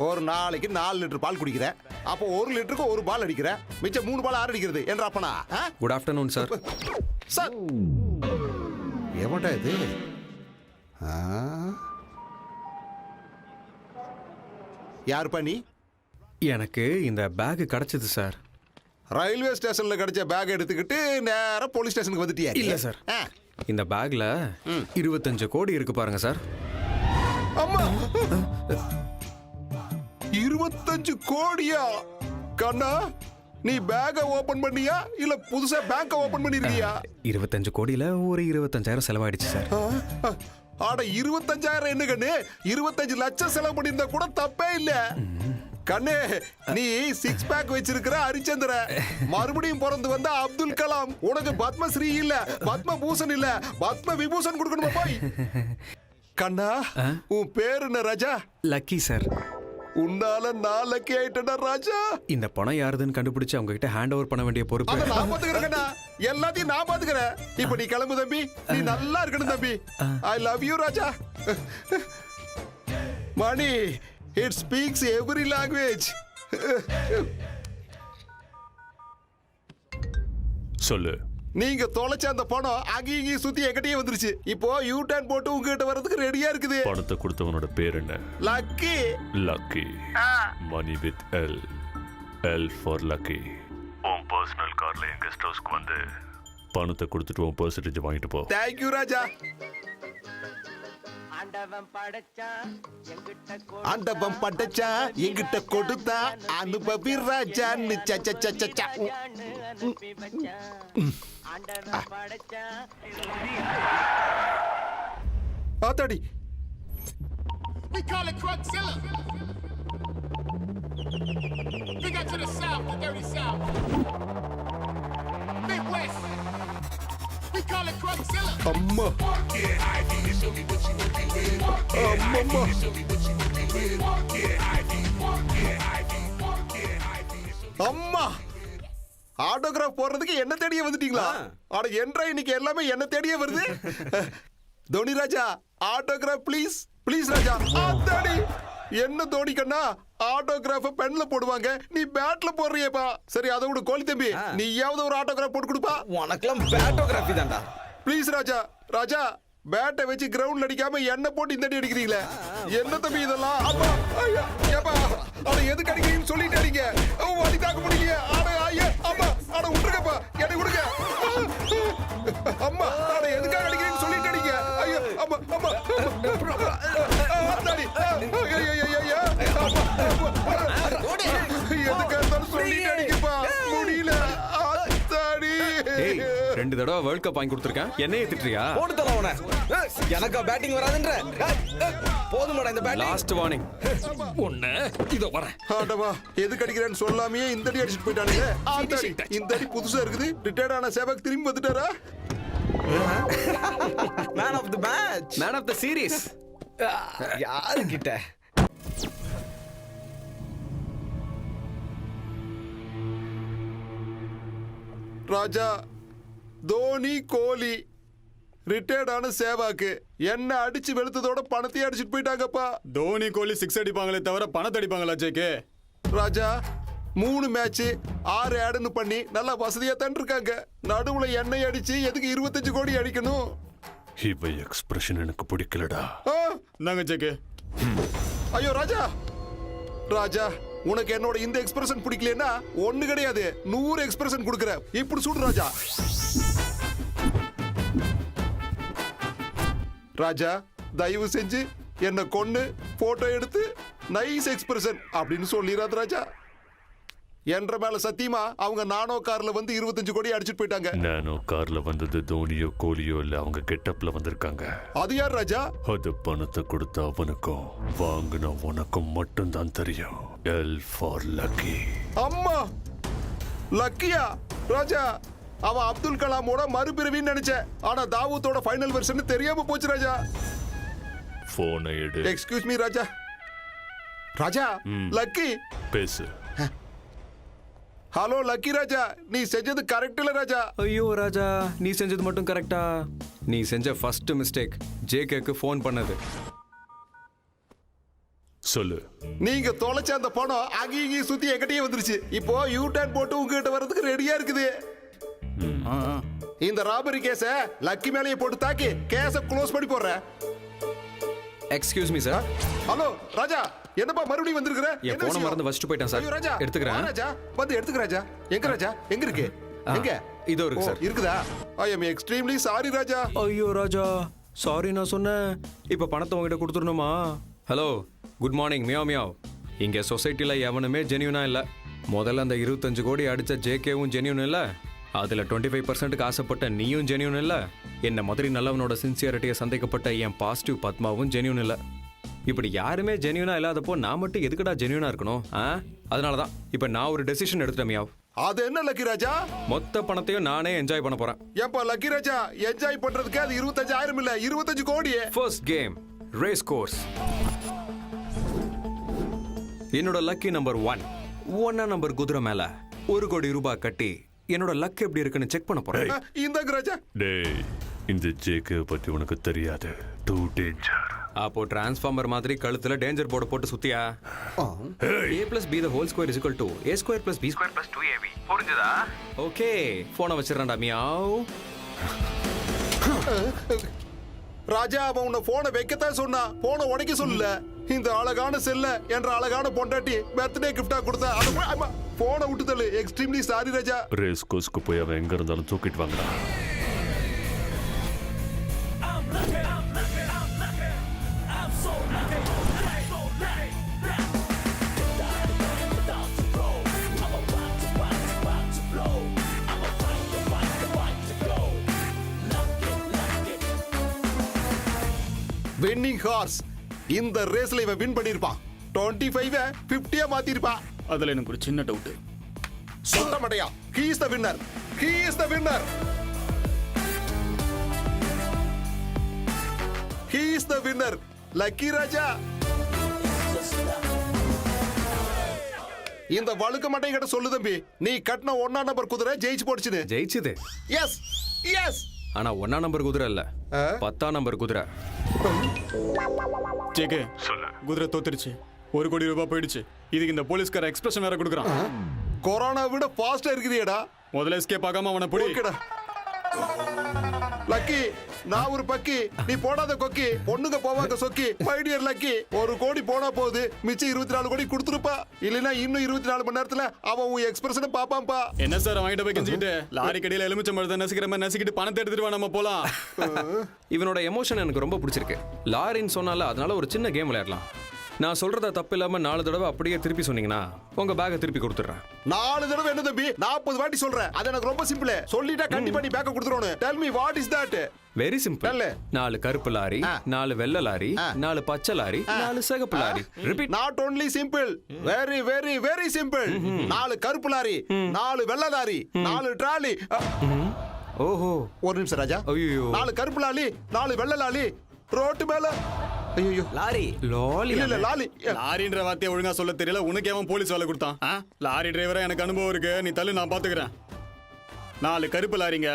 ஒரு நாளைக்கு 4 லிட்டர் பால் குடிக்கிற. அப்போ 1 லிட்டருக்கு 1 பால் அடிக்கிற. மிச்சம் 3 பால் 6 அடிக்கிறது என்ற அப்பனா? Good afternoon sir. சார், எவன்டா இது? யாருப்பா நீ? எனக்கு இந்த பேக் கிடைச்சது சார். ரயில்வே ஸ்டேஷன்ல கிடைச்ச பேக் எடுத்துக்கிட்டு நேரா போலீஸ் ஸ்டேஷனுக்கு வந்துட்டியா? இல்ல சார், இந்த பேக்ல 25 கோடி இருக்கு பாருங்க சார். அம்மா, 25 கோடியா? கண்ணா, நீ பேக்க ஓபன் பண்ணியா இல்ல புதுசா பேங்க ஓபன் பண்ணிருக்கியா? 25 கோடியில ஒரு 25,000 செலவாயிடுச்சு சார். ஆட 25,000 என்ன கண்ணு? 25 லட்சம் செலவு பண்ணியிருந்தா கூட தப்பே இல்ல. கண்ணு, நீ 6 பேக் வச்சிருக்கிற ஹரிச்சந்திர, மறுபடியும் பிறந்து வந்த அப்துல் கலாம். உனக்கு பத்மஸ்ரீ இல்ல, பத்ம பூஷன் இல்ல, பத்ம விபூஷன் கொடுக்கணுமா போய்? கண்ணா, உன் பேரு என்ன ராஜா? Lucky sir. உன்னால நான் லக்கி ஆயிட்டேனா ராஜா? இந்த பணம் யாருதுன்னு கண்டுபிடிச்சு அவங்க கிட்ட ஹேண்ட் ஓவர் பண்ண வேண்டிய பொறுப்பு அத நான் பாத்துக்கறேன்டா. எல்லாத்தையும் நான் பாத்துக்கறேன். இப்போ நீ கிளம்பு தம்பி. நீ நல்லா இருக்கணும் தம்பி. I love you Raja. Money, it speaks every language. சொல்லு. நீங்க தொலைச்ச அந்த பணம் அங்கேயும் இங்கேயும் சுத்தி என்கிட்டயே வந்துருச்சு. இப்போ யூ டர்ன் போட்டு உங்ககிட்ட வர்றதுக்கு ரெடியா இருக்குது. பணத்தை கொடுத்தவனோட பேர் என்ன? Lucky. Lucky. Money with L. L for lucky. உன் பர்சனல் கார்ல என் கெஸ்ட் ஹவுஸ்க்கு வந்து பணத்தை கொடுத்துட்டு உன் பெர்சன்டேஜ் வாங்கிட்டு போ. தேங்க் யூ ராஜா. ஆண்டவன் படைச்சா எங்கிட்ட கொடுத்தா அனுபவி ராஜா. ஆத்தாடி. We call it Crugzilla. Big up to the south, the dirty south. Big west. We call it Crugzilla. அம்மா. அம்மா, ஆட்டோகிராஃப் போடுறதுக்கு என்ன தேடியே வந்துட்டீங்களா? அட என்றா இன்னைக்கு எல்லாமே என்ன தேடியே வருது. தோனி ராஜா, ஆட்டோகிராஃப் ப்ளீஸ் ப்ளீஸ் ராஜா. ஆத்தாடி, என்ன தோனி கண்ணா, ஆட்டோகிராஃப பென்ல போடுவாங்க, நீ பேட்ல போடுறியேப்பா. சரி, அதை விட கோழி தம்பி, நீயாவது ஒரு ஆட்டோகிராஃப் போட்டு கொடுப்பா. உனக்கெல்லாம் பேட்டோகிராஃபி தான்டா. ப்ளீஸ் ராஜா. ராஜா, பேட்டை வச்சு கிரவுண்ட்ல அடிக்காம என்ன போட்டு இந்த அடி அடிக்கிறீங்களே, என்ன தம்பி இதெல்லாம்? அப்பா, ஐயா, ஏப்பா, அட எதுக்கு அடிக்கிறீங்கன்னு சொல்லிட்டு அடிங்க. வலி தாக்க முடியல. அட ஐயா, அம்மா, அட விட்டுருங்கப்பா, என்னை விடுங்க. அம்மா, அட எதுக்காக அடிக்கிறீங்கன்னு சொல்லிட்டு அடிங்க. ஐயா, அம்மா, அம்மா, ஆத்தாடி, ஐயா, எதுக்காக இருந்தாலும் சொல்லிட்டு அடிக்கப்பா, முடியல. ஆத்தாடி. 2 தடவை வேர்ல்ட் கப் வாங்கி கொடுத்துருக்கேன். என்னையே திட்டுறியா? போட்டு தர அவனை. எனக்கா பேட்டிங் வராதுன்ற? போதுமாடா இந்த பேட்டிங். Last warning. ஒண்ணு இதோ வரேன். ஆண்டவா எதுக்கு அடிக்கிறேன்னு சொல்லாமே இந்த அடி அடிச்சிட்டு போயிட்டானுங்க. இந்த அடி புதுசா இருக்குது. ரிட்டையர்ட் ஆன சேவக் திரும்பி வந்துட்டாரா? Man of the match, man of the series. யாரு கிட்ட? ராஜா, தோனி, கோலி, ரிட்டையர்ட் ஆன சேவாக்கு என்ன அடிச்சு வெளுத்ததோட பணத்தையே அடிச்சிட்டு போயிட்டாங்கப்பா. தோனி கோலி 6 அடிப்பாங்களே தவிர பணத்தை அடிப்பாங்களா ஜேகே? ராஜா 3 மேட்ச் 6 ஆடுன்னு பண்ணி நல்லா வசதியா தான் இருக்காங்க. நடுவுல எண்ணெய் அடிச்சு எதுக்கு 25 கோடி அடிக்கணும்? இவ எக்ஸ்பிரஷன் எனக்கு பிடிக்கலடா. நாங்க ஜேகே. ஐயோ ராஜா, ராஜா உனக்கு என்னோட இந்த எக்ஸ்பிரஷன் பிடிக்கலன்னா ஒண்ணு கிடையாது 100 எக்ஸ்பிரஷன் கொடுக்குற. இப்படி சுடு ராஜா. ராஜா தயவு செஞ்சு என்ன கொன்னு போட்டோ எடுத்து நைஸ் எக்ஸ்பிரஷன் அப்படின்னு சொல்லிடாத ராஜா. என்ற மேல சத்தியமா அவங்க நானோ கார்ல வந்து 25 கோடி அடிச்சிட்டு போயிட்டாங்க. நானோ கார்ல வந்தது தோனியோ கோலியோ இல்ல, அவங்க கெட்டப்ல வந்திருக்காங்க. அது யார் ராஜா? அது பணத்தை கொடுத்த அவனுக்கும் வாங்கின உனக்கும் மட்டும்தான் தெரியும். L for lucky. அம்மா லக்கியா? ராஜா அவன் அப்துல் கலாமோட மறுபிறவின்னு நினைச்சேன். ஆனா தாவூத்தோட ஃபைனல் வெர்ஷன் தெரியாம போச்சு ராஜா. போனை எடு. எக்ஸ்கியூஸ் மீ ராஜா. ராஜா லக்கி பேசு. ஹலோ லக்கி ராஜா, நீ செஞ்சது கரெக்ட் இல்ல ராஜா. ஐயோ ராஜா, நீ செஞ்சது மட்டும் கரெக்டா? நீ செஞ்ச ஃபர்ஸ்ட் மிஸ்டேக் ஜேகேக்கு ஃபோன் பண்ணது. சொல்லு. நீங்க தொலைச்ச அந்த பணம் அங்கேயும் சுத்தி என்கிட்டயே வந்துருச்சு. இப்போ யூ டர்ன் போட்டு உங்ககிட்ட வர்றதுக்கு ரெடியா இருக்குது. இந்த ராபரி கேஸ லக்கி மேலேயே போட்டு தாக்கி கேஸ க்ளோஸ் பண்ணி போடுறேன். Excuse me sir. ஹலோ ராஜா, என்னப்பா மறுபடியும் வந்திருக்கிற? என் போன மறந்து வச்சிட்டு போயிட்டேன் சார். ஐயோ ராஜா, எடுத்துக்கிறேன். வா ராஜா, வந்து எடுத்துக்க ராஜா. எங்க ராஜா? எங்க இருக்கு? எங்க? இதோ இருக்கு ஓ, சார். இருக்குதா? I am extremely sorry Raja. ஐயோ ராஜா, சாரி நான் சொன்னேன். இப்போ பணத்தை உங்ககிட்ட கொடுத்துடணுமா? Hello, good morning. Meow meow. இங்கே சொசைட்டியில் எவனுமே ஜென்யூனா இல்லை. முதல்ல அந்த 25 கோடி அடித்த ஜேகேவும் ஜென்யூன் இல்லை. அதில் 25% ஆசைப்பட்ட நீயும் ஜென்யூன் இல்லை. என்ன மாதிரி நல்லவனோட சின்சியரிட்டியை சந்தேகப்பட்ட என் பாசிட்டிவ் பத்மாவும் ஜென்யூன் இல்லை. இப்படி யாருமே ஜென்யூனா இல்லாதப்போ நான் மட்டும் எதுக்குடா ஜென்யூனா இருக்கணும்? அதனால தான் இப்போ நான் ஒரு டெசிஷன் எடுத்துட்டேன் மியாவ். அது என்ன லக்கி ராஜா? மொத்த பணத்தையும் நானே என்ஜாய் பண்ண போறேன். ஏப்பா லக்கி ராஜா, என்ஜாய் பண்றதுக்கு அது 25,000 இல்ல 25 கோடி. First game race course. என்னோட லக்கி நம்பர் 1 நம்பர் குதிரை மேல 1 கோடி ரூபாய் கட்டி என்னோட லக் எப்படி இருக்குன்னு செக் பண்ண போறேன். இந்த ராஜா. டேய், இந்த ஜேகே பத்தி உனக்கு தெரியாது. Two danger. அப்போ டிரான்ஸ்ஃபார்மர் மாதிரி கழுத்துல டேஞ்சர் போர்டு போட்டு சுத்தியா? a plus b the whole square is equal to a square plus b square plus 2ab. புரிஞ்சதா? ஓகே, போனை வச்சிரறேன்டா மியாவ். ராஜா அவன் உன்னை போனை வைக்கத்தான் சொன்னா, போனை உடைக்க சொல்லல. இந்த அழகான செல்ல என்ற அழகான பொண்டாட்டி பர்த்டே கிஃப்டா கொடுத்தா போனை விட்டு தள்ளு. Extremely sorry Raja. ரேஸ் கோர்ஸ்க்கு போய் அவன் எங்க இருந்தாலும் தூக்கிட்டு வாங்கடா. Winning horse. இந்த ரேஸ்ல இவன் வின் பண்ணிருப்பான். 25 50 மாத்திருப்பான். அதுல எனக்கு ஒரு சின்ன டவுட். சொந்த மடையா. He is the winner. He is the winner. He is the winner. Lucky Raja. இந்த வழுக்க மட்டை கிட்ட சொல்லு தம்பி, நீ கட்டின 1 நம்பர் குதிரை ஜெயிச்சு போடுச்சுன்னு. ஜெயிச்சுது. S S. ஆனா 1 நம்பர் குதிரை இல்ல, 10 நம்பர் குதிரை. ஜேகே, குதிரை தோத்துருச்சு. 1 கோடி ரூபாய் போயிடுச்சு. இதுக்கு இந்த போலீஸ்கார எக்ஸ்பிரஷன் வேற கொடுக்குறான். கொரோனா விட ஃபாஸ்டா இருக்கிறியடா. முதல்ல எஸ்கேப் ஆகாம அவனை புடி. ஓகேடா. லக்கி, நான் ஒரு பக்கி, நீ போடாத கொக்கி, பொண்ணுங்க போவாங்க சொக்கி. மை டியர் லக்கி, 1 கோடி போனா போகுது, மிச்சம் 24 கோடி கொடுத்துருப்பா. இல்லைன்னா இன்னும் 24 மணி நேரத்துல அவன் உன் எக்ஸ்பிரஷனை பாப்பாம்பா. என்ன சார் வாங்கிட்ட போய் கெஞ்சிக்கிட்டு லாரி கடையில எலுமிச்சம் பழத்தை நசிக்கிற மாதிரி நசிக்கிட்டு பணத்தை எடுத்துட்டு வா, நம்ம போலாம். இவனோட எமோஷன் எனக்கு ரொம்ப பிடிச்சிருக்கு. லாரின்னு சொன்னால அதனால ஒரு சின்ன கேம் விளையாடலாம். நான் சொல்றத தப்பு இல்லாம 4 தடவை அப்படியே திருப்பி சொன்னீங்கன்னா உங்க பேக்கை திருப்பி கொடுத்துட்றேன். 4 தடவை என்ன தம்பி 40 வாட்டி சொல்றேன். அது எனக்கு ரொம்ப சிம்பிள். சொல்லிட்டா கண்டிப்பா நீ பேக்க கொடுத்துறணும். Tell me what is that? Very simple. 4 கருப்பு லாரி, 4 வெள்ளை லாரி, 4 பச்சை லாரி, 4 சிகப்பு lorry. Repeat. Not only simple, very very very simple. 4 கருப்பு லாரி, 4 வெள்ளை லாரி, 4 ட்ராலி. ஓஹோ, ஒரு நிமிஷம் ராஜா. ஐயோ, 4 கருப்பு லாரி, 4 வெள்ளை லாரி, ரோட்டு மேல. ஐயோ, லாரி. லாரி இல்ல இல்ல லாரி. லாரின்ற வார்த்தையை ஒழுங்கா சொல்ல தெரியல. உனக்கு அவன் போலீஸ் வேலை கொடுத்தான்? லாரி டிரைவரா எனக்கு அனுபவம் இருக்கு. நீ தள்ளு, நான் பாத்துக்கிறேன். 4 கருப்பு லாரிங்க,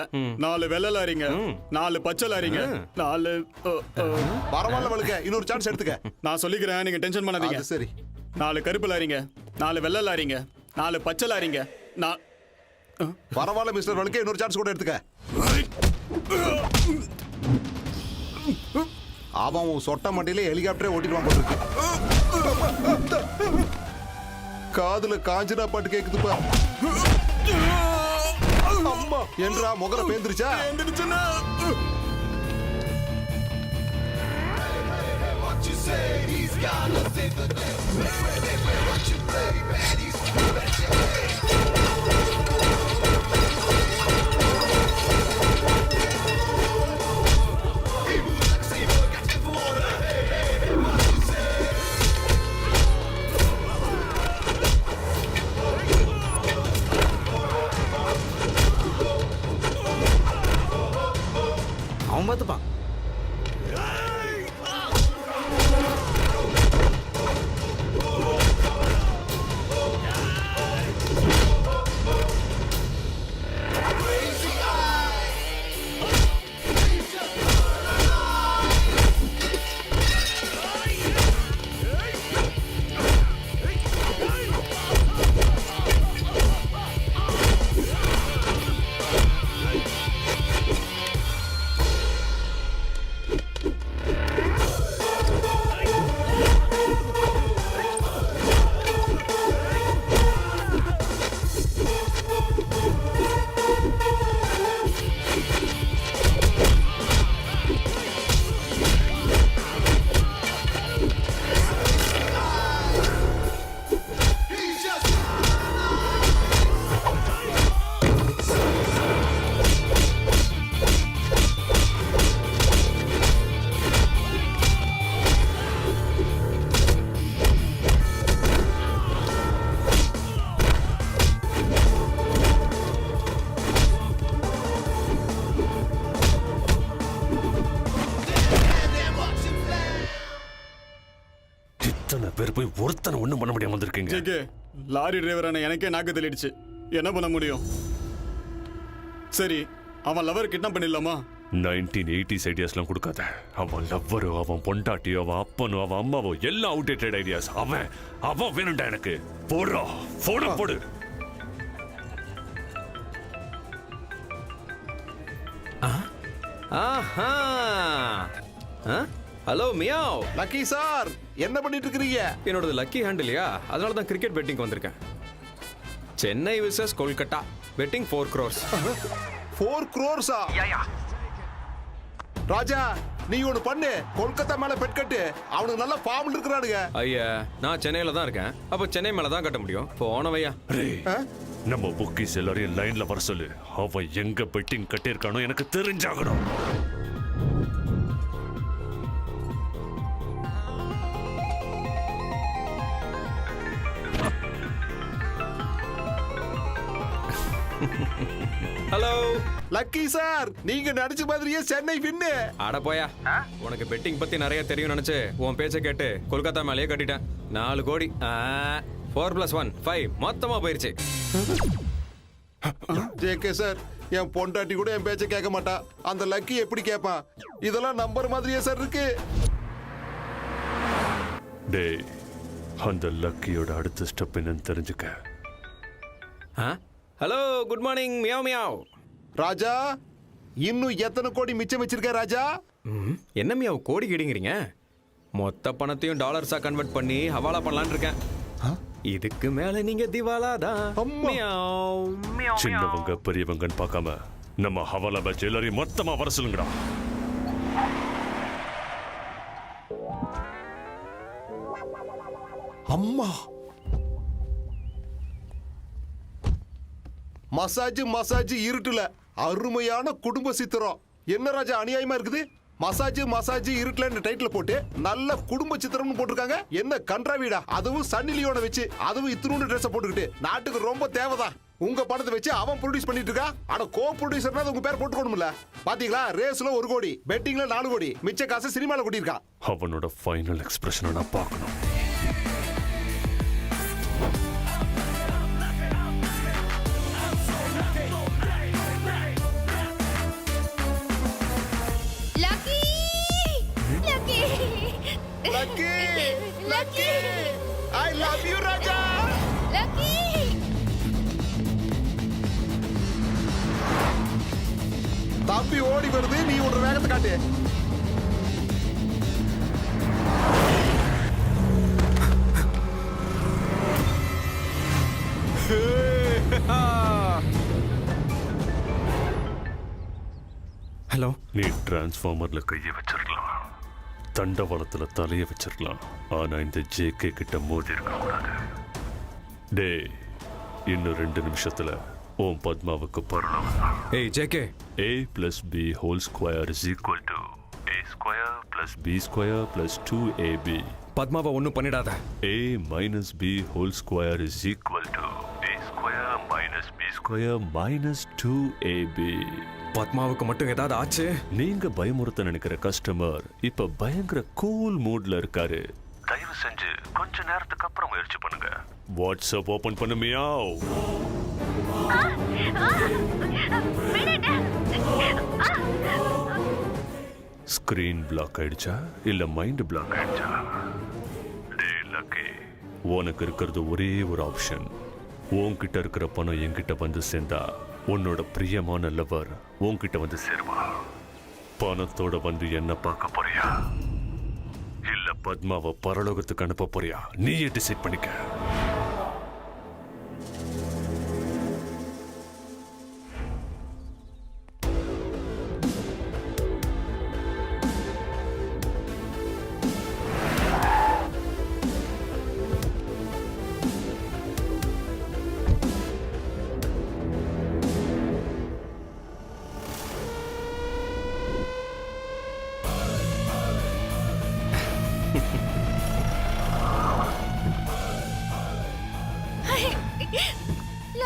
4 வெள்ளை லாரிங்க, 4 பச்சை லாரிங்க, 4 பரவாயில்ல வழுக்க. இன்னொரு சான்ஸ் எடுத்துக்க. நான் சொல்லிக்கிறேன், நீங்க டென்ஷன் பண்ணாதீங்க. சரி. 4 கருப்பு லாரிங்க, 4 வெள்ளை லாரிங்க, 4 பச்சை லாரிங்க. பரவாயில்ல மிஸ்டர் வழுக்க, இன்னொரு சான்ஸ் கூட எடுத்துக்க. அவன் சொட்ட மண்டியில ஹெலிகாப்டரே ஓட்டிடுவான் போட்டுருக்கு. காதுல காஞ்சனா பாட்டு கேக்குதுப்பா. அம்மா என்றா முகர பேந்திருச்சா? அவன் பார்த்துப்பான். பேர் போய் ஒருத்தனை ஒண்ணும் பண்ண முடியாம வந்திருக்கீங்க. லாரி டிரைவரான எனக்கே நாக்கு தள்ளிடுச்சு. என்ன பண்ண முடியும்? சரி, அவன் லவர் கிட்னாப் பண்ணிடலாமா? 1980s ஐடியாஸ்லாம் கொடுக்காத. அவன் லவ்வரோ, அவன் பொண்டாட்டியோ, அவன் அப்பனோ, அவன் அம்மாவோ எல்லாம் அவுடேட்டட் ஐடியாஸ். அவன் வேணும்டா எனக்கு. போடுறா, போடு. Hello meow. லக்கி சார், என்ன பண்ணிட்டு இருக்கீங்க? என்னோடது லக்கி ஹேண்ட் இல்லையா, அதனால தான் கிரிக்கெட் பெட்டிங் வந்திருக்கேன். Chennai versus Kolkata betting 4 crores. 4 crores? Raja, நீ ஒண்ணு பண்ணு. கொல்கத்தா மேல பெட் கட்டு. அவனுக்கு நல்ல ஃபார்ம்ல இருக்கறானுங்க. ஐயா, நான் சென்னையில தான் இருக்கேன். அப்ப சென்னை மேல தான் கட்ட முடியும். போனவையா. நம்ம புக்கிஸ் எல்லாரையும் லைன்ல வர சொல்லு. அவன் எங்க பெட்டிங் கட்டியிருக்கானோ எனக்கு தெரிஞ்சாகணும். ஹலோ லக்கி சார், நீங்க நினைச்ச மாதிரியே சென்னை வின்னு. அட போயா, உனக்கு பெட்டிங் பத்தி நிறைய தெரியும் நினைச்சு உன் பேச்ச கேட்டு கொல்கத்தா மேலேயே கட்டிட்டேன். 4 கோடி. 4+1 5 மொத்தமா போயிருச்சு. ஜேகே சார், என் பொண்டாட்டி கூட என் பேச்ச கேட்க மாட்டா. அந்த லக்கி எப்படி கேட்பான்? இதெல்லாம் நம்பர் மாதிரியே சார் இருக்கு. டேய், அந்த லக்கியோட அடுத்த ஸ்டெப் என்னன்னு தெரிஞ்சுக்க. Hello, good morning meow meow. Raja, இன்னும் எத்தனை கோடி மிச்சம் வச்சிருக்க ராஜா? என்ன மியாவ் கோடி கிடிங்கிறீங்க? மொத்த பணத்தையும் டாலர்ஸா கன்வெர்ட் பண்ணி ஹவாலா பண்ணலான்னு இருக்கேன். இதுக்கு மேல நீங்க திவாலா தான். சின்னவங்க பெரியவங்கன்னு பார்க்காம நம்ம ஹவாலா பேட்ச் எல்லாரையும் மொத்தமா வர சொல்லுங்கடா. அம்மா மசாஜ் இருட்டுல அருமையான குடும்ப சித்திரம். என்ன ராஜா அநியாயமா இருக்குது? மசாஜ் இருட்டுல டைட்டில் போட்டு நல்ல குடும்ப சித்திரம்னு போட்டிருக்காங்க. என்ன கன்றாவிடா, அதுவும் சன்னி லியோனை வச்சு, அதுவும் இத்தினூண்டு ட்ரெஸ் போட்டுக்கிட்டு. நாட்டுக்கு ரொம்ப தேவைதான். உங்க படத்தை வச்சு அவன் ப்ரொடியூஸ் பண்ணிட்டு இருக்கா. ஆனா கோ ப்ரொடியூசர்னா உங்க பேர் போட்டுக்கணும்ல. பாத்தீங்களா, ரேஸ்ல 1 கோடி, பெட்டிங்ல 4 கோடி, மிச்ச காசு சினிமால கொட்டியிருக்கான். அவனோட ஃபைனல் எக்ஸ்பிரஷனை நான் பார்க்கணும். Lucky! I love you, Raja! Lucky! தம்பி ஓடி வருது, நீ ஒரு வேகத்தை காட்டு. ஹலோ. நீ டிரான்ஸ்ஃபார்மர்ல கையை வச்சிருக்கலாம், தண்டவாளத்துல தலையை வச்சிருக்கலாம், ஆனா இந்த ஜேகே கிட்ட மோதி இருக்க கூடாது. டே, இன்னும் 2 நிமிஷத்துல ஓம் பத்மாவுக்கு பரலாம். ஏய் JK, a plus b whole square is equal to a square plus b square plus 2ab. பத்மாவை ஒன்றும் பண்ணிடாத. a minus b whole square is equal to a square minus b square minus 2ab. பத்மாவுக்கு மட்டும் ஏதாவது ஆச்சு? நீங்க பயமுறுத்த நினைக்கிற customer இப்ப பயங்கர cool மூட்ல இருக்காரு. தயவு செஞ்சு கொஞ்ச நேரத்துக்கு அப்புறம் முயற்சி பண்ணுங்க. வாட்ஸ்அப் ஓபன் பண்ணுமியா? ஸ்கிரீன் பிளாக் ஆயிடுச்சா இல்ல மைண்ட் பிளாக் ஆயிடுச்சா? டேய் லக்கி, உனக்கு இருக்கிறது ஒரே ஒரு ஆப்ஷன். உன்கிட்ட இருக்கிற பணம் என்கிட்ட வந்து சேர்ந்தா உன்னோட பிரியமான லவர் உன்கிட்ட வந்து சேருவா. பணத்தோட வந்து என்ன பார்க்க போறியா இல்ல பத்மாவை பரலோகத்துக்கு அனுப்ப போறியா? நீயே டிசைட் பண்ணிக்க.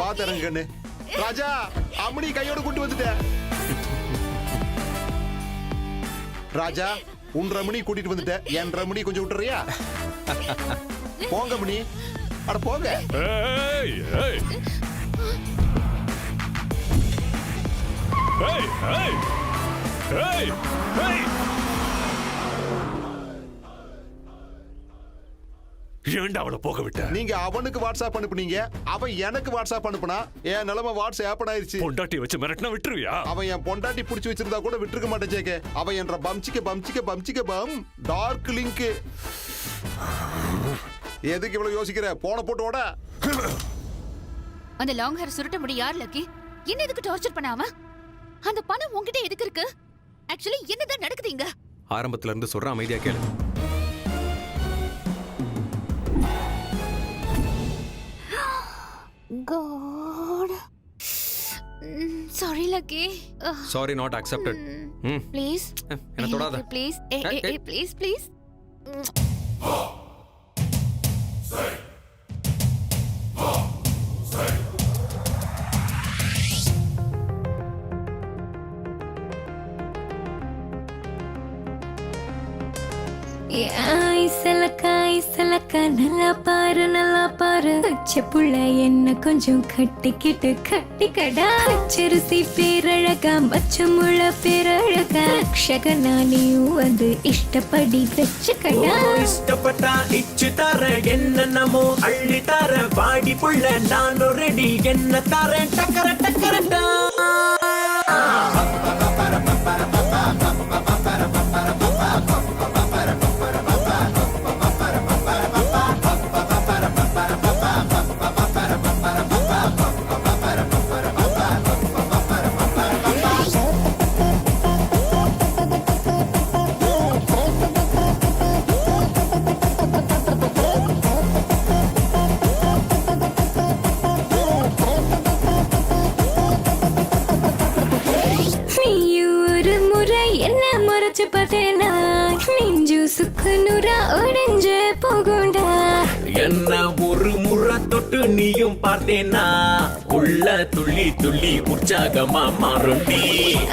பாத்துறங்க கண்ணு. ராஜா, அம்மணி கையோட கூட்டு வந்துட்ட. ராஜா, உன் ரமணி கூட்டிட்டு வந்துட்ட. என் ரமணி கொஞ்சம் விட்டுறியா? போங்க மணி, அட போங்க. ஏய் ஏய் ஏய் ஏய் ஏய் ஏய், ஏன்டா அவளை போக விட்ட? நீங்க அவனுக்கு வாட்ஸ்அப் அனுப்புனீங்க, அவன் எனக்கு வாட்ஸ்அப் அனுப்புனா. என் நிலைமை வாட்ஸ்அப் ஆயிடுச்சு. பொண்டாட்டி வச்சு மிரட்டினா விட்டுருவியா? அவன் என் பொண்டாட்டி புடிச்சு வச்சிருந்தா கூட விட்டுருக்க மாட்டேன் ஜேகே. அவன் என்ற பம்சிக்க பம் டார்க் லிங்க். எதுக்கு இவ்வளவு யோசிக்கிற? போன போட்டு ஓட. அந்த லாங் ஹேர் சுருட்ட முடி யார் லக்கி? என்ன எதுக்கு டார்ச்சர் பண்ணாம? அந்த பணம் உன்கிட்ட எதுக்கு இருக்கு? ஆக்சுவலி என்னதான் நடக்குதுங்க? ஆரம்பத்துல இருந்து சொல்ற, அமைதியா கேளு. God. Sorry, Lucky. Sorry, not accepted. Please. என்ன தொடாத. Please. Hey, please. ஐசலக்கா நல்லா பாரு பச்சை புள்ள என்ன கொஞ்சம் கட்டிக்கடா. பச்சரிசி பேரழகா, பச்சமுள்ள பேரழகா, ரக்ஷகனானியும் வந்து இஷ்டப்படி வச்சுக்கடா. இஷ்டப்பட்டா இச்சு தர, என்னமோ அள்ளி தர, பாடி புள்ள நானோ ரெடி, என்ன தரேன் டக்கரட்டா. போகுண்டா நெஞ்சு சுக்கு நூறா உடைஞ்சு போகுண்டா என்ன ஒரு முறை தொட்டு நீயும் பார்த்தேனா உள்ள துள்ளி துள்ளி உற்சாகமா மாறுண்டி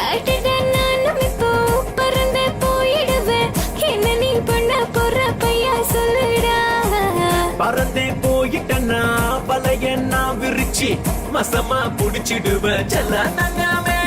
அடடா நானும் இப்போ பறந்து போயிடுவேன் என்ன நீ பண்ண போற பையா சொல்லுடா பறந்தே போயிட்டனா வலைய நான் விரிச்சு மசமா புடிச்சிடுவேன் செல்ல தங்கமே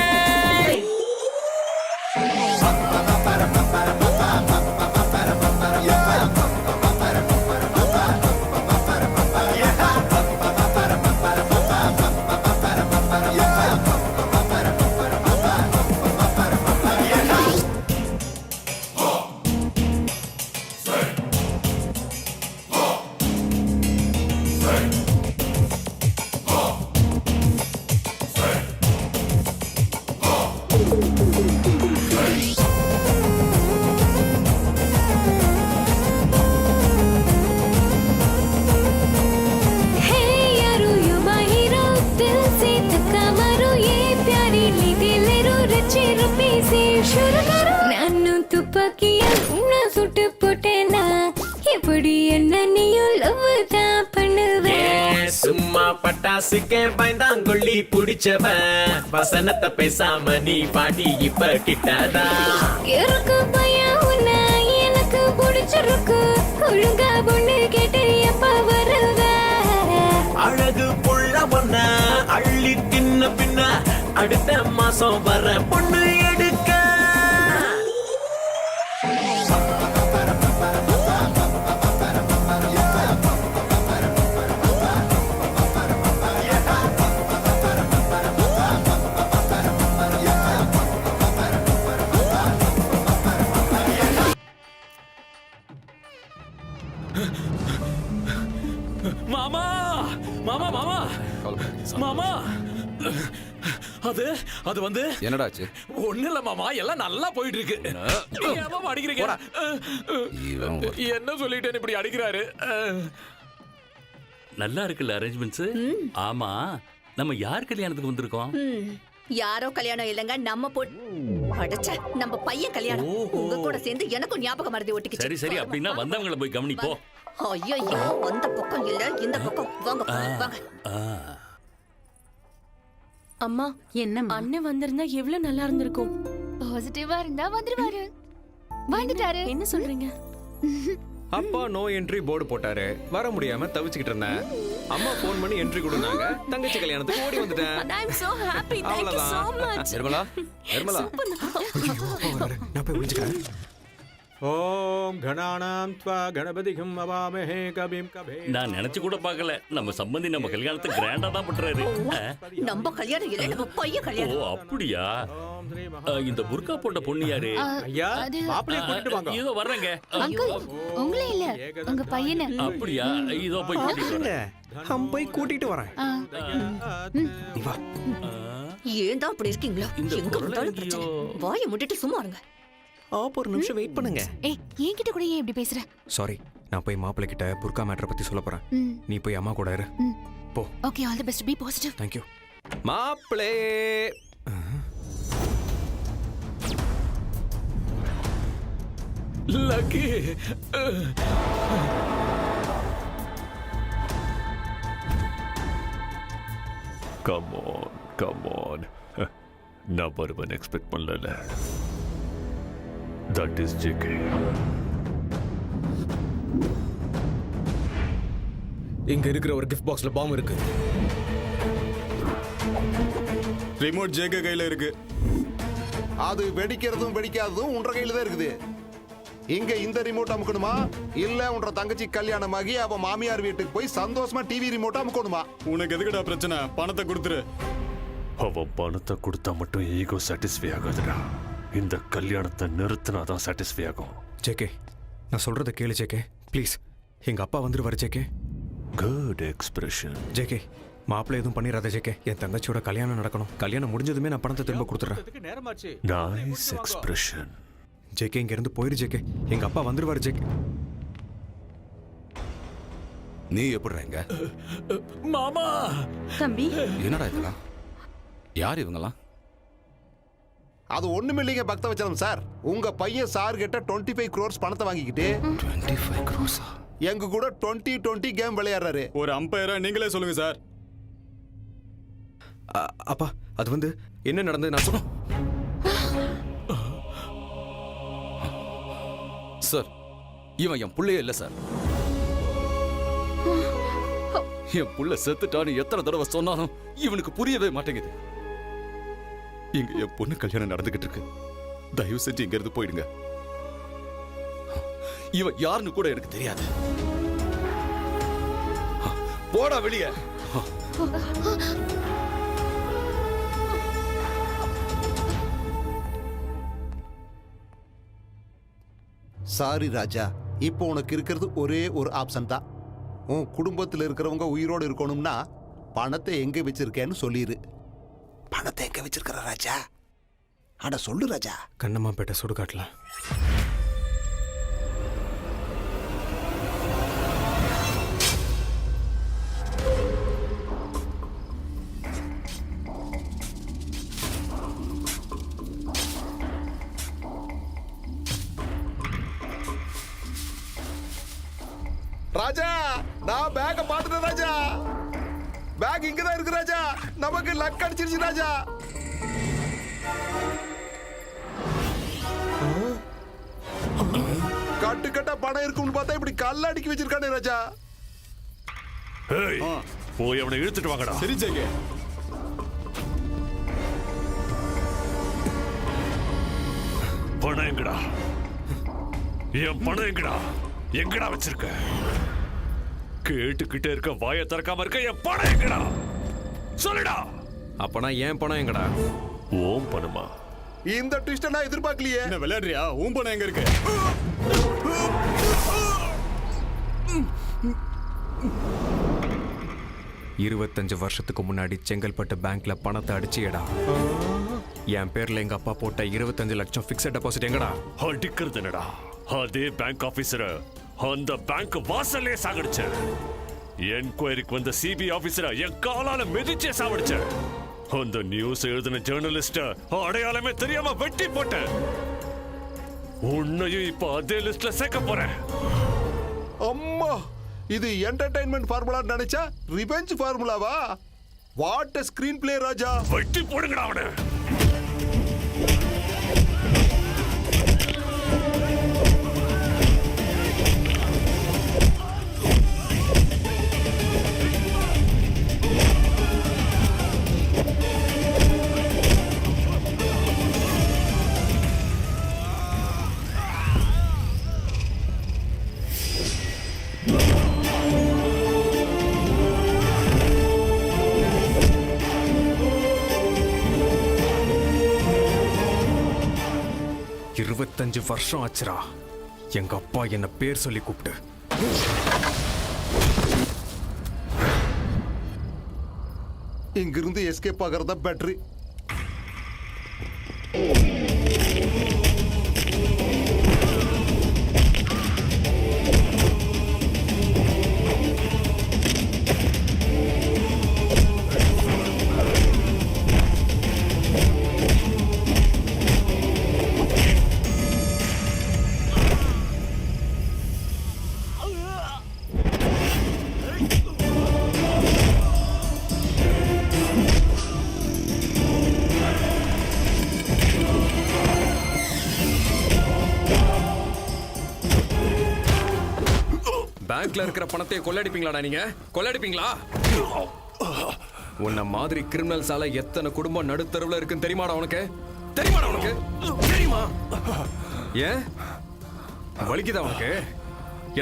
ನಾನು ತುಪ್ಪಕ್ಕಿಯ ಸುಟ್ಟು போட்டேனா எப்படி என்ன நீயும் லவ் தான் பண்ணுவேன் சும்மா பட்டாசுக்கே பயந்தாங்கொள்ளி புடிச்சவன் வசனத்தை பேசாம நீ பாடி இப்ப கிட்டாதா இருக்கு பையன் உன்னை எனக்கு பிடிச்சிருக்கு ஒழுங்கா பொண்ணு கேட்டு எப்ப வருவ அழகு புள்ள ஒன்ன அள்ளி தின்ன பின்ன அடுத்த மாசம் வர பொண்ணு எடுக்க மாமா மாமா மாமா மாமா அது அது வந்து என்னடாச்சு? ஒண்ணு இல்ல மாமா, எல்லாம் நல்லா போயிட்டு இருக்கு. ஏன் மாமா அடிக்கிறீங்க? என்ன சொல்லிட்டேன்னு இப்படி அடிக்கிறாரு? நல்லா இருக்குல்ல அரேஞ்ச்மெண்ட்ஸ்? ஆமா, நம்ம யார் கல்யாணத்துக்கு வந்திருக்கோம்? யாரோ கல்யாணம் இல்லங்க, நம்ம அடச்சே நம்ம பையன் கல்யாணம். உங்க கூட சேர்ந்து எனக்கும் ஞாபகம் மறதி ஒட்டிக்கிச்சு. சரி சரி, அப்படின்னா வந்தவங்களை போய் கவனிப்போ. ஐயோ, அந்த பக்கம் இல்ல இந்த பக்கம் வாங்க வாங்க. அம்மா, என்ன அண்ணன் வந்திருந்தா எவ்வளவு நல்லா இருந்திருக்கும். பாசிட்டிவா இருந்தா வந்துருவாரு. வந்துட்டாரு. என்ன சொல்றீங்க? அப்பா நோ என்ட்ரி போர்டு போட்டாரு. வர முடியாம தவிச்சுக்கிட்டு இருந்தேன். அம்மா போன் பண்ணி என்ட்ரி கொடுனாங்க. தங்கச்சி கல்யாணத்துக்கு ஓடி வந்துட்டேன். I am so happy. Thank you so much. Nirmala, Nirmala. நான் போய் ஒளிஞ்சுக்கிறேன். ஓம் கணானாம் த்வா கணபதிகம் அவாமஹே கபீம் கபே. நான் நினைச்சு கூட பார்க்கல, நம்ம சம்பந்தி நம்ம கல்யாணத்தை கிராண்டா தான் பண்றாரு. நம்ம கல்யாணம் இல்ல, நம்ம பையன் கல்யாணம். ஓ அப்படியா? இந்த புர்கா போட்ட பொண்ணு யாரு? ஐயா, மாப்பிளைய கூட்டிட்டு வாங்க. இதோ வர்றேங்க. அங்கிள், உங்களே இல்ல, உங்க பையனை. அப்படியா? இதோ போய் கூட்டிட்டு வரேன். நான் போய் கூட்டிட்டு வரேன். நீ வா. ஏன் தான் அப்படி இருக்கீங்களா? எங்க வந்தாலும் பிரச்சனை. வாயை மூடிட்டு சும்மா இருங்க. ஒரு நிமிஷம் வெயிட் பண்ணுங்க. ஏய், என்கிட்ட கூட ஏன் இப்படி பேசுற? சாரி, நான் போய் மாப்பிள்ளை கிட்ட புர்கா மேட்டரை பத்தி சொல்ல போறேன். நீ போய் அம்மா கூட இரு. போ. Okay, all the best, be positive. Thank you. மாப்பிளே. Lucky. Come on, come on. நான் வருவன் எக்ஸ்பெக்ட் பண்ணல. That is JK. இங்க இருக்கிற ஒரு கிஃப்ட் பாக்ஸ்ல பாம் இருக்கு. ரிமோட் ஜேகே கையில இருக்கு. அது வெடிக்கிறதும் வெடிக்காததும் உன்ற கையில தான் இருக்குது. இங்க இந்த ரிமோட் அமுக்கணுமா இல்ல உன்ற தங்கச்சி கல்யாணமாகி அவ மாமியார் வீட்டுக்கு போய் சந்தோஷமா டிவி ரிமோட் அமுக்கணுமா? உனக்கு எதுக்குடா பிரச்சனை? பணத்தை கொடுத்துரு. அவன் பணத்தை கொடுத்தா மட்டும் ஈகோ சாட்டிஸ்ஃபை ஆகாதுடா. இந்த கல்யாணத்தை நிறுத்தினாதான் சாட்டிஸ்ஃபை ஆகும். ஜேகே, நான் சொல்றத கேளு ஜேகே, ப்ளீஸ். எங்க அப்பா வந்துருவாரு ஜேகே. Good expression. ஜேகே, மாப்பிள்ளை எதுவும் பண்ணிடாத ஜேகே. என் தங்கச்சியோட கல்யாணம் நடக்கணும். கல்யாணம் முடிஞ்சதுமே நான் பணத்தை திரும்ப கொடுத்துறேன். Nice expression. ஜேகே, இங்க இருந்து போயிரு ஜேகே. எங்க அப்பா வந்துருவாரு ஜேகே. நீ எப்படிங்க? மாமா. தம்பி, என்னடா இதெல்லாம்? யார் இவங்கலாம்? அது ஒண்ணுமே இல்லைங்க பக்தவச்சலம் சார். உங்க பையன் சார் கிட்ட 25 crores பணத்தை வாங்கிக்கிட்டு 25 crores எங்க கூட 20-20 கேம் விளையாடுறாரு. ஒரு அம்பையரா நீங்களே சொல்லுங்க சார். அப்பா அது வந்து என்ன நடந்தது நான் சொல்ல. சார் இவன் என் புள்ளையே இல்ல சார். என் புள்ள செத்துட்டான்னு எத்தனை தடவை சொன்னாலும் இவனுக்கு புரியவே மாட்டேங்குது. இங்க என் பொண்ணு கல்யாணம் நடந்துகிட்டு இருக்கு. தயவு செஞ்சு இங்க இருந்து போயிடுங்க. இவன் யாருன்னு கூட எனக்கு தெரியாது. போடா வெளியே. சாரி ராஜா, இப்போ உனக்கு இருக்கிறது ஒரே ஒரு ஆப்ஷன் தான். உன் குடும்பத்தில் இருக்கிறவங்க உயிரோடு இருக்கணும்னா பணத்தை எங்க வச்சிருக்கேன்னு சொல்லிடு. பணத்தை எங்க வச்சிருக்கிற ராஜா? அட சொல்லு ராஜா. கண்ணம்மாப்பேட்டை சுடுகாட்டுல. ராஜா, நான் பேக்க பாத்துட்டேன் ராஜா. பேக் இங்கதான் இருக்கு ராஜா. நமக்கு லக் அடிச்சிருச்சு ராஜா. கட்டு கட்டா பணம் இருக்கும்னு பார்த்தா இப்படி கல்ல அடிக்கி வச்சிருக்கானே ராஜா. போய் அவனை இழுத்துட்டு வாங்கடா. சரி ஜெக. பணம் எங்கடா? என் பணம் எங்கடா? எங்கடா வச்சிருக்க? கேட்டுக்கிட்டே இருக்க, வாயை திறக்காம இருக்க. என் பணம் எங்கடா? சொல்லுடா. அப்பனா என் பணம் எங்கடா? ஓம் பணமா? இந்த ட்விஸ்ட நான் எதிர்பார்க்கலையே. என்ன விளையாடுறியா? உன் பணம் எங்க இருக்கு? 25 வருஷத்துக்கு முன்னாடி செங்கல்பட்டு பேங்க்ல பணத்தை அடிச்சியடா. என் பேர்ல எங்க அப்பா போட்ட 25 லட்சம் பிக்ஸட் டெபாசிட் எங்கடா? அடிக்கிறது என்னடா? அதே பேங்க் ஆபீசர் அந்த பேங்க் வாசல்லே சாகடிச்ச. என்கொயரிக்கு வந்த சிபிஐ ஆபீசரை என் காலால மிதிச்சே சாவடிச்ச. அந்த நியூஸ் எழுதின ஜேர்னலிஸ்ட அடையாளமே தெரியாம வெட்டி போட்ட. உன்னையும் இப்ப அதே லிஸ்ட்ல சேர்க்க போறேன். அம்மா, இது என்டர்டைன்மெண்ட் ஃபார்முலா நினைச்சா ரிவெஞ்ச் ஃபார்முலாவா? What a screenplay Raja. வெட்டி போடுங்கடா அவனை. வருஷம் ஆச்சுரா எங்க அப்பா என்ன பேர் சொல்லி கூப்பிட்டு. இங்கிருந்து எஸ்கேப் ஆகிறதா பெட்டர். பேங்க்ல இருக்கிற பணத்தை கொள்ளடிப்பீங்களாடா நீங்க? கொள்ளடிப்பீங்களா? உன்ன மாதிரி கிரிமினல்ஸால எத்தனை குடும்பம் நடுத்தருவுல இருக்குன்னு தெரியுமாடா உனக்கு? தெரியுமாடா உனக்கு? தெரியுமா? ஏன் வலிக்குதா உனக்கு?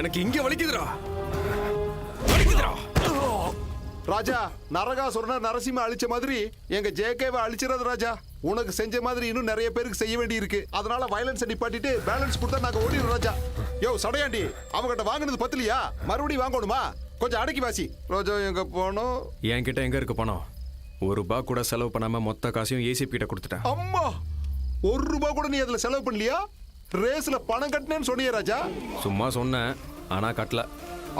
எனக்கு இங்க வலிக்குதுடா. வலிக்குதுடா. ராஜா, நரகாசுரனை நரசிம்ம அழிச்ச மாதிரி எங்க ஜேகேவை அழிச்சிடாத ராஜா. உனக்கு செஞ்ச மாதிரி இன்னும் நிறைய பேருக்கு செய்ய வேண்டி இருக்கு. அதனால வயலன்ஸ் நிப்பாட்டிட்டு பேலன்ஸ் கொடுத்தா நாங்க ஓடிடுறோம் ராஜா. யோ சடையாண்டி, அவங்கிட்ட வாங்கினது பத்தலையா? மறுபடியும் வாங்கணுமா? கொஞ்சம் அடக்கி வாசி. ராஜா எங்க போனோம்? என்கிட்ட எங்க இருக்கு பணம்? ₹1 கூட செலவு பண்ணாம மொத்த காசையும் ஏசிபி கிட்ட கொடுத்துட்டேன். அம்மா, ₹1 கூட நீ அதுல செலவு பண்ணலையா? ரேஸ்ல பணம் கட்டினேன்னு சொன்னியே ராஜா. சும்மா சொன்னேன், ஆனா கட்டல.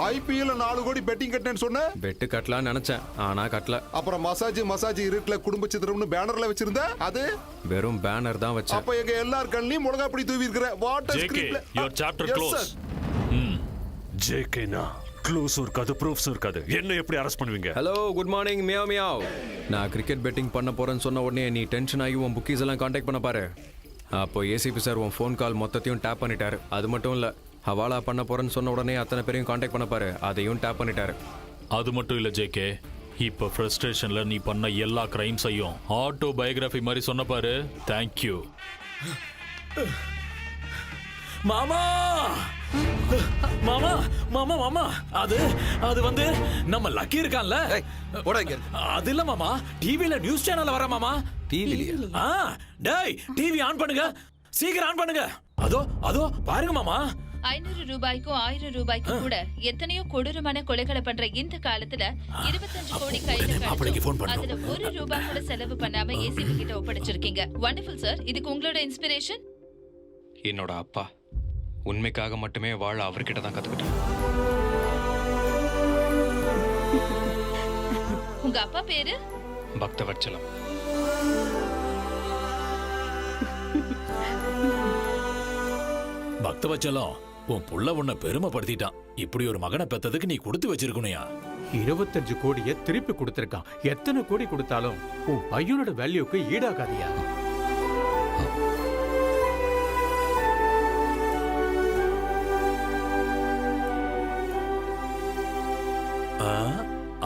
ஐபிஎல் 4 கோடி பெட்டிங் கட்டினேன்னு சொன்ன. பெட்டு கட்டலாம்னு நினைச்சேன், ஆனா கட்டல. அப்புறம் மசாஜ் இருட்டுல குடும்ப சித்திரம்னு பேனர்ல வச்சிருந்த, அது வெறும் பேனர் தான் வச்சேன். அப்ப எங்க எல்லார் கண்ணிலையும் மிளகா பொடி தூவி இருக்கிற. What a script. Your chapter close. ஜேகேனா க்ளோஸ் இருக்காது, ப்ரூஃப்ஸ் இருக்காது. என்ன எப்படி அரெஸ்ட் பண்ணுவீங்க? Hello, good morning meow meow. நான் கிரிக்கெட் பெட்டிங் பண்ண போறேன்னு சொன்ன உடனே நீ டென்ஷன் ஆகி உன் புக்கீஸ் எல்லாம் காண்டாக்ட் பண்ண பாரு. அப்போ ஏசிபி சார் உன் ஃபோன் கால் மொத்தத்தையும் டேப் பண்ணிட்டாரு. அது மட்டும் இல்ல, ஹவாலா பண்ண போறேன்னு சொன்ன உடனே அத்தனை பேரையும் காண்டாக்ட் பண்ண பாரு, அதையும் டேப் பண்ணிட்டாரு. அது மட்டும் இல்ல ஜேகே, இப்ப ஃப்ரஸ்ட்ரேஷன்ல நீ பண்ண எல்லா கிரைம்ஸையும் ஆட்டோ பயோகிராஃபி மாதிரி சொன்ன பாரு. தேங்க்யூ மாமா. மாமா மாமா மாமா, அது வந்து நம்ம லக்கி இருக்கான்ல, அது இல்ல மாமா, டிவில நியூஸ் சேனல்ல வர மாமா. டிவில டேய், டிவி ஆன் பண்ணுங்க, சீக்கிரம் ஆன் பண்ணுங்க. அதோ பாருங்க மாமா. 500 ரூபாய்க்கும் 1000 ரூபாய்க்கும் கூட எத்தனையோ கொடூரமான கொலைகளை பண்ற இந்த காலத்துல 25 கோடி கையில அதுல 1 ரூபாய் கூட செலவு பண்ணாம ஏசிபி கிட்ட ஒப்படைச்சிருக்கீங்க. Wonderful sir. இதுக்கு உங்களோட இன்ஸ்பிரேஷன்? என்னோட அப்பா உண்மைக்காக மட்டுமே வாழ அவர்கிட்ட தான் கத்துக்கிட்டேன். உங்க அப்பா பேரு? பக்தவத்சலம். பக்தவச்சலம், உன் புள்ள உன்னை பெருமைப்படுத்திட்டான். இப்படி ஒரு மகனை பெத்ததுக்கு நீ கொடுத்து வச்சிருக்கணுயா. 25 கோடியை திருப்பி கொடுத்திருக்கான். எத்தனை கோடி கொடுத்தாலும் உன் பையனோட வேல்யூக்கு ஈடாகாதியா?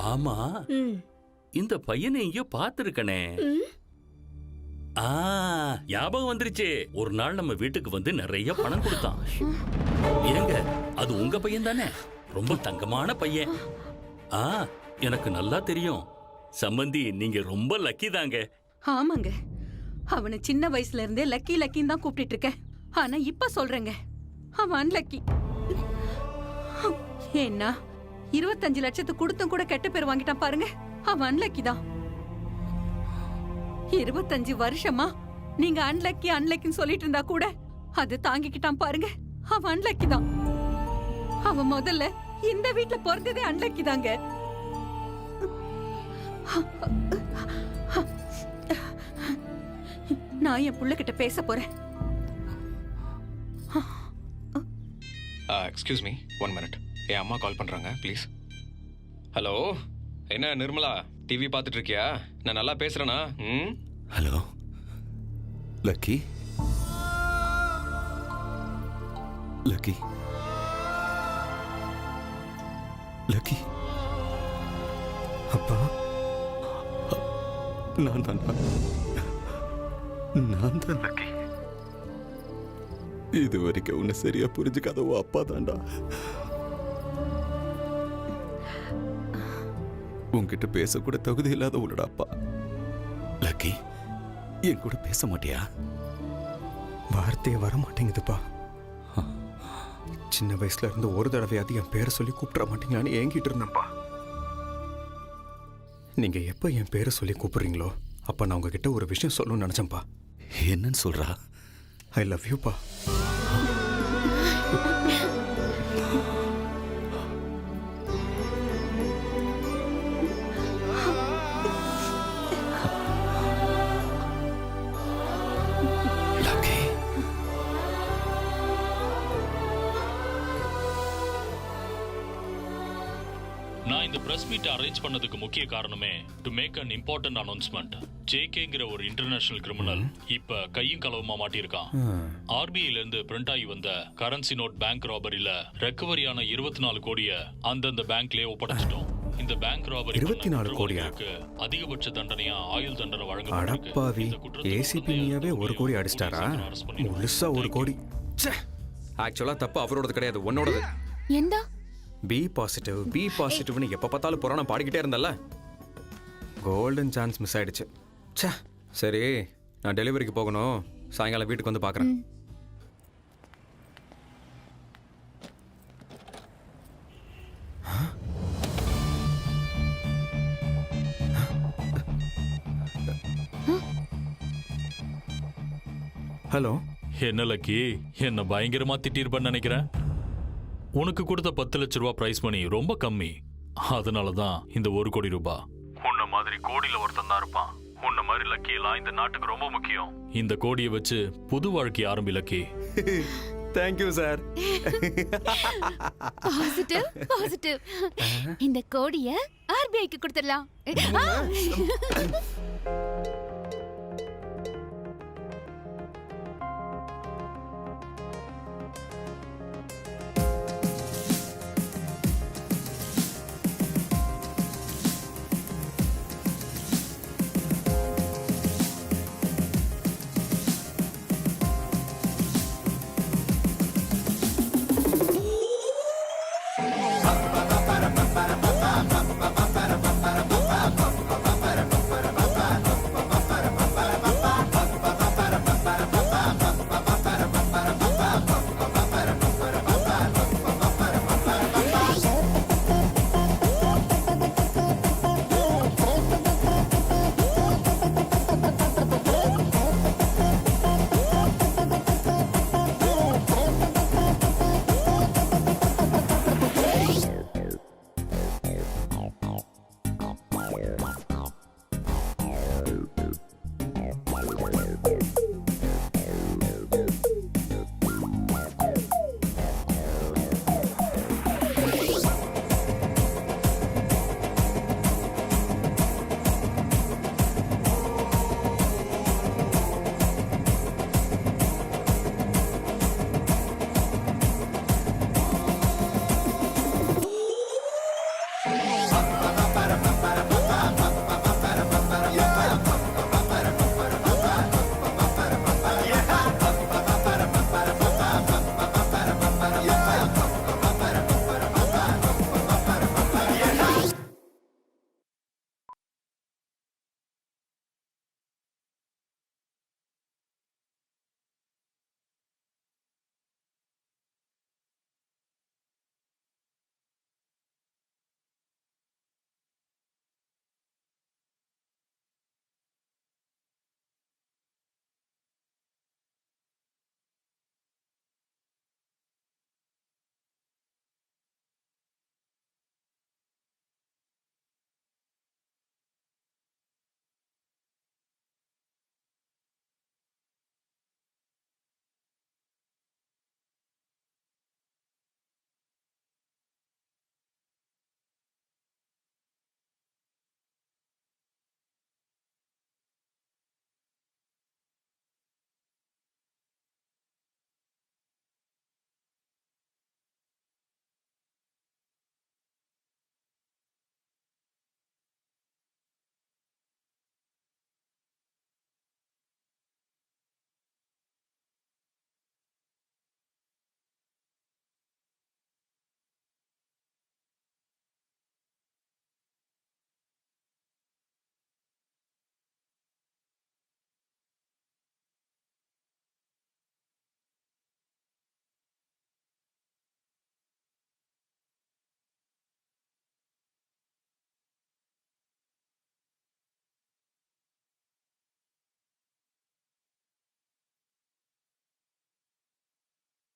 ஆமா, இந்த பையனை எங்கேயோ பார்த்திருக்கனே. ஞாபகம் வந்துருச்சு. ஒரு நாள் நம்ம வீட்டுக்கு வந்து நிறைய பணம் கொடுத்தான். ஏங்க, அது உங்க பையன் தானே? ரொம்ப தங்கமான பையன். எனக்கு நல்லா தெரியும். சம்பந்தி, நீங்க ரொம்ப லக்கி தாங்க. ஆமாங்க, அவனை சின்ன வயசுல இருந்தே லக்கி லக்கின்னு தான் கூப்பிட்டு இருக்கேன். ஆனா இப்ப சொல்றேங்க, அவன் அன்லக்கி. ஏன்னா 25 லட்சத்து கொடுத்தும் கூட கெட்ட பேர் வாங்கிட்டான் பாருங்க. அவன் அன்லக்கி தான். 25 வருஷமா நீங்க அன்லக்கின்னு சொல்லிட்டு இருந்தா கூட அது தாங்கிக்கிட்டான் பாருங்க. அவன் அன்லக்கி தான். அவன் முதல்ல இந்த வீட்ல பிறந்ததே அன்லக்கி தாங்க. நான் என் புள்ள கிட்ட பேச போறேன். Excuse me, 1 minute. என் அம்மா கால் பண்றாங்க, ப்ளீஸ். ஹலோ, என்ன நிர்மலா, டிவி பார்த்துட்டு இருக்கியா? நான் நல்லா பேசுறேனா? Hello lucky. Lucky lucky. அப்பா, நான் தான் லக்கி. இது வரைக்கும் உன்னை சரியா புரிஞ்சுக்காத உன் அப்பா தான்டா. உன்கிட்ட பேசக்கூட தகுதி இல்லாத உன்னோட அப்பா. லக்கி, என் கூட பேச மாட்டியா? வார்த்தையே வர மாட்டேங்குதுப்பா. சின்ன வயசுல இருந்து ஒரு தடவையாவது என் பேரை சொல்லி கூப்பிட மாட்டீங்களான்னு ஏங்கிட்டு இருந்தேன்ப்பா. நீங்க எப்ப என் பேரை சொல்லி கூப்பிடுறீங்களோ அப்ப நான் உங்ககிட்ட ஒரு விஷயம் சொல்லணும்னு நினைச்சேன்ப்பா. என்னன்னு சொல்றா? ஐ லவ் யூப்பா. நான் இந்த பிரஸ் மீட் அரேஞ்ச் பண்ணதுக்கு முக்கிய காரணமே to make an important announcement. ஜேகேங்கிற ஒரு இன்டர்நேஷனல் கிரிமினல் இப்ப கையும் களவுமா மாட்டியிருக்கான். ஆர்பிஐல இருந்து பிரிண்ட் ஆகி வந்த கரன்சி நோட் பேங்க் ராபரியில ரெக்கவரியான 24 கோடியை அந்தந்த பேங்க்லயே ஒப்படைச்சிட்டோம். இந்த பேங்க் ராபரி 24 கோடியா? அதிகபட்ச தண்டனையா ஆயுள் தண்டனை வழங்கப்பட்டிருக்கு. அடப்பாவி, ஏசிபி மியாவே 1 கோடி அடிச்சிட்டாரா? முழுசா 1 கோடி. ஆக்சுவலா தப்பு அவரோடது கிடையாது, உன்னோடது. எந்தா? பி பாசிட்டிவ்னு எப்ப பார்த்தாலும் புராணம் பாடிக்கிட்டே இருந்தல்ல. கோல்டன் சான்ஸ் மிஸ் ஆயிடுச்சு. சரி, நான் டெலிவரிக்கு போகணும். சாயங்காலம் வீட்டுக்கு வந்து பார்க்குறேன். ஹலோ. என்ன லக்கி, என்ன பயங்கரமா திட்டிருப்பேன்னு நினைக்கிறேன். உனக்கு கொடுத்த 10 லட்ச ரூபா பிரைஸ் மணி ரொம்ப கம்மி. அதனால தான் இந்த 1 கோடி ரூபாய். உன்ன மாதிரி கோடியில ஒருத்தன் தான் இருப்பான். உன்ன மாதிரி லக்கி எல்லாம் இந்த நாட்டுக்கு ரொம்ப முக்கியம். இந்த கோடியை வச்சு புது வாழ்க்கை ஆரம்பி lucky. Thank you sir. Positive positive. இந்த கோடியை ஆர்பிஐக்கு கொடுத்துடலாம்.